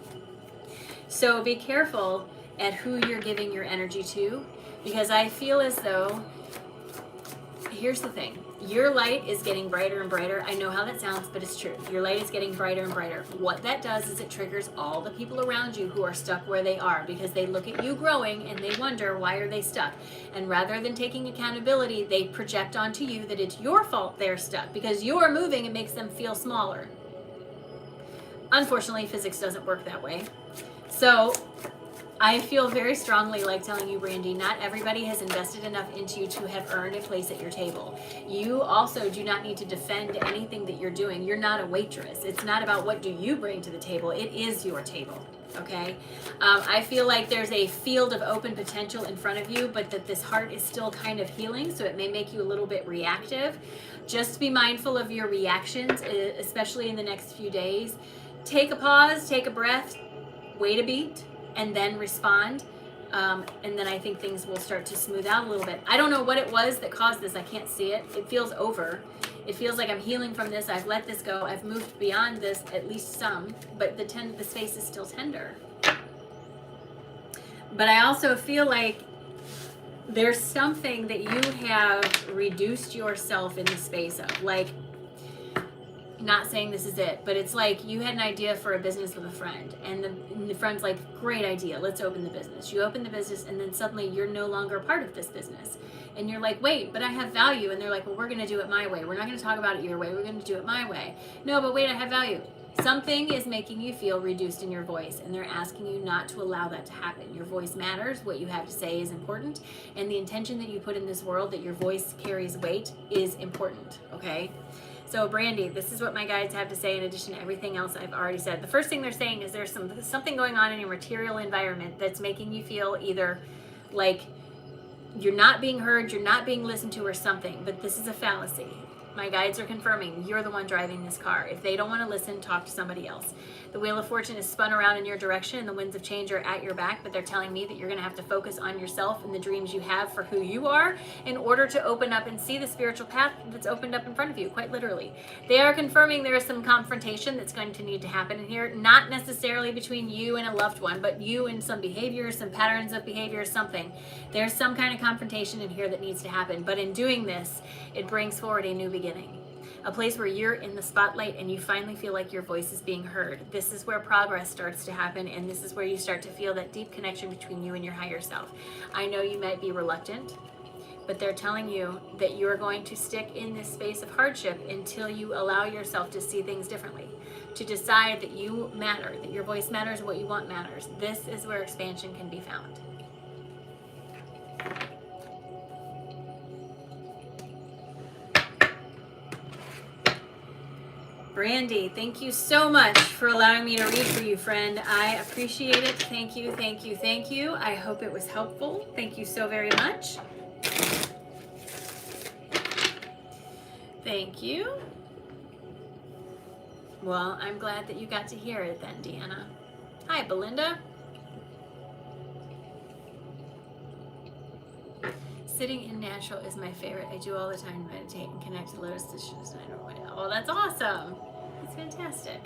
So be careful at who you're giving your energy to, because I feel as though, here's the thing, your light is getting brighter and brighter. I know how that sounds, but it's true. Your light is getting brighter and brighter. What that does is it triggers all the people around you who are stuck where they are, because they look at you growing and they wonder, why are they stuck? And rather than taking accountability, they project onto you that it's your fault they're stuck, because you're moving and makes them feel smaller. Unfortunately, physics doesn't work that way. So I feel very strongly like telling you, Brandy, not everybody has invested enough into you to have earned a place at your table. You also do not need to defend anything that you're doing. You're not a waitress. It's not about what do you bring to the table. It is your table, okay? I feel like there's a field of open potential in front of you, but that this heart is still kind of healing, so it may make you a little bit reactive. Just be mindful of your reactions, especially in the next few days. Take a pause, take a breath, wait a beat, and then respond, and then I think things will start to smooth out a little bit. I don't know what it was that caused this. I can't see it. It feels over. It feels like I'm healing from this. I've let this go. I've moved beyond this, at least some, but the space is still tender. But I also feel like there's something that you have reduced yourself in the space of, like, not saying this is it, but it's like you had an idea for a business with a friend, and the friend's like, great idea, let's open the business. You open the business, and then suddenly you're no longer a part of this business, and you're like, wait, but I have value. And they're like, well, we're going to do it my way. We're not going to talk about it your way. We're going to do it my way. No, but wait, I have value. Something is making you feel reduced in your voice, and they're asking you not to allow that to happen. Your voice matters. What you have to say is important, and the intention that you put in this world, that your voice carries weight, is important, okay? So Brandy, this is what my guides have to say in addition to everything else I've already said. The first thing they're saying is there's something going on in your material environment that's making you feel either like you're not being heard, you're not being listened to, or something, but this is a fallacy. My guides are confirming you're the one driving this car. If they don't want to listen, talk to somebody else. The Wheel of Fortune is spun around in your direction, and the winds of change are at your back, but they're telling me that you're going to have to focus on yourself and the dreams you have for who you are in order to open up and see the spiritual path that's opened up in front of you, quite literally. They are confirming there is some confrontation that's going to need to happen in here, not necessarily between you and a loved one, but you and some behaviors, some patterns of behavior, something. There's some kind of confrontation in here that needs to happen, but in doing this, it brings forward a new beginning. A place where you're in the spotlight and you finally feel like your voice is being heard. This is where progress starts to happen, and this is where you start to feel that deep connection between you and your higher self. I know you might be reluctant, but they're telling you that you're going to stick in this space of hardship until you allow yourself to see things differently, to decide that you matter, that your voice matters, what you want matters. This is where expansion can be found. Brandy, thank you so much for allowing me to read for you, friend. I appreciate it. Thank you, thank you, thank you. I hope it was helpful. Thank you so very much. Thank you. Well, I'm glad that you got to hear it then, Deanna. Hi, Belinda. Sitting in natural is my favorite. I do all the time to meditate and connect to lotus dishes. And I don't know. Oh, that's awesome. That's fantastic.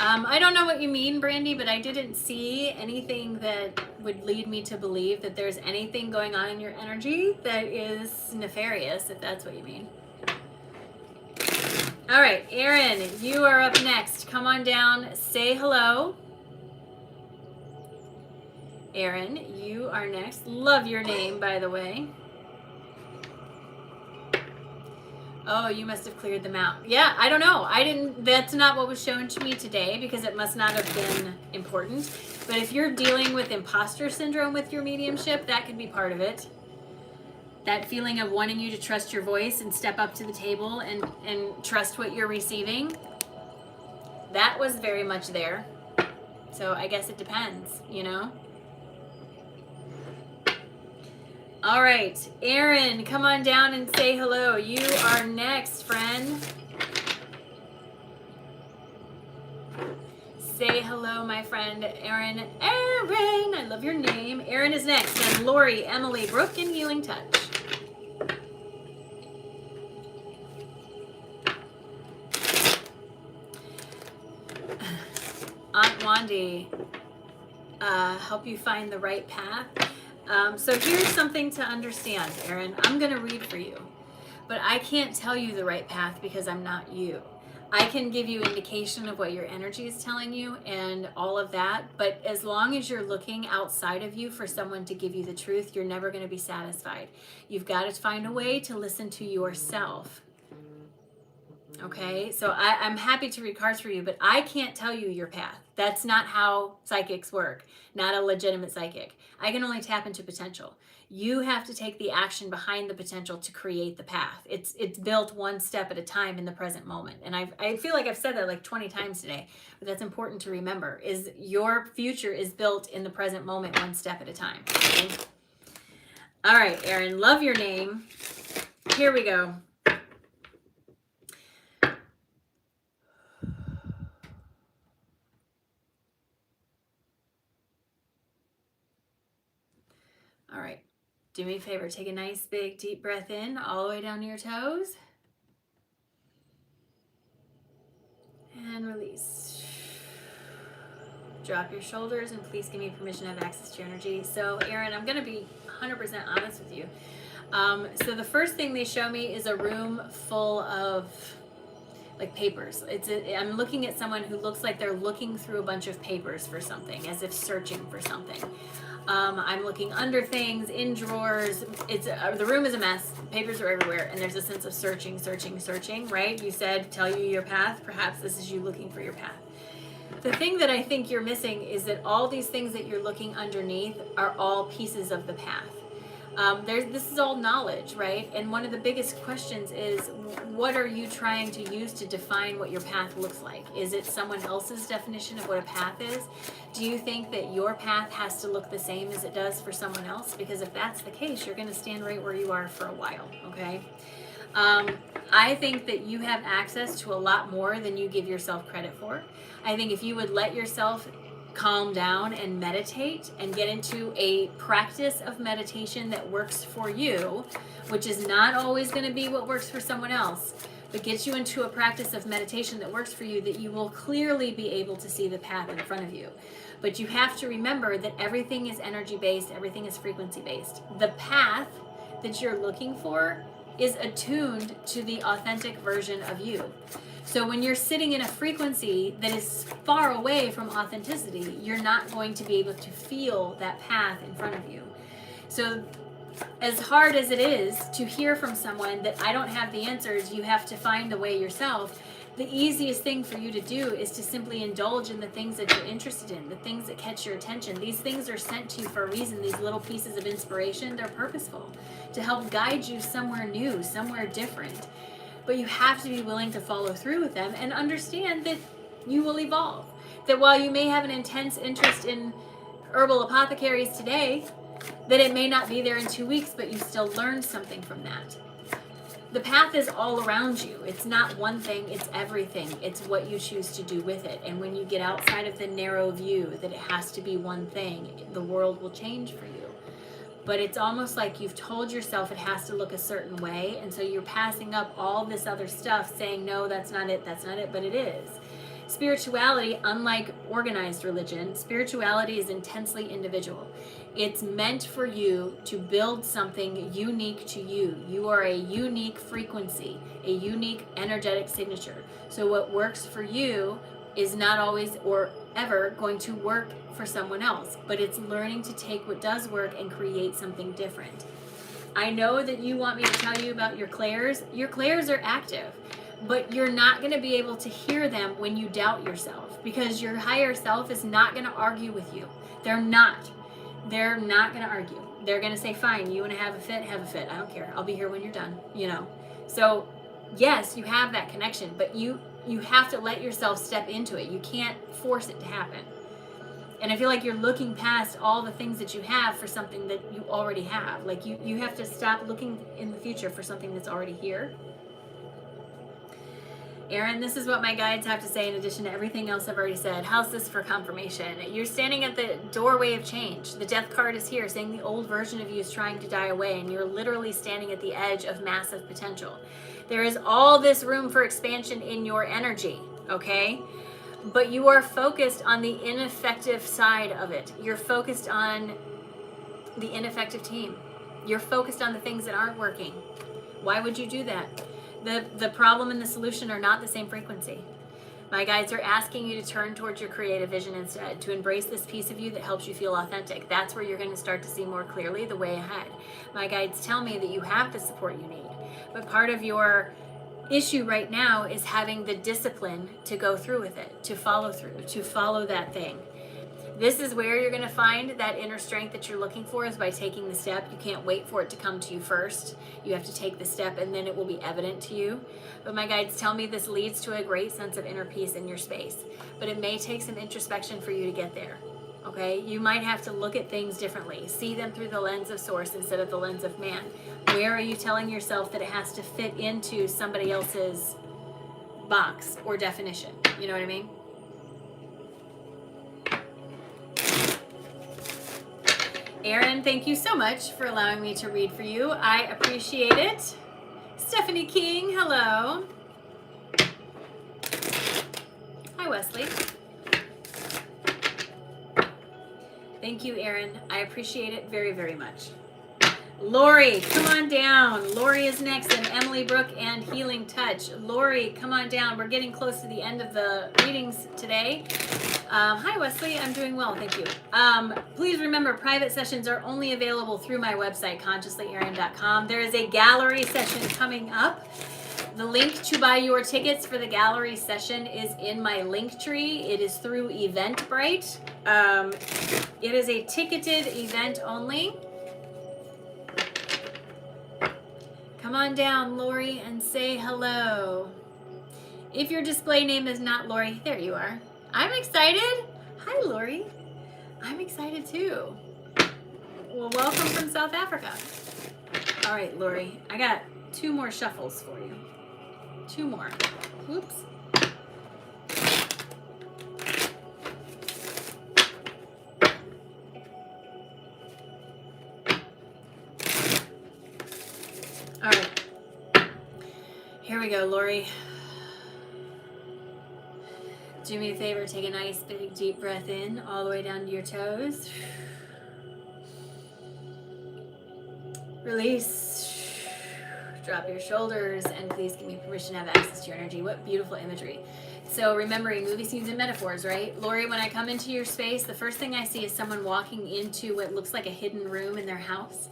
I don't know what you mean, Brandy, but I didn't see anything that would lead me to believe that there's anything going on in your energy that is nefarious, if that's what you mean. All right, Erin, you are up next. Come on down, say hello. Erin, you are next. Love your name, by the way. Oh, you must have cleared them out. Yeah, I don't know. That's not what was shown to me today because it must not have been important. But if you're dealing with imposter syndrome with your mediumship, that could be part of it. That feeling of wanting you to trust your voice and step up to the table and trust what you're receiving, that was very much there. So I guess it depends, you know? All right, Aaron, come on down and say hello. You are next, friend. Say hello, my friend, Aaron. Aaron, I love your name. Aaron is next. Then Lori, Emily, Brooke, and Healing Touch. Aunt Wandy, help you find the right path. So here's something to understand, Aaron. I'm going to read for you, but I can't tell you the right path because I'm not you. I can give you indication of what your energy is telling you and all of that, but as long as you're looking outside of you for someone to give you the truth, you're never going to be satisfied. You've got to find a way to listen to yourself. Okay, so I'm happy to read cards for you, but I can't tell you your path. That's not how psychics work, not a legitimate psychic. I can only tap into potential. You have to take the action behind the potential to create the path. It's built one step at a time in the present moment. And I feel like I've said that like 20 times today, but that's important to remember, is your future is built in the present moment one step at a time. Okay? All right, Aaron, love your name. Here we go. All right, do me a favor, take a nice big deep breath in all the way down to your toes. And release. Drop your shoulders and please give me permission to have access to your energy. So Aaron, I'm gonna be 100% honest with you. So the first thing they show me is a room full of like papers. I'm looking at someone who looks like they're looking through a bunch of papers for something, as if searching for something. I'm looking under things, in drawers. The room is a mess. Papers are everywhere, and there's a sense of searching, right? You said, tell you your path. Perhaps this is you looking for your path. The thing that I think you're missing is that all these things that you're looking underneath are all pieces of the path. This is all knowledge, right? And one of the biggest questions is, what are you trying to use to define what your path looks like? Is it someone else's definition of what a path is? Do you think that your path has to look the same as it does for someone else? Because if that's the case, you're going to stand right where you are for a while, okay? I think that you have access to a lot more than you give yourself credit for. I think if you would let yourself calm down and meditate and get into a practice of meditation that works for you, which is not always going to be what works for someone else, but gets you into a practice of meditation that works for you, that you will clearly be able to see the path in front of you. But you have to remember that everything is energy based, everything is frequency based. The path that you're looking for is attuned to the authentic version of you. So when you're sitting in a frequency that is far away from authenticity, you're not going to be able to feel that path in front of you. So as hard as it is to hear from someone that I don't have the answers, you have to find the way yourself, the easiest thing for you to do is to simply indulge in the things that you're interested in, the things that catch your attention. These things are sent to you for a reason. These little pieces of inspiration, they're purposeful to help guide you somewhere new, somewhere different. But you have to be willing to follow through with them and understand that you will evolve. That while you may have an intense interest in herbal apothecaries today, that it may not be there in 2 weeks, but you still learn something from that. The path is all around you. It's not one thing, it's everything. It's what you choose to do with it. And when you get outside of the narrow view that it has to be one thing, the world will change for you. But it's almost like you've told yourself it has to look a certain way, and so you're passing up all this other stuff saying, no, that's not it, but it is. Spirituality, unlike organized religion, spirituality is intensely individual. It's meant for you to build something unique to you. You are a unique frequency, a unique energetic signature. So what works for you is not always or ever going to work for someone else, but it's learning to take what does work and create something different. I know that you want me to tell you about your clairs. Your clairs are active, but you're not going to be able to hear them when you doubt yourself, because your higher self is not going to argue with you. They're not going to argue. They're going to say, fine, you want to have a fit, have a fit. I don't care. I'll be here when you're done, you know? So yes, you have that connection, but you have to let yourself step into it. You can't force it to happen. And I feel like you're looking past all the things that you have for something that you already have. Like you have to stop looking in the future for something that's already here. Aaron, this is what my guides have to say in addition to everything else I've already said. How's this for confirmation? You're standing at the doorway of change. The death card is here, saying the old version of you is trying to die away, and you're literally standing at the edge of massive potential. There is all this room for expansion in your energy, okay? But you are focused on the ineffective side of it. You're focused on the ineffective team. You're focused on the things that aren't working. Why would you do that? The problem and the solution are not the same frequency. My guides are asking you to turn towards your creative vision instead, to embrace this piece of you that helps you feel authentic. That's where you're going to start to see more clearly the way ahead. My guides tell me that you have the support you need, but part of your issue right now is having the discipline to go through with it, to follow through, to follow that thing. This is where you're going to find that inner strength that you're looking for, is by taking the step. You can't wait for it to come to you first. You have to take the step, and then it will be evident to you. But my guides tell me this leads to a great sense of inner peace in your space. But it may take some introspection for you to get there. Okay? You might have to look at things differently. See them through the lens of source instead of the lens of man. Where are you telling yourself that it has to fit into somebody else's box or definition? You know what I mean? Aaron, thank you so much for allowing me to read for you. I appreciate it. Stephanie King, hello. Hi, Wesley. Thank you, Aaron. I appreciate it very, very much. Lori, come on down. Lori is next, and Emily Brooke and Healing Touch. Lori, come on down. We're getting close to the end of the readings today. Hi, Wesley. I'm doing well. Thank you. Please remember, private sessions are only available through my website, consciouslyarian.com. There is a gallery session coming up. The link to buy your tickets for the gallery session is in my link tree. It is through Eventbrite. It is a ticketed event only. Come on down, Lori, and say hello. If your display name is not Lori, there you are. I'm excited. Hi, Lori. I'm excited too. Well, welcome from South Africa. All right, Lori, I got 2 more shuffles for you. 2 more. Whoops. All right. Here we go, Lori. Do me a favor, take a nice big deep breath in all the way down to your toes. Release. Drop your shoulders, and please give me permission to have access to your energy. What beautiful imagery. So remembering movie scenes and metaphors, right? Lori, when I come into your space, the first thing I see is someone walking into what looks like a hidden room in their house.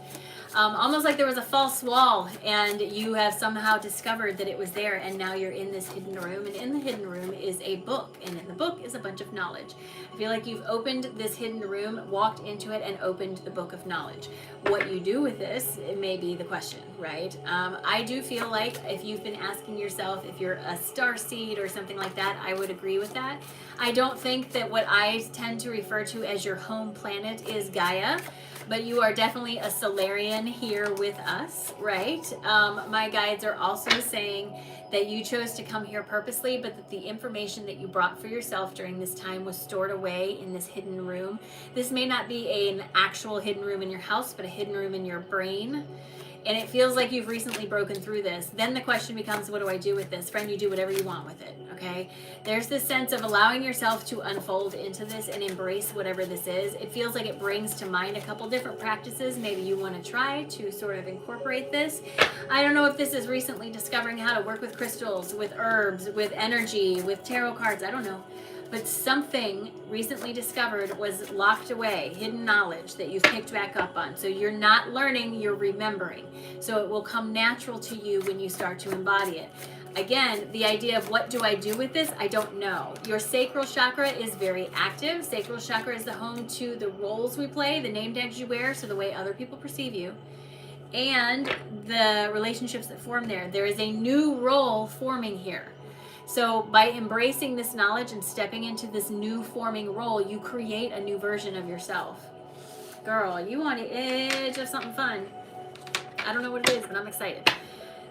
Almost like there was a false wall, and you have somehow discovered that it was there, and now you're in this hidden room, and in the hidden room is a book, and in the book is a bunch of knowledge. I feel like you've opened this hidden room, walked into it, and opened the book of knowledge. What you do with this, it may be the question, right? I do feel like if you've been asking yourself if you're a star seed or something like that, I would agree with that. I don't think that what I tend to refer to as your home planet is Gaia, but you are definitely a Solarian here with us, right? My guides are also saying that you chose to come here purposely, but that the information that you brought for yourself during this time was stored away in this hidden room. This may not be an actual hidden room in your house, but a hidden room in your brain. And it feels like you've recently broken through this. Then the question becomes, what do I do with this? Friend, you do whatever you want with it, okay? There's this sense of allowing yourself to unfold into this and embrace whatever this is. It feels like it brings to mind a couple different practices. Maybe you want to try to sort of incorporate this. I don't know if this is recently discovering how to work with crystals, with herbs, with energy, with tarot cards. I don't know. but something recently discovered was locked away, hidden knowledge that you've picked back up on. So you're not learning, you're remembering. So it will come natural to you when you start to embody it. Again, the idea of what do I do with this, I don't know. Your sacral chakra is very active. Sacral chakra is the home to the roles we play, the name tags you wear, so the way other people perceive you, and the relationships that form there. There is a new role forming here. So by embracing this knowledge and stepping into this new forming role, you create a new version of yourself. Girl, you on the edge of something fun. I don't know what it is, but I'm excited.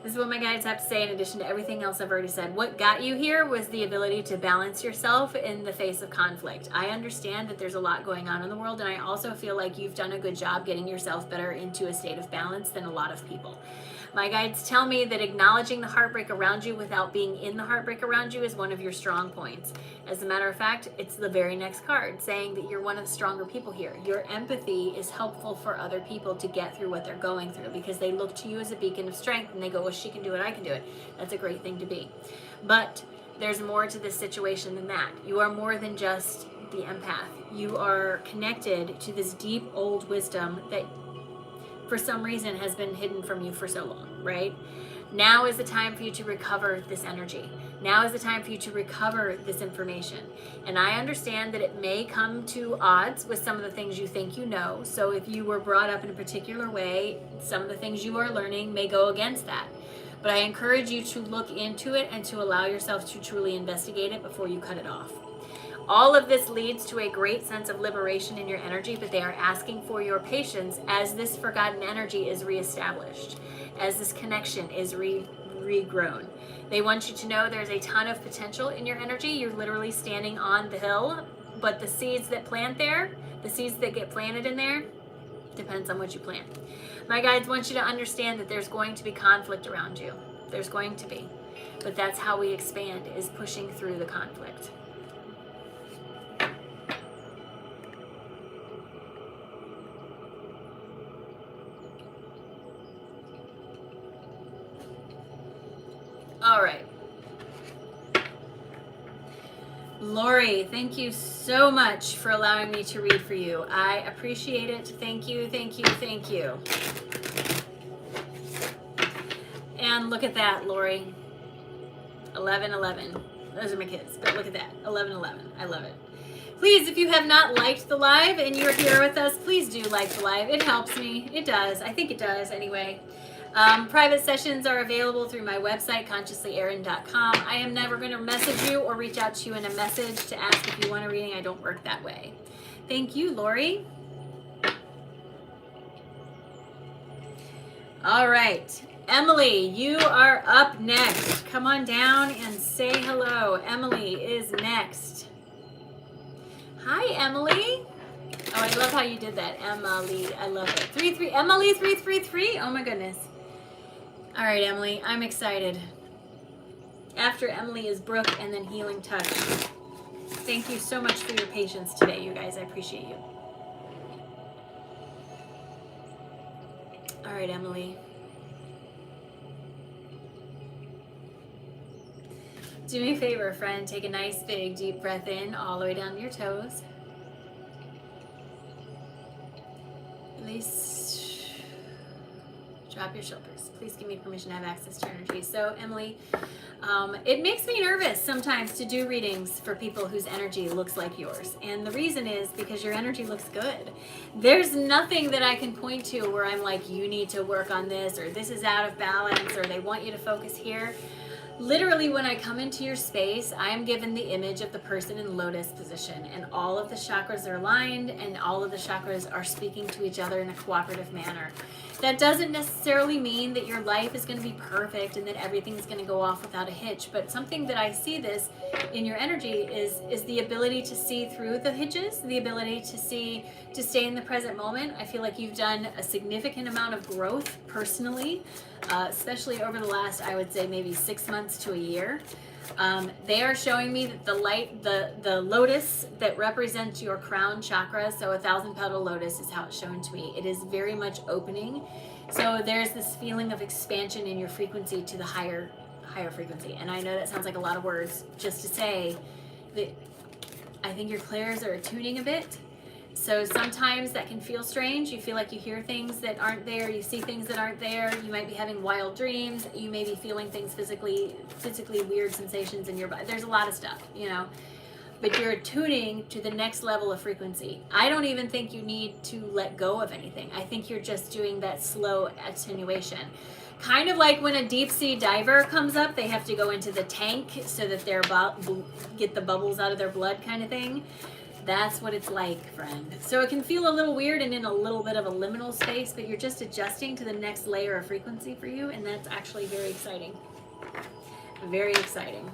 This is what my guides have to say in addition to everything else I've already said. What got you here was the ability to balance yourself in the face of conflict. I understand that there's a lot going on in the world, and I also feel like you've done a good job getting yourself better into a state of balance than a lot of people. My guides tell me that acknowledging the heartbreak around you without being in the heartbreak around you is one of your strong points. As a matter of fact, it's the very next card saying that you're one of the stronger people here. Your empathy is helpful for other people to get through what they're going through because they look to you as a beacon of strength and they go, well, she can do it, I can do it. That's a great thing to be. But there's more to this situation than that. You are more than just the empath. You are connected to this deep old wisdom that for some reason has been hidden from you for so long, right? Now is the time for you to recover this energy. Now is the time for you to recover this information. And I understand that it may come to odds with some of the things you think you know. So if you were brought up in a particular way, some of the things you are learning may go against that. But I encourage you to look into it and to allow yourself to truly investigate it before you cut it off. All of this leads to a great sense of liberation in your energy, but they are asking for your patience as this forgotten energy is reestablished, as this connection is regrown. They want you to know there's a ton of potential in your energy. You're literally standing on the hill, but the seeds that plant there, the seeds that get planted in there, depends on what you plant. My guides want you to understand that there's going to be conflict around you. There's going to be. But that's how we expand, is pushing through the conflict. All right. Lori, thank you so much for allowing me to read for you. I appreciate it. Thank you, thank you, thank you. And look at that, Lori. 11:11. Those are my kids, but look at that. 11:11. I love it. Please, if you have not liked the live and you're here with us, please do like the live. It helps me. It does. I think it does anyway. Private sessions are available through my website, consciouslyerin.com. I am never going to message you or reach out to you in a message to ask if you want a reading. I don't work that way. Thank you, Lori. All right. Emily, you are up next. Come on down and say hello. Emily is next. Hi, Emily. Oh, I love how you did that, Emily. I love it. 33 Emily 333. Oh my goodness. All right, Emily, I'm excited. After Emily is Brooke and then Healing Touch. Thank you so much for your patience today, you guys. I appreciate you. All right, Emily. Do me a favor, friend. Take a nice, big, deep breath in all the way down to your toes. Release. Drop your shoulders. Please give me permission to have access to your energy. So, Emily, it makes me nervous sometimes to do readings for people whose energy looks like yours. And the reason is because your energy looks good. There's nothing that I can point to where I'm like, you need to work on this, or this is out of balance, or they want you to focus here. Literally, when I come into your space, I am given the image of the person in lotus position, and all of the chakras are aligned, and all of the chakras are speaking to each other in a cooperative manner. That doesn't necessarily mean that your life is going to be perfect and that everything's going to go off without a hitch, but something that I see this in your energy is the ability to see through the hitches, the ability to stay in the present moment. I feel like you've done a significant amount of growth personally, especially over the last, I would say, maybe 6 months to a year. They are showing me that the lotus that represents your crown chakra, so 1,000-petal lotus is how it's shown to me. It is very much opening. So there's this feeling of expansion in your frequency to the higher frequency. And I know that sounds like a lot of words just to say that I think your clairs are attuning a bit. So sometimes that can feel strange. You feel like you hear things that aren't there. You see things that aren't there. You might be having wild dreams. You may be feeling things physically weird sensations in your body. There's a lot of stuff, you know. But you're attuning to the next level of frequency. I don't even think you need to let go of anything. I think you're just doing that slow attenuation. Kind of like when a deep sea diver comes up, they have to go into the tank so that they're get the bubbles out of their blood kind of thing. That's what it's like, friend. So it can feel a little weird and in a little bit of a liminal space, but you're just adjusting to the next layer of frequency for you, and that's actually very exciting. Very exciting.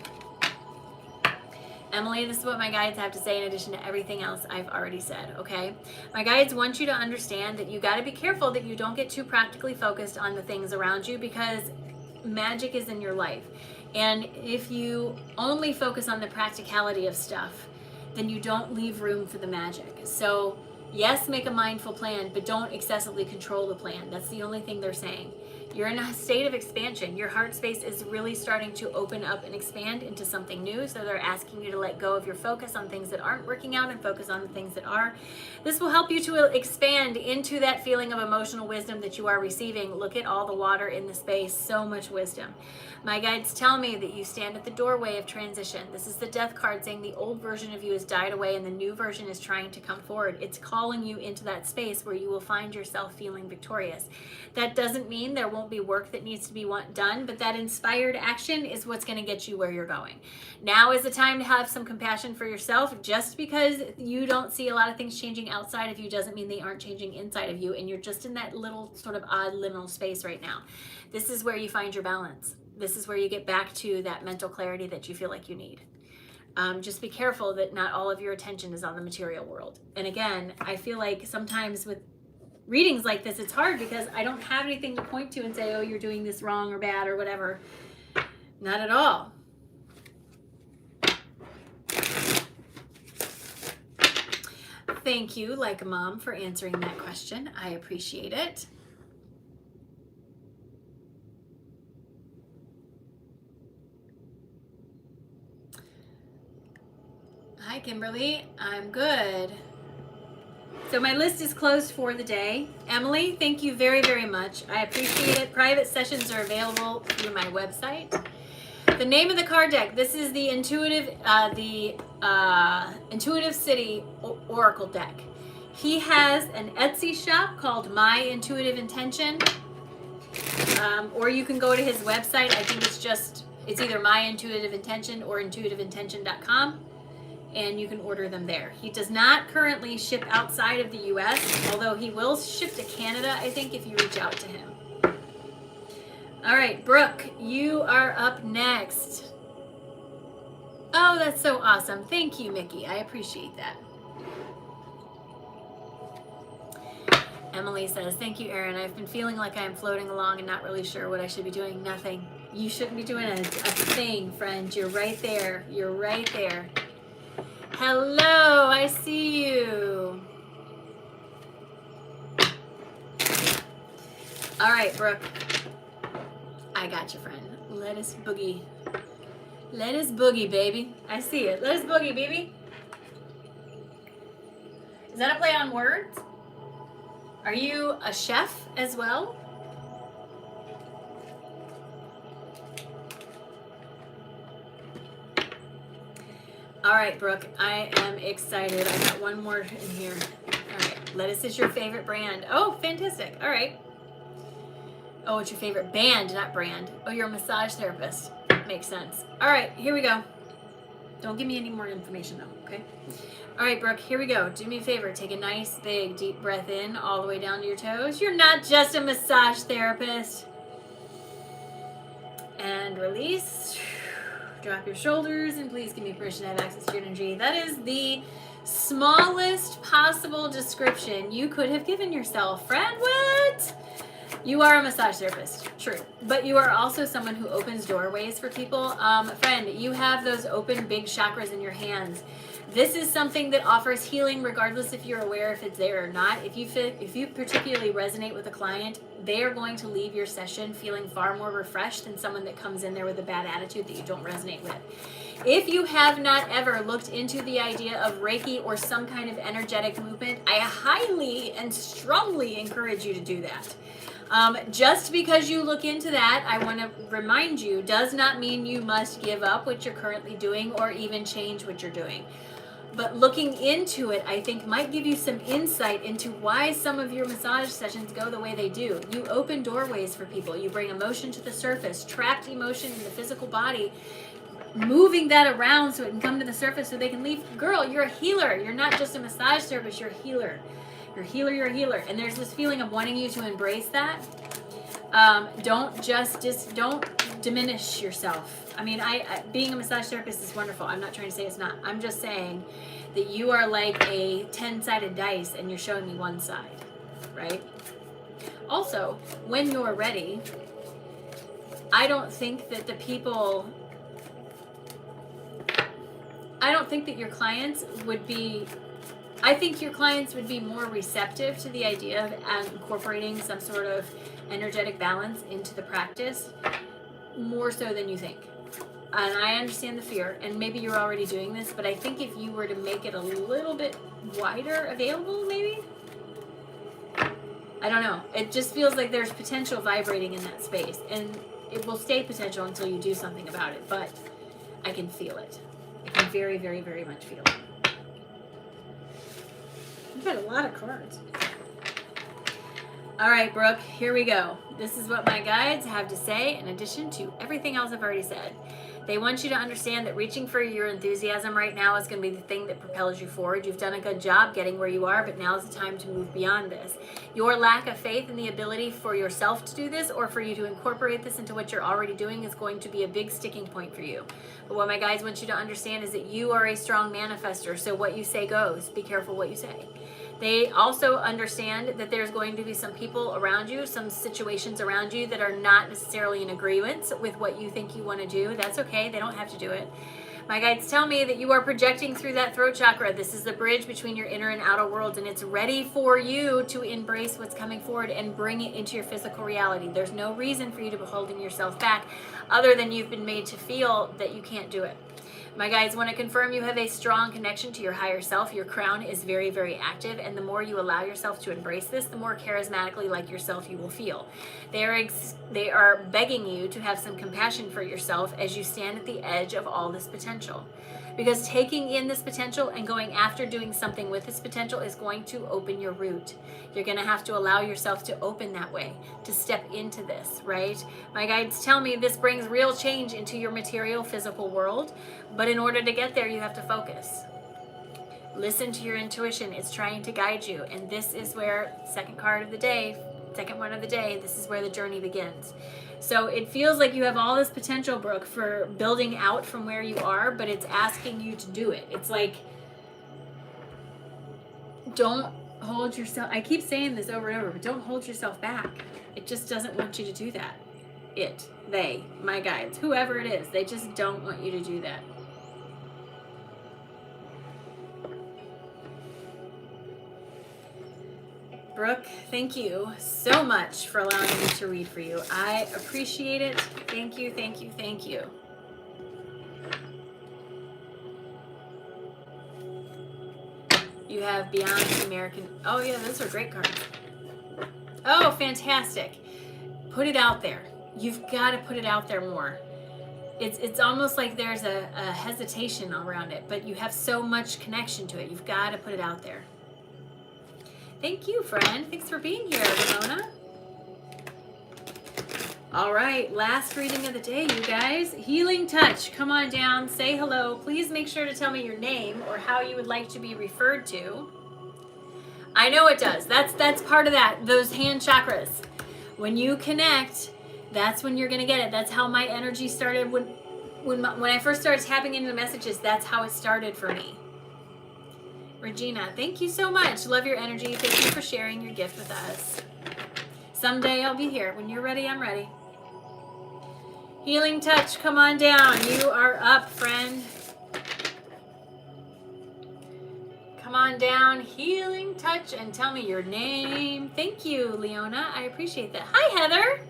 Emily, this is what my guides have to say in addition to everything else I've already said, okay? My guides want you to understand that you got to be careful that you don't get too practically focused on the things around you, because magic is in your life. And if you only focus on the practicality of stuff, then you don't leave room for the magic. So yes, make a mindful plan, but don't excessively control the plan. That's the only thing they're saying. You're in a state of expansion. Your heart space is really starting to open up and expand into something new. So they're asking you to let go of your focus on things that aren't working out and focus on the things that are. This will help you to expand into that feeling of emotional wisdom that you are receiving. Look at all the water in the space, so much wisdom. My guides tell me that you stand at the doorway of transition. This is the death card saying the old version of you has died away and the new version is trying to come forward. It's calling you into that space where you will find yourself feeling victorious. That doesn't mean there won't be work that needs to be done, but that inspired action is what's going to get you where you're going. Now is the time to have some compassion for yourself. Just because you don't see a lot of things changing outside of you doesn't mean they aren't changing inside of you, and you're just in that little sort of odd liminal space right now. This is where you find your balance. This is where you get back to that mental clarity that you feel like you need. Just be careful that not all of your attention is on the material world. And again, I feel like sometimes with readings like this, it's hard because I don't have anything to point to and say, oh, you're doing this wrong or bad or whatever. Not at all. Thank you, Like a Mom, for answering that question. I appreciate it. Hi, Kimberly. I'm good. So my list is closed for the day. Emily, thank you very, very much. I appreciate it. Private sessions are available through my website. The name of the card deck, this is the Intuitive City Oracle deck. He has an Etsy shop called My Intuitive Intention, or you can go to his website. I think it's either My Intuitive Intention or intuitiveintention.com. And you can order them there. He does not currently ship outside of the US, although he will ship to Canada, I think, if you reach out to him. All right, Brooke, you are up next. Oh, that's so awesome. Thank you, Mickey. I appreciate that. Emily says, thank you, Erin. I've been feeling like I'm floating along and not really sure what I should be doing. Nothing. You shouldn't be doing a thing, friend. You're right there. You're right there. Hello, I see you. All right, Brooke. I got you, friend. Let us boogie. Let us boogie, baby. I see it. Let us boogie, baby. Is that a play on words? Are you a chef as well? All right, Brooke, I am excited. I got one more in here. All right, lettuce is your favorite brand. Oh, fantastic. All right. Oh, it's your favorite band, not brand. Oh, you're a massage therapist. Makes sense. All right, here we go. Don't give me any more information, though, okay? All right, Brooke, here we go. Do me a favor. Take a nice, big, deep breath in all the way down to your toes. You're not just a massage therapist. And release. Drop your shoulders, and please give me permission to have access to your energy. That is the smallest possible description you could have given yourself, friend. What? You are a massage therapist, true. But you are also someone who opens doorways for people. Friend, you have those open big chakras in your hands. This is something that offers healing regardless if you're aware if it's there or not. If you particularly resonate with a client, they are going to leave your session feeling far more refreshed than someone that comes in there with a bad attitude that you don't resonate with. If you have not ever looked into the idea of Reiki or some kind of energetic movement, I highly and strongly encourage you to do that. Just because you look into that, I want to remind you, does not mean you must give up what you're currently doing or even change what you're doing. But looking into it, I think, might give you some insight into why some of your massage sessions go the way they do. You open doorways for people. You bring emotion to the surface, trapped emotion in the physical body, moving that around so it can come to the surface so they can leave. Girl, you're a healer. You're not just a massage therapist. You're a healer. You're a healer. You're a healer. And there's this feeling of wanting you to embrace that. Don't diminish yourself. I mean, being a massage therapist is wonderful. I'm not trying to say it's not. I'm just saying that you are like a 10-sided dice and you're showing me one side, right? Also, when you're ready, I don't think that your clients would be, I think your clients would be more receptive to the idea of incorporating some sort of energetic balance into the practice, more so than you think. And I understand the fear, and maybe you're already doing this, but I think if you were to make it a little bit wider available, maybe? I don't know. It just feels like there's potential vibrating in that space, and it will stay potential until you do something about it, but I can feel it. I can very, very, very much feel it. You've got a lot of cards. All right, Brooke, here we go. This is what my guides have to say in addition to everything else I've already said. They want you to understand that reaching for your enthusiasm right now is going to be the thing that propels you forward. You've done a good job getting where you are, but now is the time to move beyond this. Your lack of faith in the ability for yourself to do this or for you to incorporate this into what you're already doing is going to be a big sticking point for you. But what my guides want you to understand is that you are a strong manifester, so what you say goes. Be careful what you say. They also understand that there's going to be some people around you, some situations around you that are not necessarily in agreement with what you think you want to do. That's okay. They don't have to do it. My guides tell me that you are projecting through that throat chakra. This is the bridge between your inner and outer worlds, and it's ready for you to embrace what's coming forward and bring it into your physical reality. There's no reason for you to be holding yourself back other than you've been made to feel that you can't do it. My guides want to confirm you have a strong connection to your higher self. Your crown is very, very active, and the more you allow yourself to embrace this, the more charismatically like yourself you will feel. They are begging you to have some compassion for yourself as you stand at the edge of all this potential. Because taking in this potential and going after doing something with this potential is going to open your root. You're going to have to allow yourself to open that way, to step into this, right? My guides tell me this brings real change into your material, physical world. But in order to get there, you have to focus. Listen to your intuition. It's trying to guide you. And this is where, second one of the day, this is where the journey begins. So it feels like you have all this potential, Brooke, for building out from where you are, but it's asking you to do it. It's like, don't hold yourself, I keep saying this over and over, but don't hold yourself back. It just doesn't want you to do that. They, my guides, whoever it is, they just don't want you to do that. Brooke, thank you so much for allowing me to read for you. I appreciate it. Thank you, thank you, thank you. You have Beyond the American. Oh yeah, those are great cards. Oh, fantastic. Put it out there. You've got to put it out there more. It's almost like there's a hesitation around it, but you have so much connection to it. You've got to put it out there. Thank you, friend. Thanks for being here, Ramona. All right, last reading of the day, you guys. Healing Touch. Come on down, say hello. Please make sure to tell me your name or how you would like to be referred to. I know it does. That's part of that. Those hand chakras. When you connect, that's when you're gonna get it. That's how my energy started when I first started tapping into the messages. That's how it started for me. Regina, thank you so much. Love your energy. Thank you for sharing your gift with us. Someday I'll be here. When you're ready, I'm ready. Healing Touch, come on down. You are up, friend. come on down, healing touch, and tell me your name. Thank you, Leona. I appreciate that. Hi, Heather.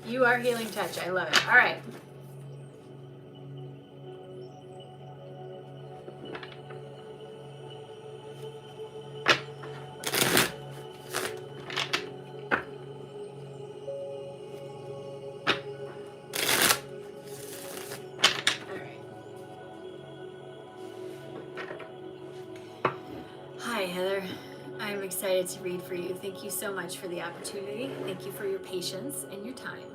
You are healing touch. I love it. All right. Hi, Heather. I'm excited to read for you. Thank you so much for the opportunity. Thank you for your patience and your time.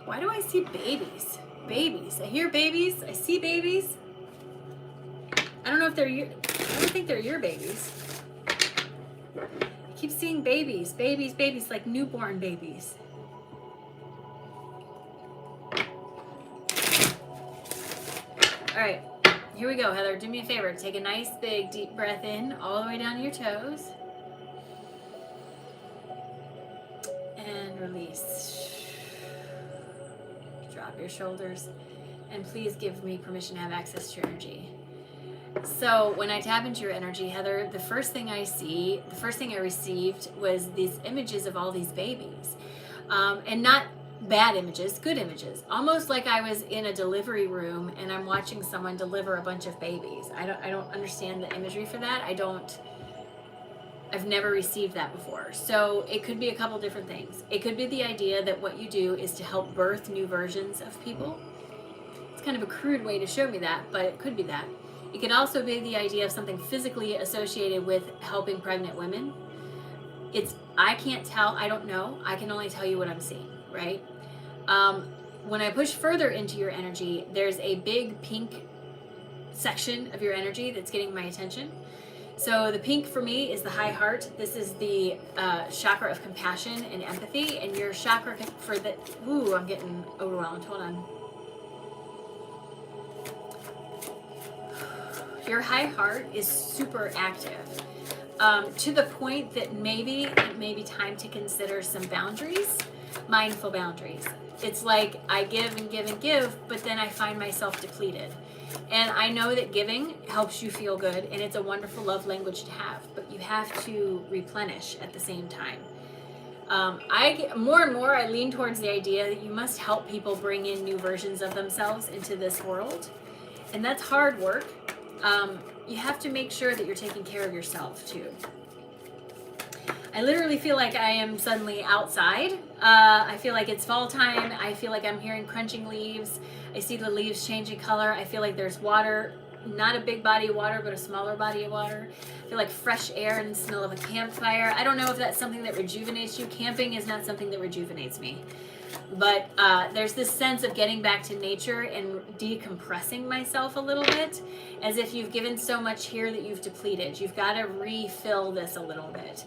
Why do I see babies? Babies. I hear babies. I see babies. I don't know if they're your, I don't think they're your babies. I keep seeing babies, babies, babies, like newborn babies. All right, here we go, Heather. Do me a favor. Take a nice, big, deep breath in all the way down to your toes. And release. Drop your shoulders. And please give me permission to have access to your energy. So when I tap into your energy, Heather, the first thing I received was these images of all these babies. And not bad images, good images. Almost like I was in a delivery room and I'm watching someone deliver a bunch of babies. I don't understand the imagery for that. I've never received that before. So it could be a couple different things. It could be the idea that what you do is to help birth new versions of people. It's kind of a crude way to show me that, but it could be that. It could also be the idea of something physically associated with helping pregnant women. I can't tell, I don't know. I can only tell you what I'm seeing, right? When I push further into your energy, there's a big pink section of your energy that's getting my attention. So the pink for me is the high heart. This is the chakra of compassion and empathy. And your chakra for the, ooh, I'm getting overwhelmed. Hold on. Your high heart is super active to the point that maybe it may be time to consider some boundaries, mindful boundaries. It's like I give and give and give, but then I find myself depleted. And I know that giving helps you feel good, and it's a wonderful love language to have, but you have to replenish at the same time. More and more, I lean towards the idea that you must help people bring in new versions of themselves into this world. And that's hard work. You have to make sure that you're taking care of yourself too. I literally feel like I am suddenly outside. I feel like it's fall time. I feel like I'm hearing crunching leaves. I see the leaves changing color. I feel like there's water, not a big body of water, but a smaller body of water. I feel like fresh air and the smell of a campfire. I don't know if that's something that rejuvenates you. Camping is not something that rejuvenates me. But there's this sense of getting back to nature and decompressing myself a little bit, as if you've given so much here that you've depleted. You've got to refill this a little bit.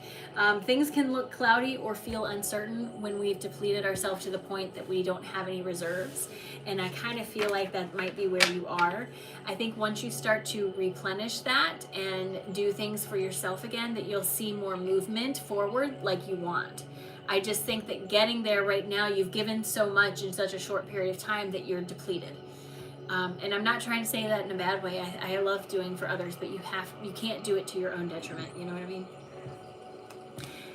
Things can look cloudy or feel uncertain when we've depleted ourselves to the point that we don't have any reserves. And I kind of feel like that might be where you are. I think once you start to replenish that and do things for yourself again, that you'll see more movement forward like you want. I just think that getting there right now, you've given so much in such a short period of time that you're depleted. And I'm not trying to say that in a bad way. I love doing for others, but you can't do it to your own detriment. You know what I mean?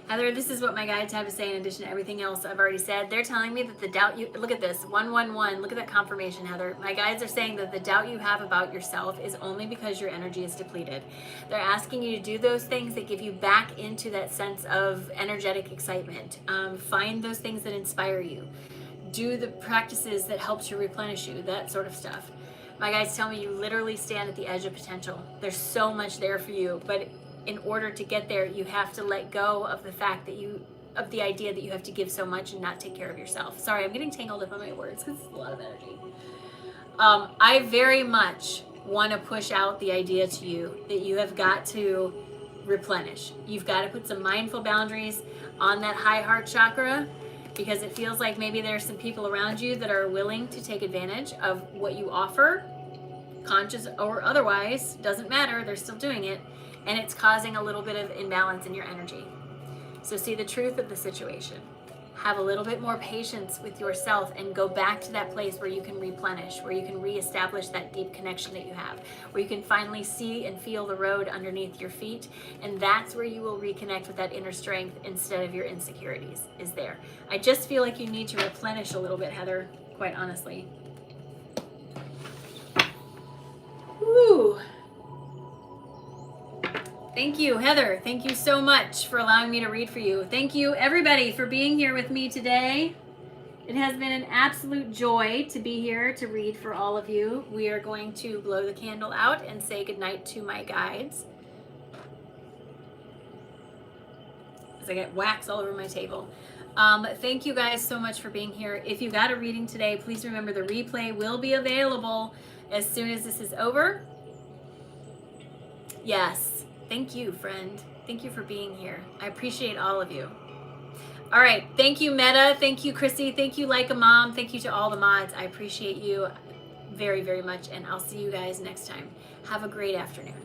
Heather, this is what my guides have to say in addition to everything else I've already said. They're telling me that the doubt you, look at this, 111, look at that confirmation, Heather. My guides are saying that the doubt you have about yourself is only because your energy is depleted. They're asking you to do those things that give you back into that sense of energetic excitement. Find those things that inspire you. Do the practices that helps you replenish you, that sort of stuff. My guides tell me you literally stand at the edge of potential. There's so much there for you, but in order to get there, you have to let go of the fact that of the idea that you have to give so much and not take care of yourself. Sorry, I'm getting tangled up on my words because it's a lot of energy. I very much want to push out the idea to you that you have got to replenish. You've got to put some mindful boundaries on that high heart chakra, because it feels like maybe there's some people around you that are willing to take advantage of what you offer, conscious or otherwise, doesn't matter, they're still doing it. And it's causing a little bit of imbalance in your energy. So see the truth of the situation. have a little bit more patience with yourself and go back to that place where you can replenish, where you can reestablish that deep connection that you have, where you can finally see and feel the road underneath your feet. And that's where you will reconnect with that inner strength instead of your insecurities, is there. I just feel like you need to replenish a little bit, Heather, quite honestly. Woo! Thank you, Heather. Thank you so much for allowing me to read for you. Thank you, everybody, for being here with me today. It has been an absolute joy to be here to read for all of you. We are going to blow the candle out and say goodnight to my guides. As I get wax all over my table. Thank you guys so much for being here. If you got a reading today, please remember the replay will be available as soon as this is over. Yes. Thank you, friend. Thank you for being here. I appreciate all of you. All right. Thank you, Meta. Thank you, Chrissy. Thank you, Like a Mom. Thank you to all the mods. I appreciate you very, very much. And I'll see you guys next time. Have a great afternoon.